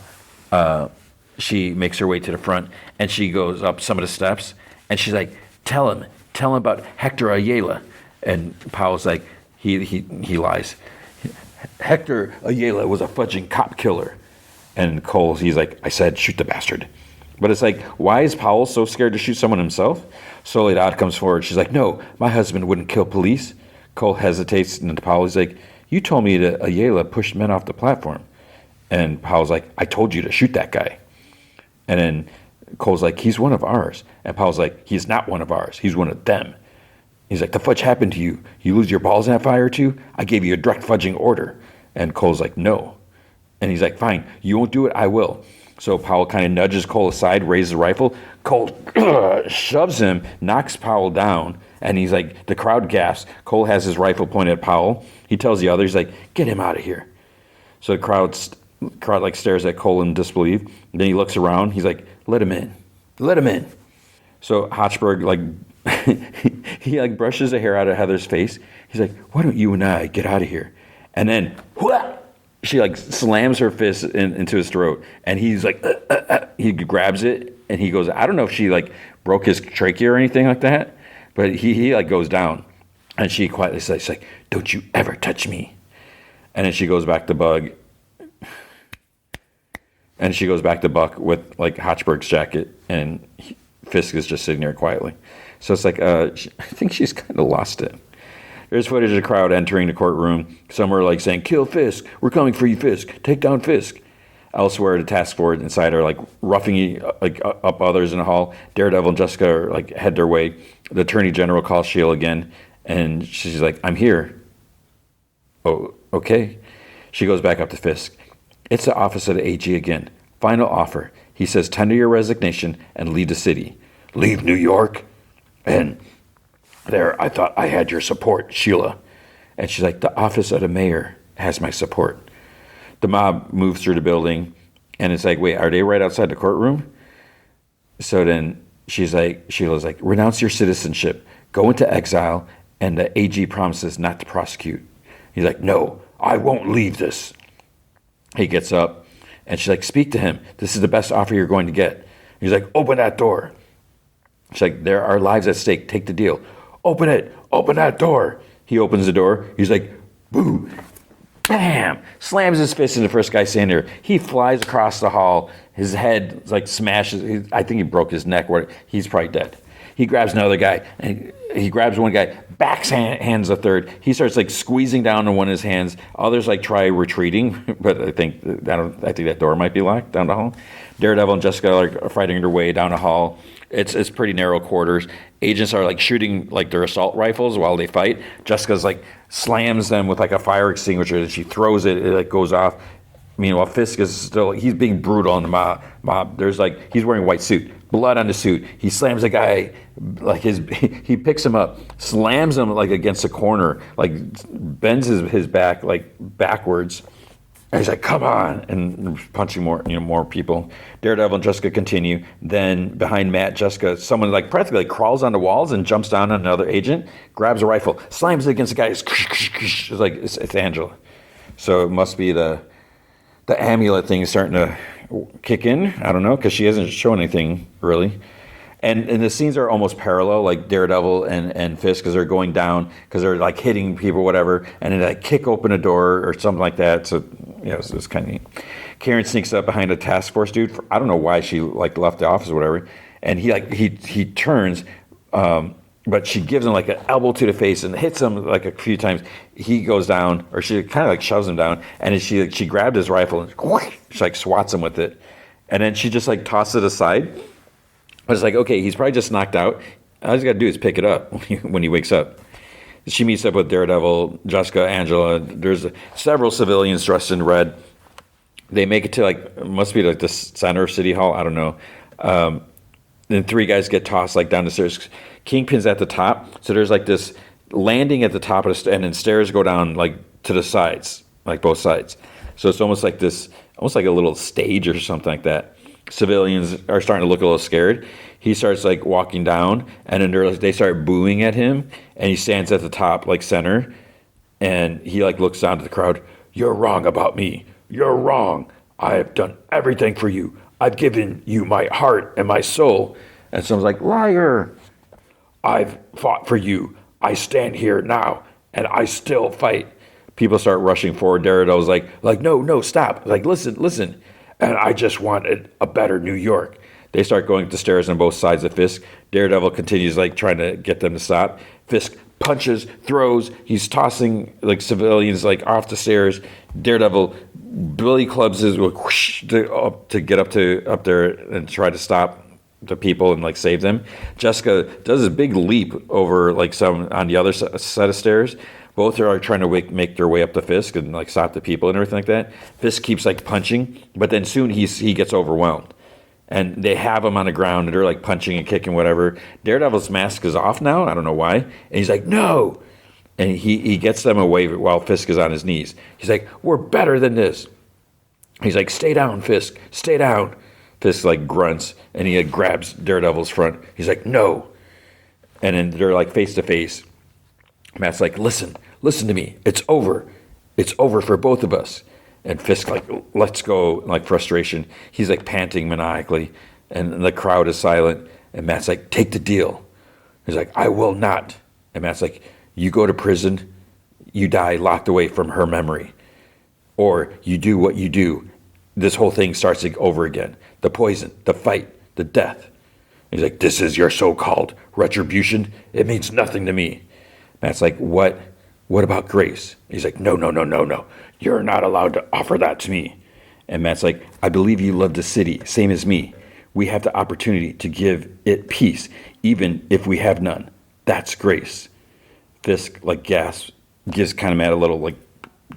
she makes her way to the front, and she goes up some of the steps, and she's like, Tell him about Hector Ayala." And Powell's like, he lies. "Hector Ayala was a fudging cop killer." And he's like, "I said, shoot the bastard." But it's like, why is Powell so scared to shoot someone himself? Soledad comes forward. She's like, "No, my husband wouldn't kill police." Cole hesitates, and Powell's like, "You told me that Ayala pushed men off the platform." And Powell's like, "I told you to shoot that guy." And then Cole's like, "He's one of ours." And Powell's like, "He's not one of ours. He's one of them." He's like, the fudge happened to you. You lose your balls in that fire too? I gave you a direct fudging order. And Cole's like, no. And he's like, fine, you won't do it, I will. So Powell kind of nudges Cole aside, raises the rifle. Cole shoves him, knocks Powell down, and he's like, the crowd gasps. Cole has his rifle pointed at Powell. He tells the others, like, get him out of here. So the crowd like stares at Cole in disbelief. And then he looks around. He's like, let him in. Let him in. So Hochberg, like, he like brushes the hair out of Heather's face. He's like, why don't you and I get out of here? And then, she like slams her fist into his throat. And he's like, he grabs it. And he goes, I don't know if she like broke his trachea or anything like that. But he like goes down. And she quietly says, she's like, don't you ever touch me. And then she goes back to Bug. And she goes back to Buck with like Hochberg's jacket. And Fisk is just sitting there quietly. So it's like, I think she's kind of lost it. There's footage of the crowd entering the courtroom. Some are like saying, kill Fisk. We're coming for you, Fisk. Take down Fisk. Elsewhere, the task force inside are like roughing like up others in the hall. Daredevil and Jessica are like head their way. The Attorney General calls Sheila again. And she's like, I'm here. Oh, okay. She goes back up to Fisk. It's the office of the AG again. Final offer. He says, tender your resignation and leave the city. Leave New York? And there, I thought I had your support, Sheila. And she's like, the office of the mayor has my support. The mob moves through the building, and it's like, wait, are they right outside the courtroom? So then Sheila's like, renounce your citizenship, go into exile, and the AG promises not to prosecute. He's like, no, I won't leave this. He gets up, and she's like, speak to him. This is the best offer you're going to get. He's like, open that door. She's like, there are lives at stake. Take the deal. Open it. Open that door. He opens the door. He's like, boo. Bam. Slams his fist in the first guy standing there. He flies across the hall. His head like smashes. I think he broke his neck. He's probably dead. He grabs another guy. And he grabs one guy. Backhands a third. He starts like squeezing down on one of his hands. Others like try retreating. But I think that door might be locked down the hall. Daredevil and Jessica are fighting their way down the hall. It's pretty narrow quarters. Agents are like shooting like their assault rifles while they fight. Jessica's like slams them with like a fire extinguisher and she throws it. It like goes off. Meanwhile, Fisk is still, he's being brutal on the mob. There's like, he's wearing a white suit, blood on the suit. He slams a guy, like he picks him up, slams him like against a corner, like bends his back like backwards. And he's like, come on, and punching more people. Daredevil and Jessica continue. Then behind Matt, Jessica, someone like practically like crawls on the walls and jumps down on another agent, grabs a rifle, slams it against the guy. It's like, it's Angela. So it must be the amulet thing is starting to kick in. I don't know, because she hasn't shown anything really. And the scenes are almost parallel, like Daredevil and Fisk, because they're going down, because they're like hitting people, whatever, and then like kick open a door or something like that. So, it's kind of neat. Karen sneaks up behind a task force dude. I don't know why she like left the office or whatever. And he turns, but she gives him like an elbow to the face and hits him like a few times. He goes down, or she kind of like shoves him down, and then she grabbed his rifle and she like swats him with it, and then she just like tosses it aside. But it's like, okay, he's probably just knocked out. All he's got to do is pick it up when he wakes up. She meets up with Daredevil, Jessica, Angela. There's several civilians dressed in red. They make it to like, must be like the center of City Hall. I don't know. Then three guys get tossed like down the stairs. Kingpin's at the top. So there's like this landing at the top of and then stairs go down like to the sides, like both sides. So it's almost like a little stage or something like that. Civilians are starting to look a little scared. He starts like walking down, and then they start booing at him, and he stands at the top, like center, and he like looks down to the crowd. You're wrong about me. You're wrong. I have done everything for you. I've given you my heart and my soul. And someone's like, liar. I've fought for you. I stand here now, and I still fight. People start rushing forward. Daredevil's like, no, stop. Like, listen. And I just wanted a better New York. They start going up the stairs on both sides of Fisk. Daredevil continues like trying to get them to stop. Fisk punches, throws. He's tossing like civilians like off the stairs. Daredevil Billy clubs his whoosh, to get up there and try to stop the people and like save them. Jessica does this big leap over like some on the other set of stairs. Both are trying to make their way up to Fisk and like stop the people and everything like that. Fisk keeps like punching, but then soon he gets overwhelmed. And they have him on the ground and they're like punching and kicking, whatever. Daredevil's mask is off now. I don't know why. And he's like, no. And he gets them away while Fisk is on his knees. He's like, we're better than this. He's like, stay down, Fisk. Stay down. Fisk like grunts and he like, grabs Daredevil's front. He's like, no. And then they're like face to face. Matt's like, listen to me. It's over. It's over for both of us. And Fisk like lets go, like frustration. He's like panting maniacally, and the crowd is silent. And Matt's like, take the deal. He's like, I will not. And Matt's like, you go to prison, you die locked away from her memory. Or you do what you do. This whole thing starts over again. The poison, the fight, the death. He's like, this is your so-called retribution? It means nothing to me. Matt's like, what? What about Grace? He's like, no. You're not allowed to offer that to me. And Matt's like, I believe you love the city, same as me. We have the opportunity to give it peace, even if we have none. That's Grace. Fisk, like, gasps, gives kind of Matt a little, like,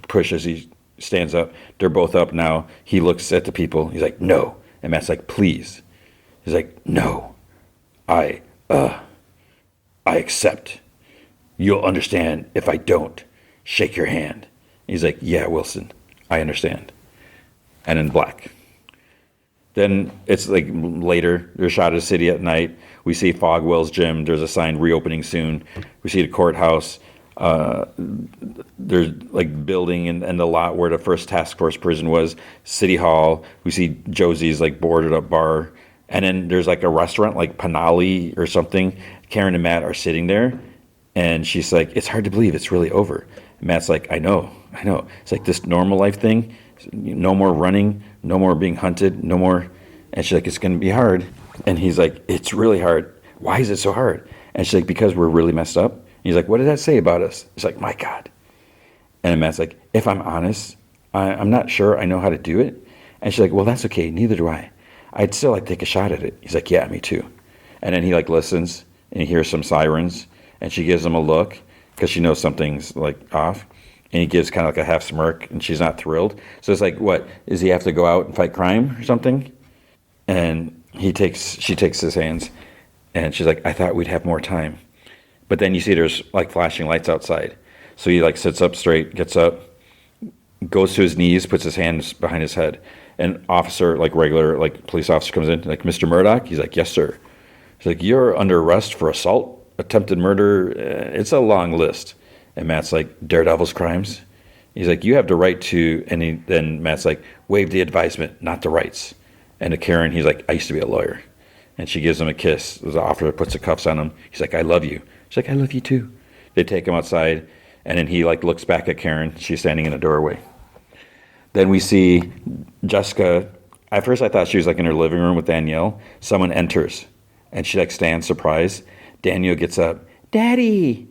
push as he stands up. They're both up now. He looks at the people. He's like, no. And Matt's like, please. He's like, no. I accept. You'll understand if I don't. Shake your hand. He's like, yeah, Wilson, I understand. And in black. Then it's like later, they're shot at a city at night. We see Fogwell's gym. There's a sign reopening soon. We see the courthouse. There's like building and the lot where the first task force prison was. City Hall. We see Josie's like boarded up bar. And then there's like a restaurant like Panali or something. Karen and Matt are sitting there. And she's like, it's hard to believe it's really over. And Matt's like, I know. It's like this normal life thing. No more running, no more being hunted, no more. And she's like, it's going to be hard. And he's like, it's really hard. Why is it so hard? And she's like, because we're really messed up. And he's like, what did that say about us? It's like, my God. And Matt's like, if I'm honest, I'm not sure I know how to do it. And she's like, well, that's okay. Neither do I. I'd still like to take a shot at it. He's like, yeah, me too. And then he like listens and he hears some sirens. And she gives him a look because she knows something's like off. And he gives kind of like a half smirk and she's not thrilled. So it's like, what? Does he have to go out and fight crime or something? And she takes his hands and she's like, I thought we'd have more time. But then you see there's like flashing lights outside. So he like sits up straight, gets up, goes to his knees, puts his hands behind his head. An officer, like regular, like police officer comes in, like, Mr. Murdoch? He's like, yes, sir. He's like, you're under arrest for assault, attempted murder. It's a long list. And Matt's like, Daredevil's crimes? He's like, you have the right to, and then Matt's like, waive the advisement, not the rights. And to Karen, he's like, I used to be a lawyer. And she gives him a kiss. The officer puts the cuffs on him. He's like, I love you. She's like, I love you too. They take him outside, and then he like looks back at Karen. She's standing in a doorway. Then we see Jessica. At first I thought she was like in her living room with Danielle. Someone enters, and she like stands surprised. Daniel gets up. Daddy!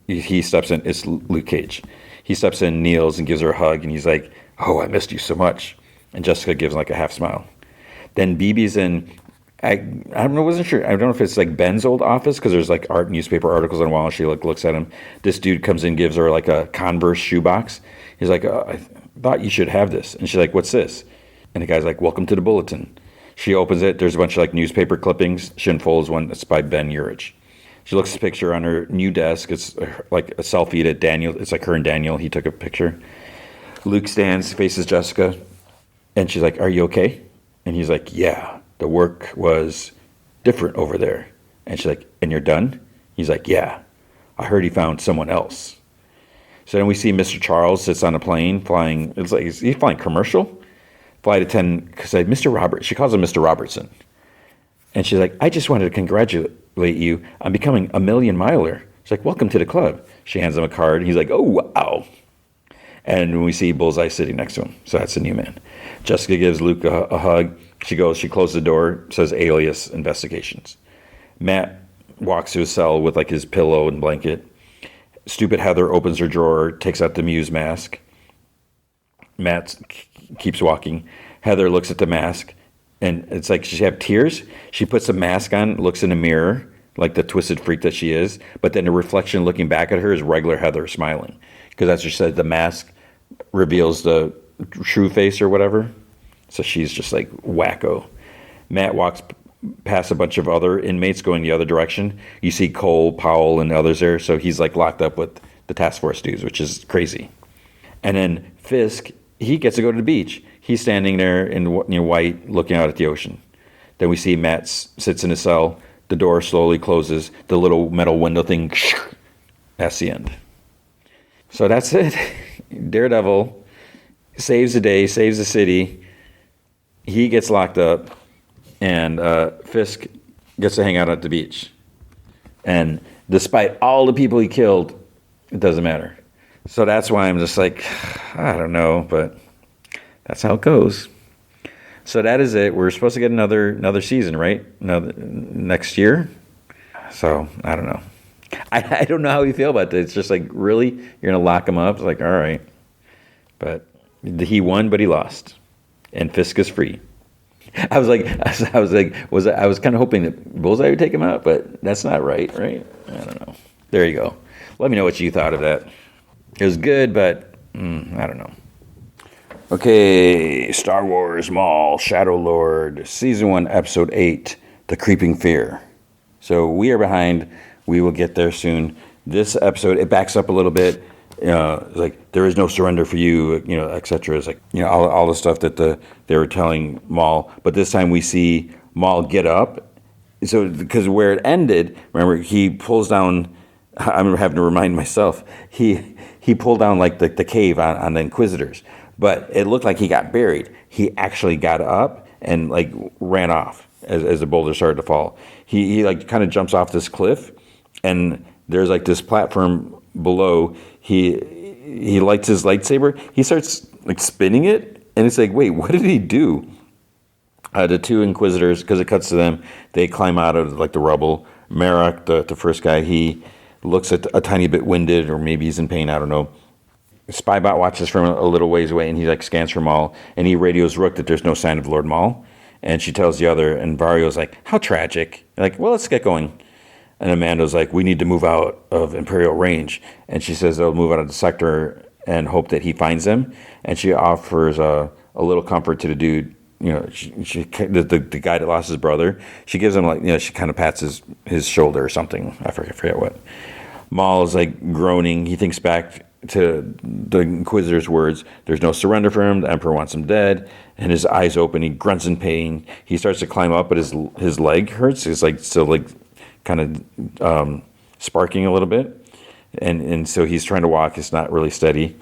He steps in. It's Luke Cage. He steps in, kneels, and gives her a hug, and he's like, oh, I missed you so much. And Jessica gives like a half smile. Then BB's in, I don't know, wasn't sure. I don't know if it's like Ben's old office, because there's like newspaper articles on the wall, and she like looks at him. This dude comes in, gives her like a Converse shoebox. He's like, I thought you should have this. And she's like, what's this? And the guy's like, welcome to the bulletin. She opens it. There's a bunch of like newspaper clippings. She unfolds one that's by Ben Urich. She looks at the picture on her new desk. It's like a selfie to Daniel. It's like her and Daniel. He took a picture. Luke stands, faces Jessica, and she's like, are you okay? And he's like, yeah, the work was different over there. And she's like, and you're done? He's like, yeah, I heard he found someone else. So then we see Mr. Charles sits on a plane flying. It's like, he's flying commercial. Flight attendant, because Mr. Robert, she calls him Mr. Robertson. And she's like, I just wanted to congratulate you on becoming a million miler. She's like, welcome to the club. She hands him a card. He's like, oh, wow. And we see Bullseye sitting next to him. So that's the new man. Jessica gives Luke a hug. She closes the door, says alias investigations. Matt walks to his cell with like his pillow and blanket. Stupid Heather opens her drawer, takes out the Muse mask. Matt keeps walking. Heather looks at the mask and it's like she have tears. She puts a mask on, looks in a mirror like the twisted freak that she is, but then the reflection looking back at her is regular Heather smiling, because that's what she said. The mask reveals the true face or whatever. So she's just like wacko. Matt walks past a bunch of other inmates going the other direction. You see Cole, Powell, and others there. So he's like locked up with the task force dudes, which is crazy. And then Fisk, he gets to go to the beach. He's standing there in white, looking out at the ocean. Then we see Matt sits in his cell. The door slowly closes. The little metal window thing. That's the end. So that's it. Daredevil saves the day, saves the city. He gets locked up, and Fisk gets to hang out at the beach. And despite all the people he killed, it doesn't matter. So that's why I'm just like, I don't know, but that's how it goes. So that is it. We're supposed to get another season, right? Next year. So I don't know. I don't know how you feel about this. It's just like, really? You're going to lock him up? It's like, all right. But he won, but he lost. And Fisk is free. I was kind of hoping that Bullseye would take him out, but that's not right? I don't know. There you go. Let me know what you thought of that. It was good, but I don't know. Okay, Star Wars Maul, Shadow Lord, Season 1, Episode 8, The Creeping Fear. So we are behind. We will get there soon. This episode, it backs up a little bit. Like, there is no surrender for you, etc. It's like, all the stuff that they were telling Maul. But this time we see Maul get up. So, because where it ended, remember, he pulls down, I'm having to remind myself, he pulled down like the cave on the Inquisitors. But it looked like he got buried. He actually got up and like ran off as the boulder started to fall. He like kind of jumps off this cliff, and there's like this platform below. He lights his lightsaber. He starts like spinning it, and it's like, wait, what did he do? The two Inquisitors, because it cuts to them, they climb out of like the rubble. Marok, the first guy, he looks a tiny bit winded, or maybe he's in pain. I don't know. Spybot watches from a little ways away, and he like scans for Maul, and he radios Rook that there's no sign of Lord Maul, and she tells the other, and Vario's like, how tragic. Like, well, let's get going. And Amanda's like, we need to move out of Imperial range, and she says they'll move out of the sector and hope that he finds them, and she offers a little comfort to the dude. The guy that lost his brother. She gives him like, she kind of pats his shoulder or something. I forget what. Maul is like groaning. He thinks back to the Inquisitor's words. There's no surrender for him. The Emperor wants him dead. And his eyes open. He grunts in pain. He starts to climb up, but his leg hurts. It's like still like kind of sparking a little bit. And so he's trying to walk. It's not really steady.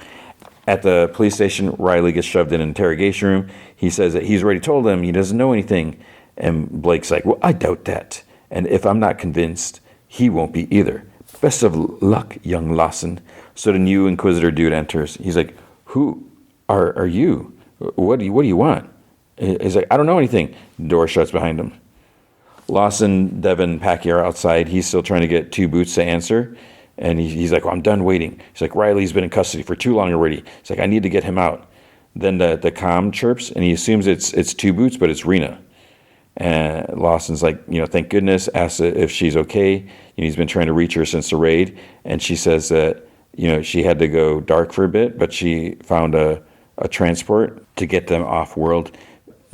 At the police station, Riley gets shoved in an interrogation room. He says that he's already told them he doesn't know anything. And Blake's like, well, I doubt that. And if I'm not convinced, he won't be either. Best of luck, young Lawson. So the new Inquisitor dude enters. He's like, who are you? What do you want? He's like, I don't know anything. The door shuts behind him. Lawson, Devin, Packy are outside. He's still trying to get Two Boots to answer. And he's like, well, I'm done waiting. He's like, Riley's been in custody for too long already. He's like, I need to get him out. Then the comm chirps, and he assumes it's Two Boots, but it's Rena. And Lawson's like, thank goodness, asks if she's okay. He's been trying to reach her since the raid. And she says that, she had to go dark for a bit, but she found a transport to get them off-world.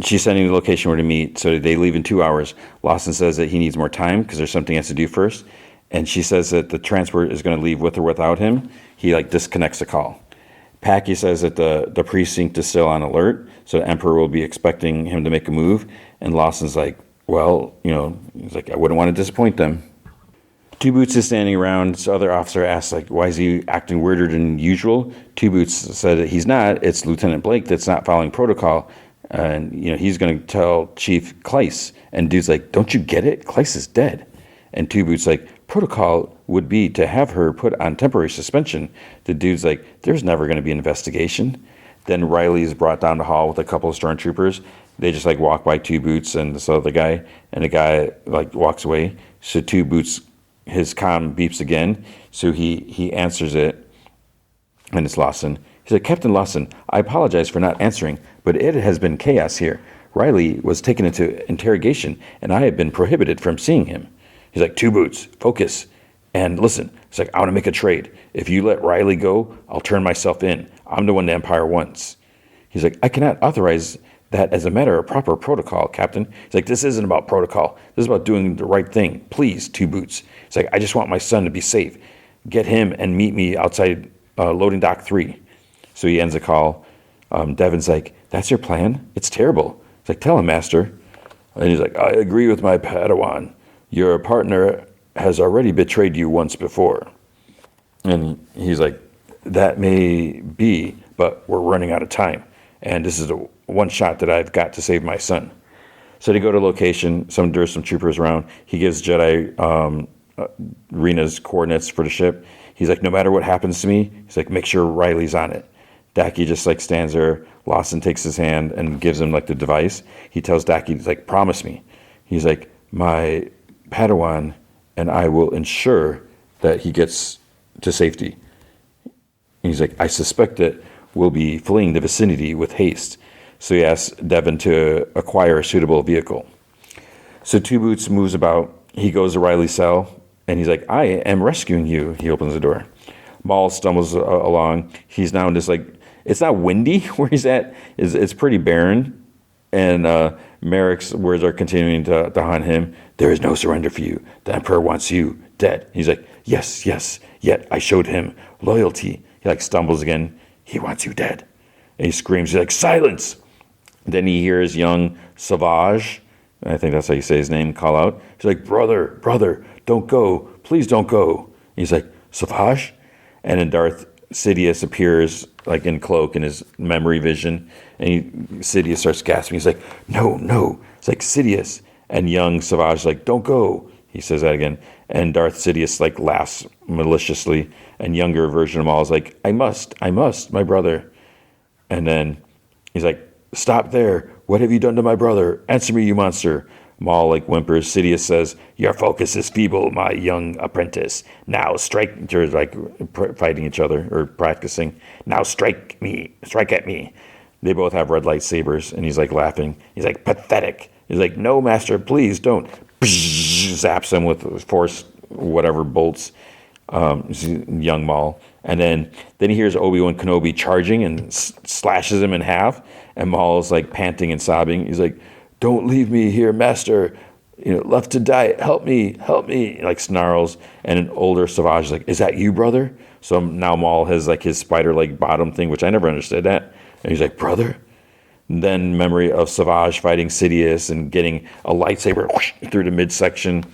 She's sending the location where to meet, so they leave in 2 hours. Lawson says that he needs more time because there's something he has to do first. And she says that the transport is going to leave with or without him. He disconnects the call. Packy says that the precinct is still on alert, so the Emperor will be expecting him to make a move. And Lawson's like, well, he's like, I wouldn't want to disappoint them. Two Boots is standing around. This other officer asks, why is he acting weirder than usual? Two Boots said that he's not. It's Lieutenant Blake that's not following protocol. And, he's going to tell Chief Kleiss. And dude's like, don't you get it? Kleiss is dead. And Two Boots like, protocol would be to have her put on temporary suspension. The dude's like, there's never going to be an investigation. Then Riley's brought down the hall with a couple of stormtroopers. They just walk by Two Boots and this other guy, and the guy walks away. So Two Boots, his comm beeps again. So he answers it, and it's Lawson. He's like, Captain Lawson, I apologize for not answering, but it has been chaos here. Riley was taken into interrogation, and I have been prohibited from seeing him. He's like, Two Boots, focus. And listen, it's like, I want to make a trade. If you let Riley go, I'll turn myself in. I'm the one the Empire wants. He's like, I cannot authorize that as a matter of proper protocol, Captain. He's like, this isn't about protocol. This is about doing the right thing. Please, Two Boots. He's like, I just want my son to be safe. Get him and meet me outside loading dock 3. So he ends the call. Devin's like, that's your plan? It's terrible. He's like, tell him, Master. And he's like, I agree with my Padawan. Your partner has already betrayed you once before. And he's like, that may be, but we're running out of time. And this is the one shot that I've got to save my son. So they go to location. There's some troopers around. He gives Jedi Rena's coordinates for the ship. He's like, no matter what happens to me, he's like, make sure Riley's on it. Daki just like stands there. Lawson takes his hand and gives him like the device. He tells Daki, he's like, promise me. He's like, my Padawan and I will ensure that he gets to safety. And he's like, I suspect that we'll be fleeing the vicinity with haste. So he asks Devin to acquire a suitable vehicle. So Two Boots moves about. He goes to Riley's cell, and he's like, I am rescuing you. He opens the door. Maul stumbles along. He's now in this, like, it's not windy where he's at. It's pretty barren. And Merrick's words are continuing to haunt him. There is no surrender for you. The Emperor wants you dead. He's like, yes, yes, yet I showed him loyalty. He like stumbles again. He wants you dead. And he screams, he's like, silence. Then he hears young Savage, I think that's how you say his name, call out. He's like, brother, don't go. Please don't go. He's like, Savage? And then Darth Sidious appears like in cloak in his memory vision. And Sidious starts gasping. He's like, no. It's like, Sidious. And young Savage is like, don't go. He says that again. And Darth Sidious like laughs maliciously. And younger version of Maul is like, I must, my brother. And then he's like, stop there. What have you done to my brother? Answer me, you monster. Maul like whimpers. Sidious says, your focus is feeble, my young apprentice. Now strike. They're like fighting each other or practicing. Now strike at me. They both have red lightsabers, and he's like laughing. He's like, pathetic. He's like, no, master, please don't. Zaps him with force, whatever bolts. Young Maul. And then he hears Obi-Wan Kenobi charging and slashes him in half. And Maul is like panting and sobbing. He's like, don't leave me here, master. Left to die. Help me. He like snarls. And an older Savage is like, is that you, brother? So now Maul has like his spider-like bottom thing, which I never understood that. And he's like, brother? And then memory of Savage fighting Sidious and getting a lightsaber through the midsection.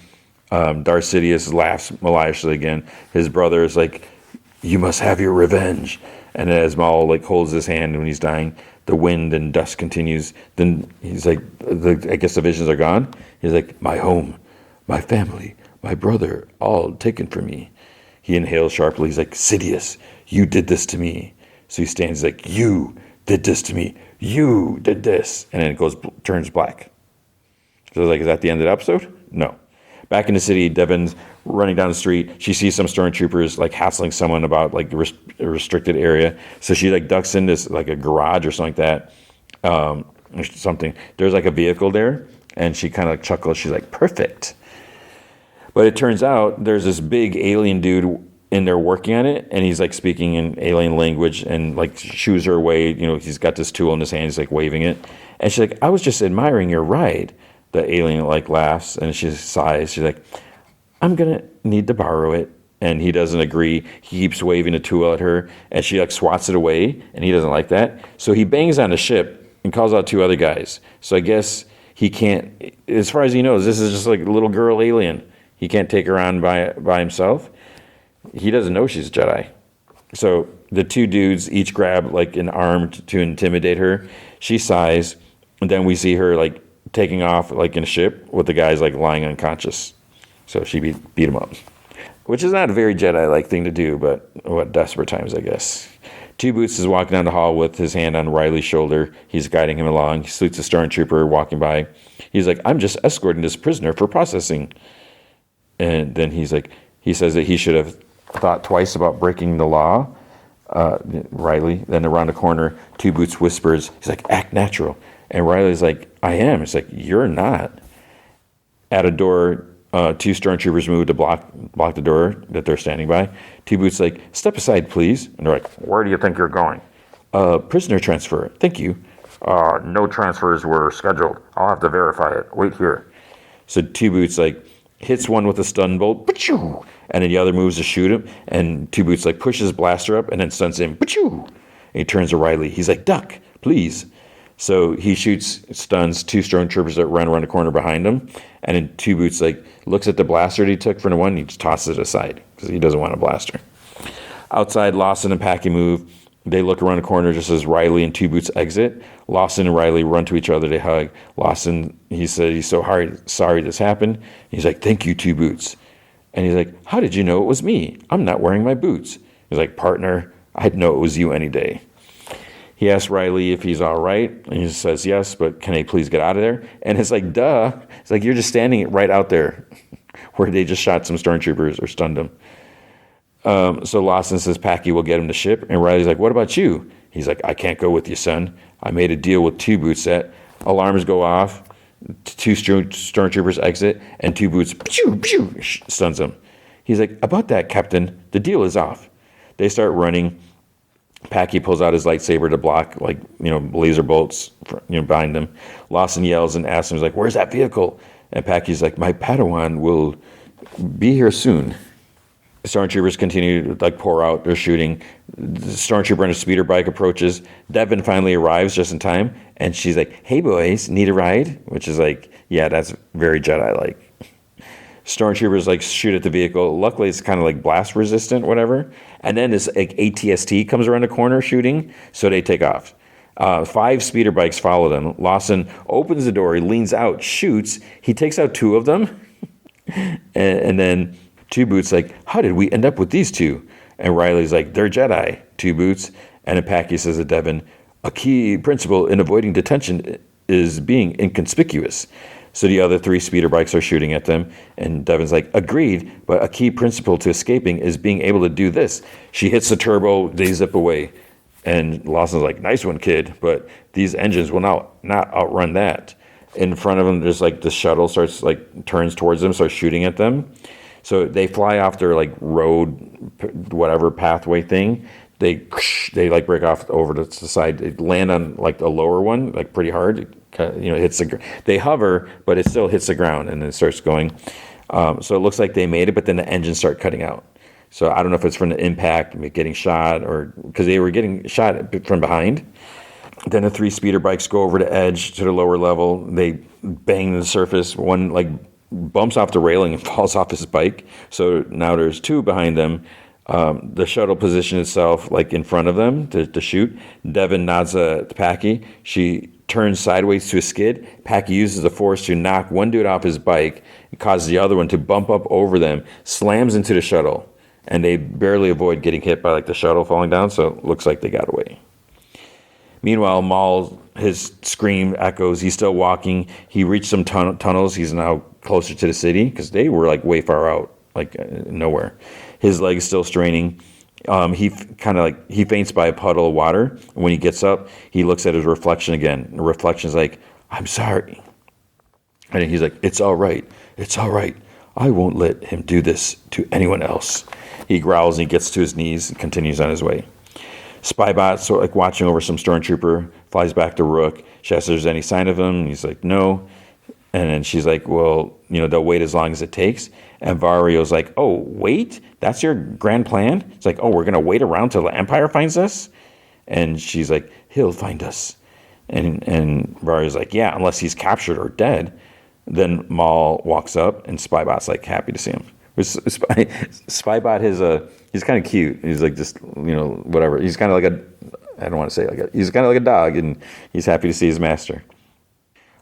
Darth Sidious laughs maliciously again. His brother is like, you must have your revenge. And as Maul like holds his hand when he's dying, the wind and dust continues. Then he's like, I guess the visions are gone. He's like, my home, my family, my brother, all taken from me. He inhales sharply. He's like, Sidious, you did this to me. So he stands like, you did this to me. You did this. And then it turns black. So like, is that the end of the episode? No. Back in the city, Devin's running down the street. She sees some stormtroopers like hassling someone about like a restricted area. So she like ducks in this like a garage or something like that. Or something. There's like a vehicle there, and she kind of like chuckles. She's like, perfect. But it turns out there's this big alien dude in there working on it, and he's like speaking in alien language and like shoos her away. He's got this tool in his hand. He's like waving it, and she's like, I was just admiring your ride. The alien like laughs and she sighs. She's like, I'm gonna need to borrow it. And he doesn't agree. He keeps waving a tool at her, and she like swats it away, and he doesn't like that. So he bangs on the ship and calls out 2 other guys. So I guess he can't, as far as he knows, this is just like a little girl alien. He can't take her on by himself. He doesn't know she's a Jedi. So the 2 dudes each grab like an arm to intimidate her. She sighs, and then we see her like taking off like in a ship with the guys like lying unconscious. So she beat him up, which is not a very Jedi-like thing to do, but what desperate times, I guess. Two Boots is walking down the hall with his hand on Riley's shoulder. He's guiding him along. He salutes a stormtrooper walking by. He's like, I'm just escorting this prisoner for processing. And then he says that he should have thought twice about breaking the law. Riley. Then around the corner, Two Boots whispers, he's like, act natural. And Riley's like, I am. It's like, you're not. At a door, two stormtroopers move to block the door that they're standing by. T-Boot's like, step aside, please. And they're like, where do you think you're going? Prisoner transfer. Thank you. No transfers were scheduled. I'll have to verify it. Wait here. So T-Boot's like, hits one with a stun bolt, and then the other moves to shoot him, and T-Boot's like pushes his blaster up and then stuns him, and he turns to Riley. He's like, duck, please. So he stuns two stormtroopers that run around the corner behind him, and then T-Boot's like looks at the blaster that he took from the one, and he just tosses it aside because he doesn't want a blaster. Outside, Lawson and Packy move. They look around the corner just as Riley and T-Boots exit. Lawson and Riley run to each other. They hug. Lawson, he said he's so sorry this happened. He's like, thank you, T-Boots. And he's like, how did you know it was me? I'm not wearing my boots. He's like, partner, I'd know it was you any day. He asks Riley if he's all right. And he says, yes, but can I please get out of there? And it's like, duh. It's like, you're just standing right out there where they just shot some stormtroopers or stunned them. So Lawson says Packy will get him to ship, and Riley's like, what about you? He's like, I can't go with you, son. I made a deal with T-Boots that alarms go off, two stormtroopers exit, and T-Boots stuns him. He's like, about that, Captain, the deal is off. They start running. Packy pulls out his lightsaber to block, laser bolts, behind them. Lawson yells and asks him, he's like, where's that vehicle? And Packy's like, my Padawan will be here soon. Stormtroopers continue to pour out. They're shooting. The stormtrooper on a speeder bike approaches. Devin finally arrives just in time, and she's like, hey boys, need a ride? Which is like, yeah, that's very Jedi-like. Stormtroopers shoot at the vehicle. Luckily, it's kind of like blast resistant, whatever. And then this ATST comes around the corner shooting, so they take off. 5 speeder bikes follow them. Lawson opens the door. He leans out, shoots. He takes out 2 of them, and then T-Boots like, how did we end up with these 2? And Riley's like, they're Jedi, T-Boots. And then Packy says to Devin, a key principle in avoiding detention is being inconspicuous. So the other 3 speeder bikes are shooting at them. And Devin's like, agreed, but a key principle to escaping is being able to do this. She hits the turbo, they zip away. And Lawson's like, nice one, kid, but these engines will not outrun that. In front of them, there's the shuttle turns towards them, starts shooting at them. So they fly off their road, whatever pathway thing. They break off over to the side. They land on the lower one, pretty hard. It hits they hover, but it still hits the ground and then it starts going. So it looks like they made it, but then the engines start cutting out. So I don't know if it's from the impact, getting shot, or because they were getting shot from behind. Then the 3 speeder bikes go over the edge to the lower level. They bang the surface. One bumps off the railing and falls off his bike. So now there's 2 behind them. The shuttle positions itself in front of them to shoot. Devin nods to Packy. She turns sideways to a skid. Packy uses the force to knock one dude off his bike and causes the other one to bump up over them, slams into the shuttle, and they barely avoid getting hit by the shuttle falling down, so it looks like they got away. Meanwhile, Maul, his scream echoes. He's still walking. He reached some tunnels. He's now closer to the city because they were way far out, nowhere. His leg's still straining. He faints by a puddle of water. When he gets up, he looks at his reflection again. The reflection's like, I'm sorry. And he's like, it's all right. It's all right. I won't let him do this to anyone else. He growls and he gets to his knees and continues on his way. Spybot, watching over some stormtrooper, flies back to Rook. She asks if there's any sign of him. And he's like, no. And then she's like, well, they'll wait as long as it takes. And Vario's like, oh, wait? That's your grand plan? It's like, oh, we're going to wait around till the Empire finds us? And she's like, he'll find us. And Vario's like, yeah, unless he's captured or dead. Then Maul walks up, and Spybot's happy to see him. Spybot, he's kind of cute. He's just, whatever. He's kind of I don't want to say he's kind of like a dog, and he's happy to see his master.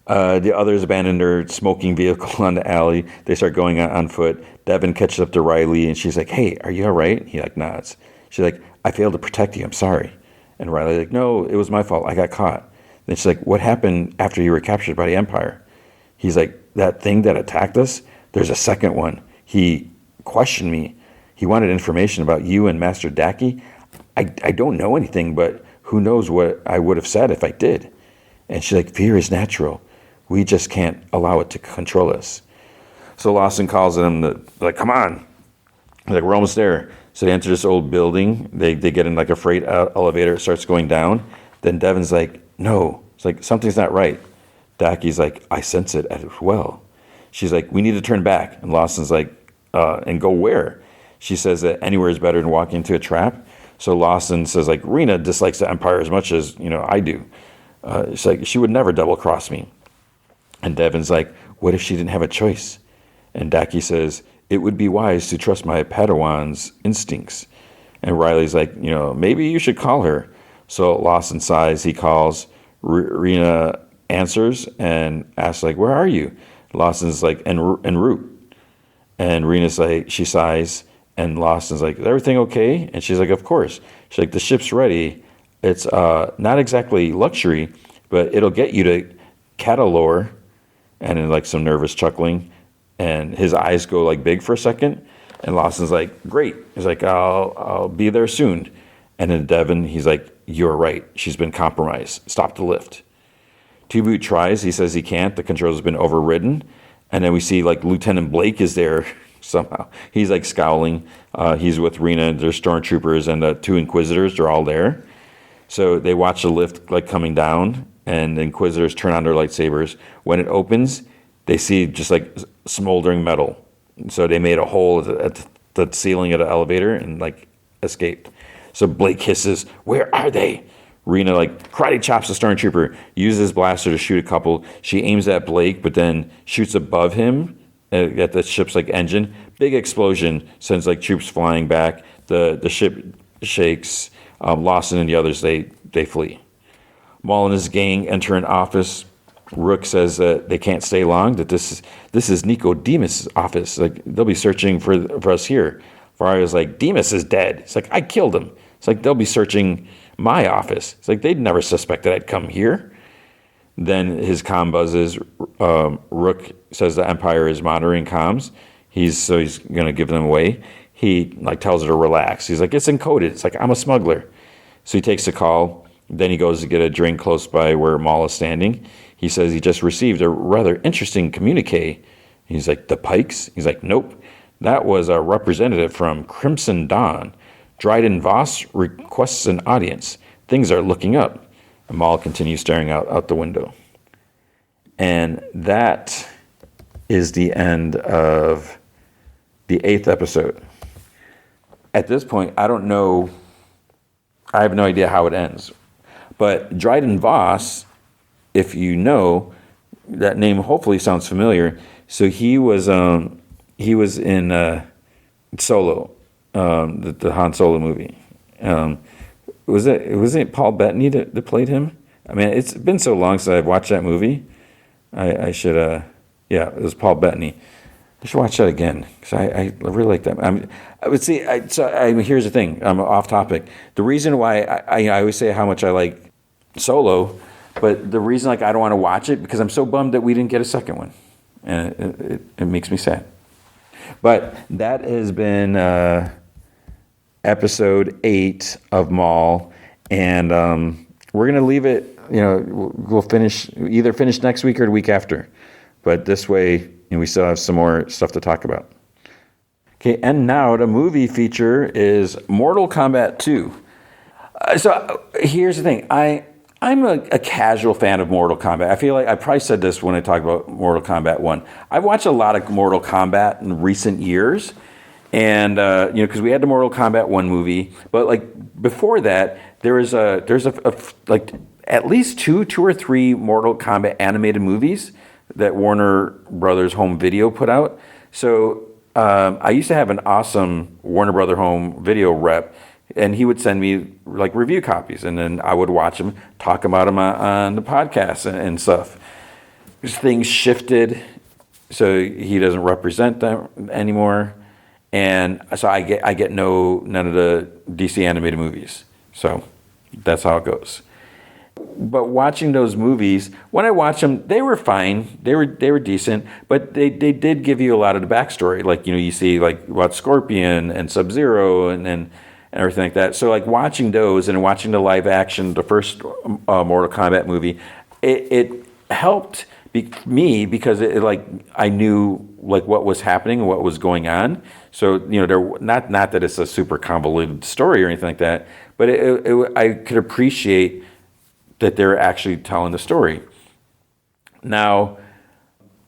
The others abandon their smoking vehicle on the alley. They start going on foot. Devin catches up to Riley, and she's like, hey, are you all right? He nods. She's like, I failed to protect you. I'm sorry. And Riley's like, no, it was my fault. I got caught. Then she's like, what happened after you were captured by the Empire? He's like, that thing that attacked us, there's a second one. He questioned me. He wanted information about you and Master Daki. I don't know anything, but who knows what I would have said if I did. And she's like, fear is natural. We just can't allow it to control us. So Lawson calls them, like, come on. Like, we're almost there. So they enter this old building. They get in like a freight elevator. It starts going down. Then Devin's like, no. It's like, something's not right. Daki's like, I sense it as well. She's like, we need to turn back. And Lawson's like, and go where? She says that anywhere is better than walking into a trap. So Lawson says, like, Rena dislikes the Empire as much as, I do. It's like, she would never double cross me. And Devin's like, what if she didn't have a choice? And Daki says, it would be wise to trust my Padawan's instincts. And Riley's like, maybe you should call her. So Lawson sighs. He calls. Rena answers and asks, like, where are you? Lawson's like, en route. And Rena's like, she sighs. And Lawson's like, is everything okay? And she's like, of course. She's like, the ship's ready. It's not exactly luxury, but it'll get you to Catalore. And then like some nervous chuckling. And his eyes go like big for a second. And Lawson's like, great. He's like, I'll be there soon. And then Devin, he's like, you're right. She's been compromised. Stop the lift. Two-Boot tries. He says he can't. The controls have been overridden. And then we see like Lieutenant Blake is there somehow. He's like scowling. He's with Rena. There's stormtroopers and the two Inquisitors. They're all there. So they watch the lift like coming down. And the Inquisitors turn on their lightsabers. When it opens, they see just like smoldering metal. So they made a hole at the ceiling of the elevator and like escaped. So Blake hisses, where are they? Rena like karate chops the stormtrooper, uses his blaster to shoot a couple. She aims at Blake, but then shoots above him at the ship's like engine. Big explosion sends like troops flying back. The ship shakes. Lawson and the others, they flee. Maul and his gang enter an office. Rook says that they can't stay long, that this is Nico Demas' office. Like, they'll be searching for us here. Vario's like, Demas is dead. It's like, I killed him. It's like, they'll be searching my office. It's like, they'd never suspect that I'd come here. Then his comm buzzes. Rook says the Empire is monitoring comms. He's going to give them away. He like tells her to relax. He's like, it's encoded. It's like, I'm a smuggler. So he takes the call. Then he goes to get a drink close by where Maul is standing. He says he just received a rather interesting communique. He's like, the Pikes? He's like, nope. That was a representative from Crimson Dawn. Dryden Voss requests an audience. Things are looking up. And Maul continues staring out the window. And that is the end of the 8th episode. At this point, I don't know. I have no idea how it ends. But Dryden Voss, if you know, that name hopefully sounds familiar. So he was in Solo, the Han Solo movie. Was it Paul Bettany that played him? I mean, it's been so long since I've watched that movie. I should, it was Paul Bettany. I should watch that again because I really like that. I would see. Here's the thing. I'm off topic. The reason why I always say how much I like Solo, but the reason like I don't want to watch it because I'm so bummed that we didn't get a second one, and it makes me sad. But that has been episode 8 of Maul, and we're gonna leave it. We'll finish next week or the week after, but this way we still have some more stuff to talk about. Okay, and now the movie feature is Mortal Kombat 2. So here's the thing. I'm a casual fan of Mortal Kombat. I feel like I probably said this when I talked about Mortal Kombat 1. I've watched a lot of Mortal Kombat in recent years. And, because we had the Mortal Kombat 1 movie. But, like, before that, there's at least two or three Mortal Kombat animated movies that Warner Brothers Home Video put out. So I used to have an awesome Warner Brother Home Video rep, and he would send me like review copies, and then I would watch them, talk about them on the podcast and stuff. Things shifted, so he doesn't represent them anymore, and so I get none of the DC animated movies. So that's how it goes. But watching those movies, when I watched them, they were fine. They were decent, but they did give you a lot of the backstory. Like, you see like about Scorpion and Sub-Zero and everything like that. So like watching those and watching the live action, the first Mortal Kombat movie, it helped because like I knew like what was happening and what was going on. So there not that it's a super convoluted story or anything like that, but I could appreciate that they're actually telling the story. Now,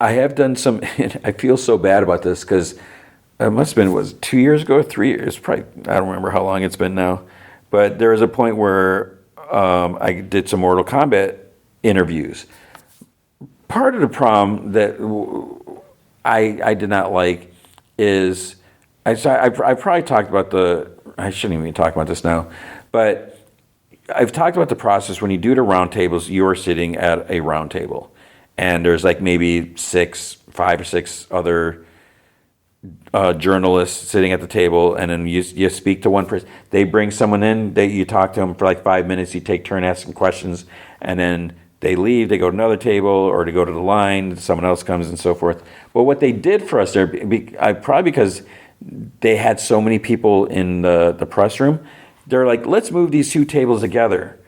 I have done some. I feel so bad about this because it must have been, was it 2 years ago, 3 years? Probably, I don't remember how long it's been now. But there was a point where I did some Mortal Kombat interviews. Part of the problem that I did not like is I probably talked about I shouldn't even talk about this now, but I've talked about the process when you do the round tables. You are sitting at a round table, and there's like maybe 5 or 6 other journalists sitting at the table, and then you speak to one person. They bring someone in, you talk to them for like 5 minutes, you take turn asking questions, and then they leave, they go to another table, or to go to the line, someone else comes and so forth. But what they did for us there, probably because they had so many people in the press room, they're like, let's move these 2 tables together.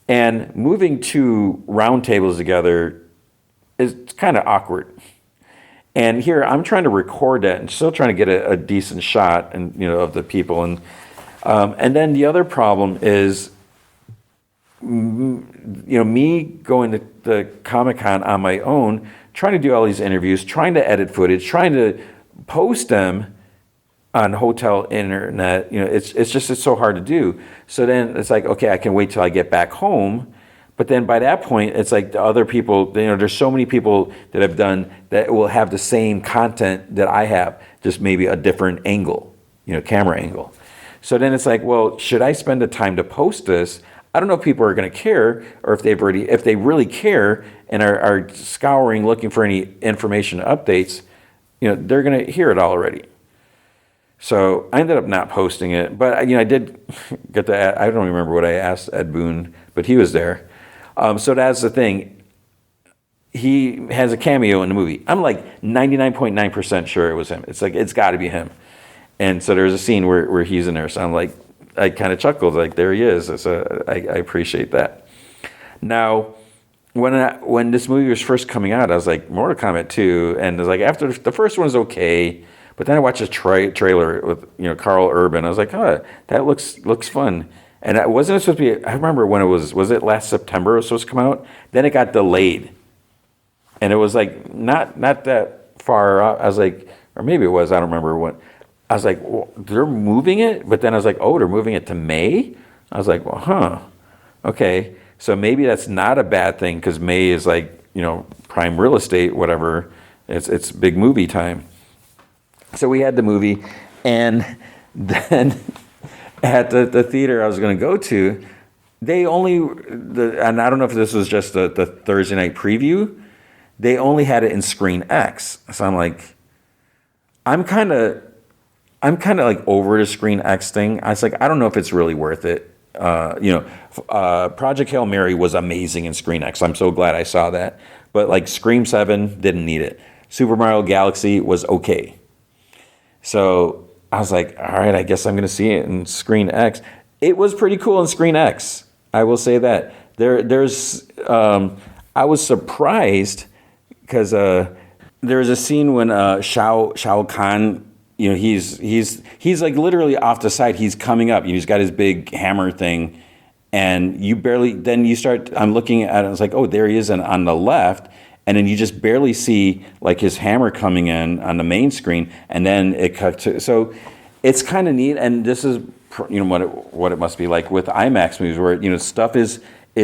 And moving 2 round tables together is kind of awkward. And here I'm trying to record that and still trying to get a decent shot and of the people. And then the other problem is me going to the Comic-Con on my own, trying to do all these interviews, trying to edit footage, trying to post them on hotel internet. It's so hard to do. So then it's like, okay, I can wait till I get back home. But then by that point, it's like the other people, there's so many people that have done that will have the same content that I have, just maybe a different angle, camera angle. So then it's like, well, should I spend the time to post this? I don't know if people are going to care, or if they really care and are scouring, looking for any information updates, they're going to hear it all already. So I ended up not posting it, but I did get I don't remember what I asked Ed Boon, but he was there. So that's the thing. He has a cameo in the movie. I'm like 99.9% sure it was him. It's like, it's got to be him. And so there's a scene where he's in there. So I'm like, I kind of chuckled, like, there he is. So I appreciate that. Now, when this movie was first coming out, I was like, Mortal Kombat 2. And it was like, after the first one was okay. But then I watched a trailer with Carl Urban. I was like, oh, that looks fun. And it wasn't supposed to be, I remember when it was it last September it was supposed to come out? Then it got delayed. And it was like, not that far out. I was like, or maybe it was, I don't remember what. I was like, well, they're moving it? But then I was like, oh, they're moving it to May? I was like, well, okay. So maybe that's not a bad thing, because May is like, prime real estate, whatever. It's big movie time. So we had the movie, and then at the theater I was going to go to, they only, and I don't know if this was just the Thursday night preview, they only had it in Screen X. So I'm like, I'm kind of like over the Screen X thing. I was like, I don't know if it's really worth it. Project Hail Mary was amazing in Screen X. I'm so glad I saw that. But like Scream 7, didn't need it. Super Mario Galaxy was okay. So I was like, all right, I guess I'm going to see it in Screen X. It was pretty cool in Screen X. I will say that. I was surprised because there was a scene when Shao Kahn, he's like literally off the side. He's coming up. He's got his big hammer thing, and I'm looking at it. I was like, oh, there he is on the left. And then you just barely see like his hammer coming in on the main screen, and then it cuts to. So it's kind of neat, and this is what it must be like with IMAX movies, where stuff is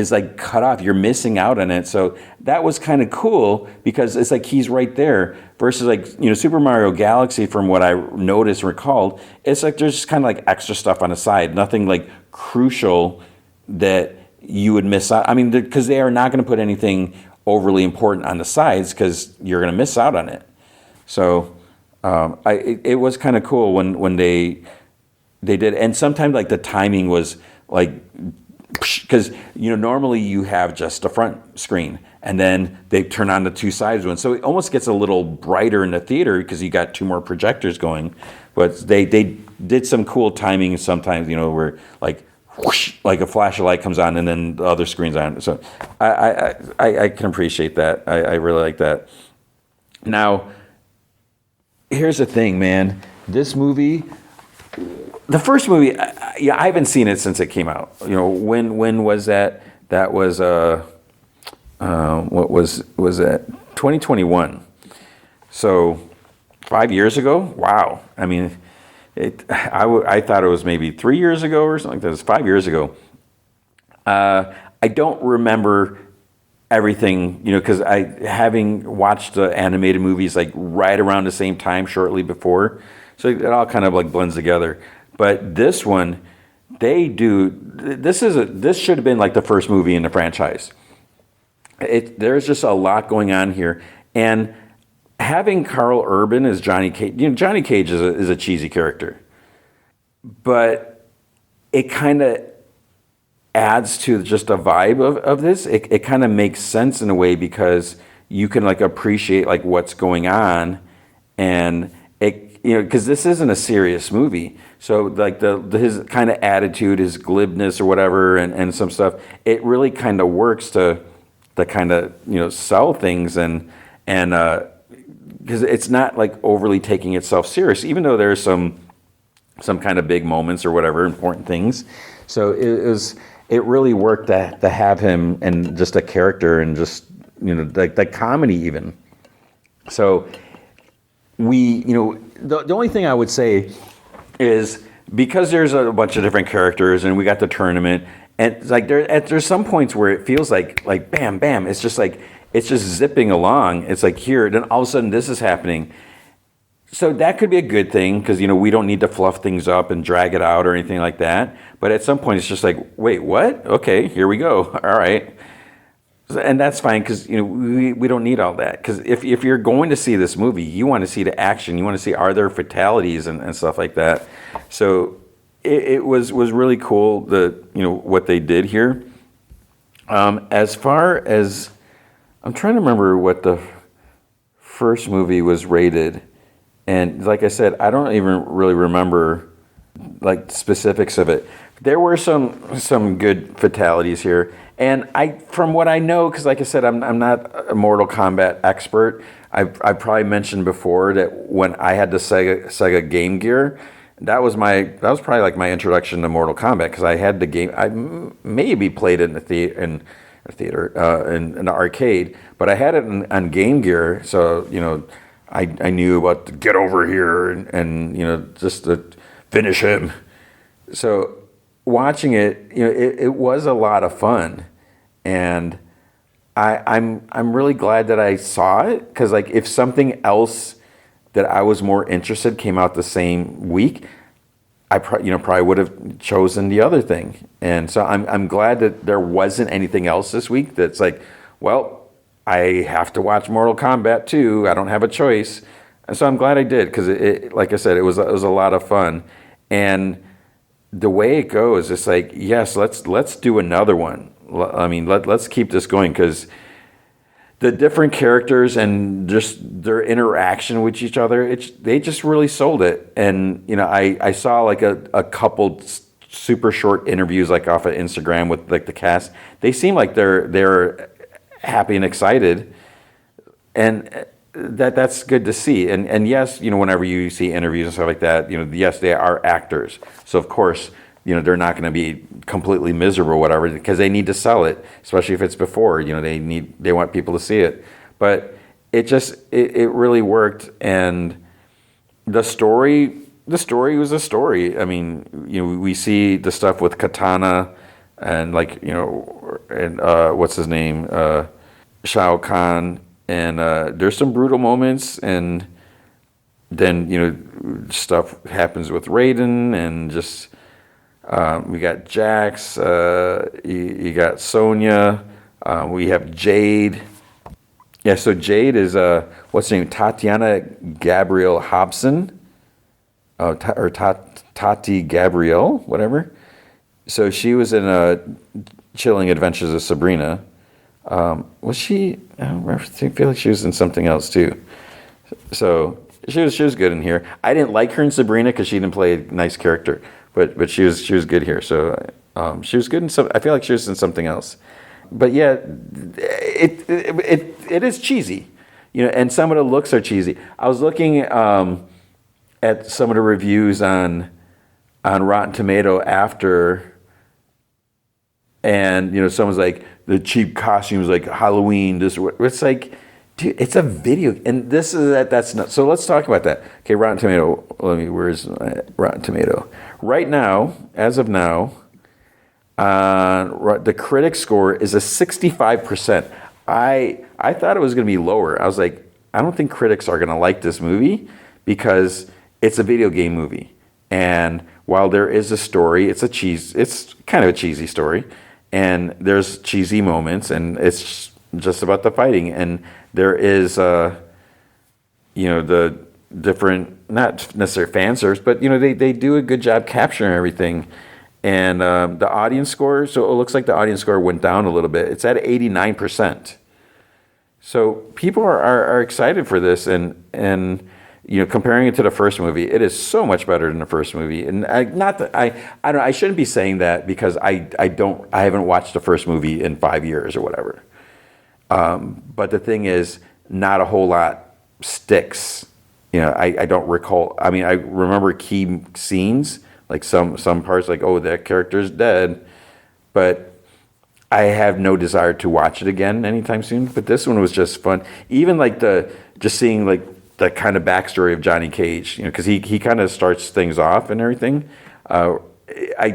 like cut off. You're missing out on it. So that was kind of cool, because it's like he's right there. Versus like Super Mario Galaxy, from what I noticed and recalled, it's like there's just kind of like extra stuff on the side, nothing like crucial that you would miss out. I mean, because they are not going to put anything overly important on the sides, because you're going to miss out on it. So it was kind of cool when they did, and sometimes like the timing was like, because normally you have just the front screen, and then they turn on the 2 sides ones, so it almost gets a little brighter in the theater because you got 2 more projectors going. But they did some cool timing sometimes, where like whoosh, like a flash of light comes on and then the other screen's on. So I can appreciate that. I really like that. Now, here's the thing, man. This movie, the first movie, I haven't seen it since it came out. You know, when was that? That was what was that? 2021. So 5 years ago. Wow. I mean, I thought it was maybe 3 years ago or something like that. It was 5 years ago. I don't remember everything, you know, because having watched the animated movies like right around the same time, shortly before, so it all kind of like blends together. But this one, this should have been like the first movie in the franchise. There's just a lot going on here, and having Carl Urban as Johnny Cage, you know, Johnny Cage is a cheesy character, but it kind of adds to just a vibe of this. It kind of makes sense in a way because you can like appreciate like what's going on, and it, you know, because this isn't a serious movie. So like his kind of attitude, his glibness or whatever, and some stuff, it really kind of works to kind of, you know, sell things and because it's not like overly taking itself serious, even though there's some kind of big moments or whatever, important things. So it really worked to have him and just a character and just, you know, like comedy even. So you know, the only thing I would say is because there's a bunch of different characters and we got the tournament, and it's like there's some points where it feels like bam, bam. It's just like, it's just zipping along. It's like here, then all of a sudden this is happening. So that could be a good thing because, you know, we don't need to fluff things up and drag it out or anything like that. But at some point it's just like, wait, what? Okay, here we go. All right. And that's fine because, you know, we don't need all that. Because if you're going to see this movie, you want to see the action. You want to see, are there fatalities and stuff like that. So it was really cool, you know, what they did here. As far as, I'm trying to remember what the first movie was rated. And like I said, I don't even really remember like specifics of it. There were some good fatalities here. And from what I know, because like I said, I'm not a Mortal Kombat expert. I probably mentioned before that when I had the Sega Game Gear, that was probably like my introduction to Mortal Kombat, because I had the game. I maybe played it in the theater, in an arcade, but I had it on Game Gear, so, you know, I knew about to get over here and you know, just to finish him. So watching it, you know, it was a lot of fun, and I'm really glad that I saw it, because like if something else that I was more interested came out the same week, I probably would have chosen the other thing. And so I'm glad that there wasn't anything else this week that's like, well, I have to watch Mortal Kombat 2. I don't have a choice. And so I'm glad I did, because it like I said, it was a lot of fun. And the way it goes, it's like, yes, let's do another one. I mean, let's keep this going, because the different characters and just their interaction with each other, they just really sold it. And, you know, I saw like a couple super short interviews like off of Instagram with like the cast. They seem like they're happy and excited, and that's good to see. And yes, you know, whenever you see interviews and stuff like that, you know, yes, they are actors. So of course, you know, they're not going to be completely miserable or whatever, because they need to sell it, especially if it's before, you know, they want people to see it. But it really worked. And the story was a story. I mean, you know, we see the stuff with Katana and like, you know, and what's his name? Shao Kahn. And there's some brutal moments, and then, you know, stuff happens with Raiden, and just we got Jax, you got Sonya, we have Jade. Yeah, so Jade is what's her name? Tatiana Gabrielle Hobson, or Tati Gabrielle, whatever. So she was in Chilling Adventures of Sabrina. Was she? I feel like she was in something else too. So she was good in here. I didn't like her in Sabrina because she didn't play a nice character, but she was good here. So She was good in some. I feel like she was in something else, but yeah, it is cheesy, and some of the looks are cheesy. I was looking at some of the reviews on Rotten Tomato after, and someone's like the cheap costumes like Halloween. It's like, dude, it's a video, and this is that's not. So let's talk about that. Okay, Rotten Tomato. Where's Rotten Tomato? Right now, as of now, the critic score is a 65%. I thought it was going to be lower. I was like, I don't think critics are going to like this movie because it's a video game movie, and while there is a story, it's kind of a cheesy story, and there's cheesy moments, and it's just about the fighting, and there is the different, not necessarily fan service, but they do a good job capturing everything, and the audience score. So it looks like the audience score went down a little bit. It's at 89%. So people are excited for this, and comparing it to the first movie, it is so much better than the first movie. And I shouldn't be saying that because I haven't watched the first movie in 5 years or whatever. But the thing is, not a whole lot sticks. I don't recall. I mean, I remember key scenes, like some parts, like, oh, that character's dead, but I have no desire to watch it again anytime soon. But this one was just fun. Even like just seeing like the kind of backstory of Johnny Cage, because he kind of starts things off and everything. They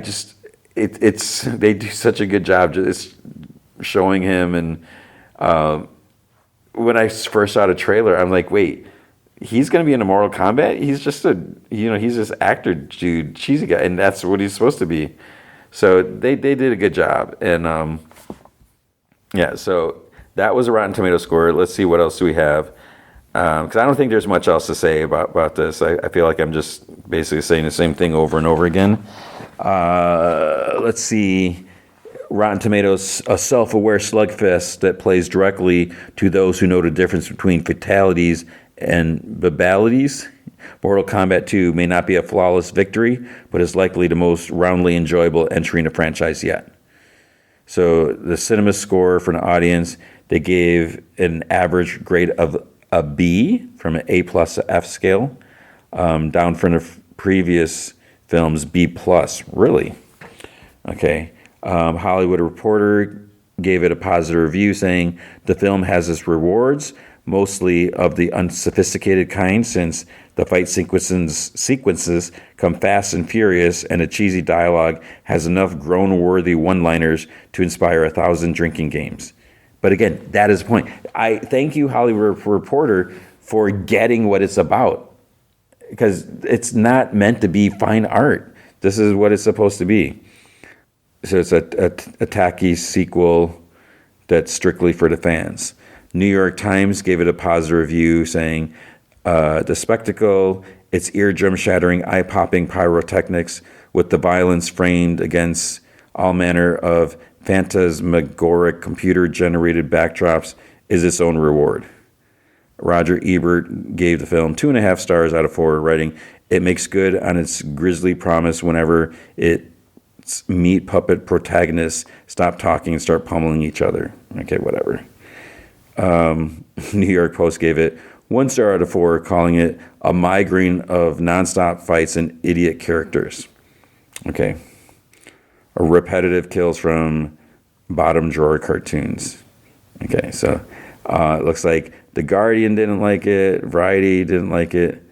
do such a good job just showing him. And when I first saw the trailer, I'm like, wait, he's going to be in a Mortal Kombat? He's just he's this actor dude, cheesy guy, and that's what he's supposed to be. So they did a good job. And so that was a Rotten Tomato score. Let's see, what else do we have? Because I don't think there's much else to say about this. I feel like I'm just basically saying the same thing over and over again. Let's see. Rotten Tomatoes, a self-aware slugfest that plays directly to those who know the difference between fatalities and babalities. Mortal Kombat 2 may not be a flawless victory, but is likely the most roundly enjoyable entry in the franchise yet. So the cinema score for an audience, they gave an average grade of a B from an A+ to F scale, down from the previous film's B+. Really? Okay. Hollywood Reporter gave it a positive review, saying the film has its rewards, mostly of the unsophisticated kind, since the fight sequences come fast and furious, and the cheesy dialogue has enough groan-worthy one-liners to inspire 1,000 drinking games. But again, that is the point. I thank you, Hollywood Reporter, for getting what it's about, because it's not meant to be fine art. This is what it's supposed to be. So it's a tacky sequel that's strictly for the fans. New York Times gave it a positive review, saying the spectacle, its eardrum-shattering, eye-popping pyrotechnics with the violence framed against all manner of phantasmagoric computer-generated backdrops is its own reward. Roger Ebert gave the film 2.5 stars out of 4, writing, "It makes good on its grisly promise whenever its meat puppet protagonists stop talking and start pummeling each other." Okay, whatever. New York Post gave it 1 star out of 4, calling it a migraine of nonstop fights and idiot characters. Okay. Repetitive kills from bottom drawer cartoons. Okay, so it looks like The Guardian didn't like it, Variety didn't like it.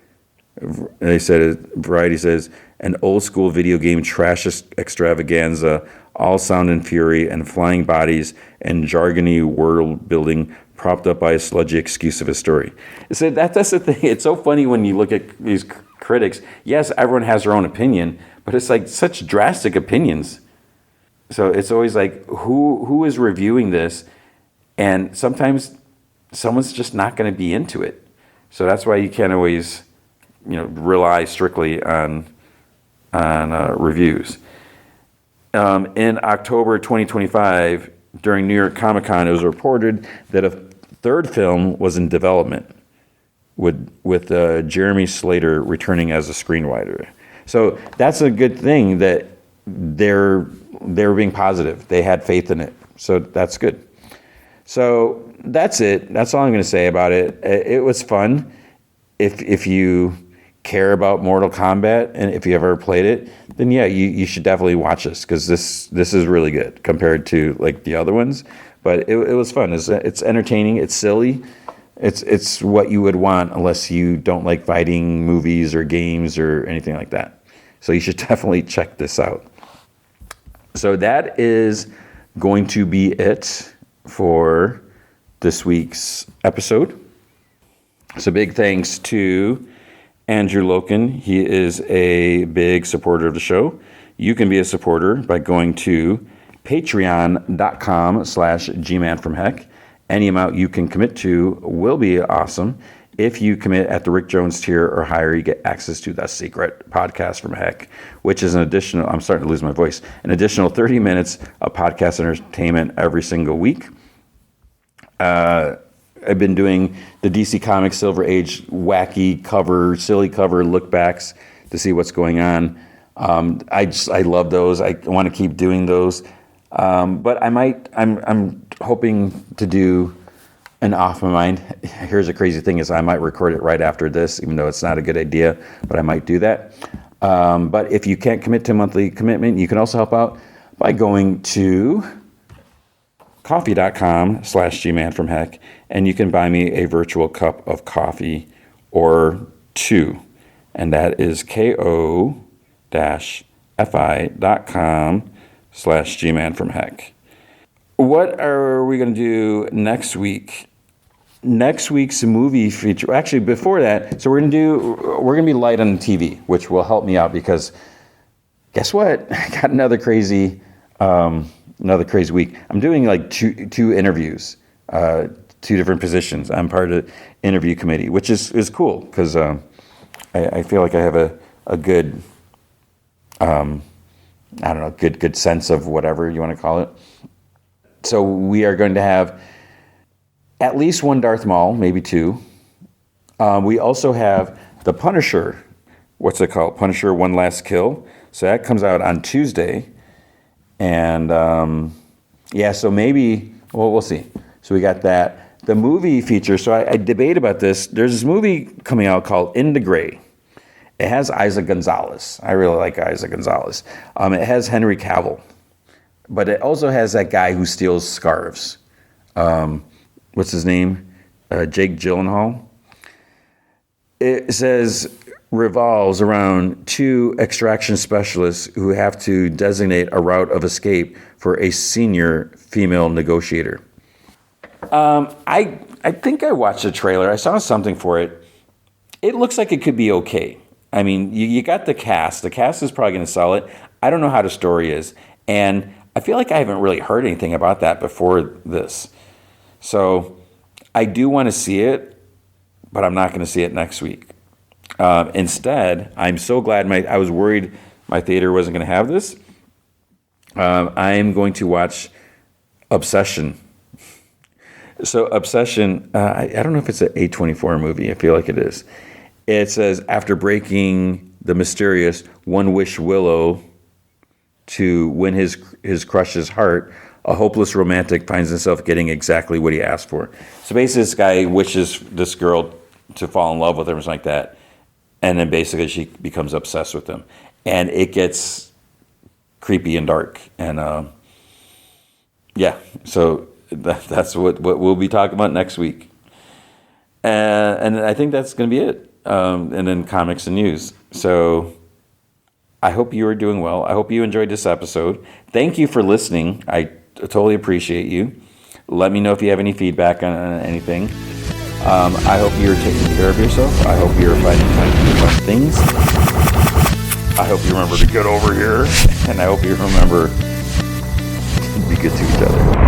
Variety says, an old school video game trash extravaganza, all sound and fury and flying bodies and jargony world building propped up by a sludgy excuse of a story. So that's the thing. It's so funny when you look at these critics. Yes, everyone has their own opinion, but it's like such drastic opinions. So it's always like, who is reviewing this? And sometimes someone's just not going to be into it. So that's why you can't always, rely strictly on reviews. In October 2025, during New York Comic Con, it was reported that a third film was in development, with Jeremy Slater returning as a screenwriter. So that's a good thing that they're they were being positive. They had faith in it. So that's good. So that's it. That's all I'm going to say about it. It was fun. If you care about Mortal Kombat and if you ever played it, then yeah, you should definitely watch this, because this is really good compared to like the other ones. But it was fun. It's entertaining. It's silly. It's what you would want unless you don't like fighting movies or games or anything like that. So you should definitely check this out. So that is going to be it for this week's episode. So big thanks to Andrew Loken. He is a big supporter of the show. You can be a supporter by going to patreon.com/gmanfromheck. Any amount you can commit to will be awesome. If you commit at the Rick Jones tier or higher, you get access to the secret podcast from Heck, which is an additional, I'm starting to lose my voice, an additional 30 minutes of podcast entertainment every single week. I've been doing the DC Comics Silver Age wacky cover, silly cover look backs to see what's going on. I love those. I want to keep doing those. But I'm hoping to do an off my mind. Here's a crazy thing is I might record it right after this, even though it's not a good idea, but I might do that. But if you can't commit to a monthly commitment, you can also help out by going to coffee.com/gmanfromheck, and you can buy me a virtual cup of coffee or two. And that is ko-fi.com/gmanfromheck. What are we going to do next week? Next week's movie feature. Actually, before that, so we're going to be light on the TV, which will help me out because guess what? I got another crazy week. I'm doing like two interviews, two different positions. I'm part of the interview committee, which is cool because I feel like I have a good, good sense of whatever you want to call it. So we are going to have at least one Darth Maul, maybe two. We also have the Punisher. What's it called? Punisher One Last Kill. So that comes out on Tuesday. And so maybe, we'll see. So we got that. The movie feature, so I debate about this. There's this movie coming out called In the Gray. It has Isaac Gonzalez. I really like Isaac Gonzalez. It has Henry Cavill. But it also has that guy who steals scarves. What's his name? Jake Gyllenhaal. It says revolves around two extraction specialists who have to designate a route of escape for a senior female negotiator. I think I watched the trailer. I saw something for it. It looks like it could be okay. I mean, you got the cast. The cast is probably going to sell it. I don't know how the story is. And I feel like I haven't really heard anything about that before this. So I do want to see it, but I'm not going to see it next week. Instead, I'm so glad I was worried my theater wasn't going to have this. I'm going to watch Obsession. So Obsession, I don't know if it's an A24 movie. I feel like it is. It says, after breaking the mysterious One-Wish Willow to win his crush's heart, a hopeless romantic finds himself getting exactly what he asked for. So basically this guy wishes this girl to fall in love with him or something like that. And then basically she becomes obsessed with him. And it gets creepy and dark. And so that's what we'll be talking about next week. And I think that's going to be it. And then comics and news. So I hope you are doing well. I hope you enjoyed this episode. Thank you for listening. I totally appreciate you. Let me know if you have any feedback on anything. I hope you're taking care of yourself. I hope you're finding time to do fun things. I hope you remember to get over here. And I hope you remember to be good to each other.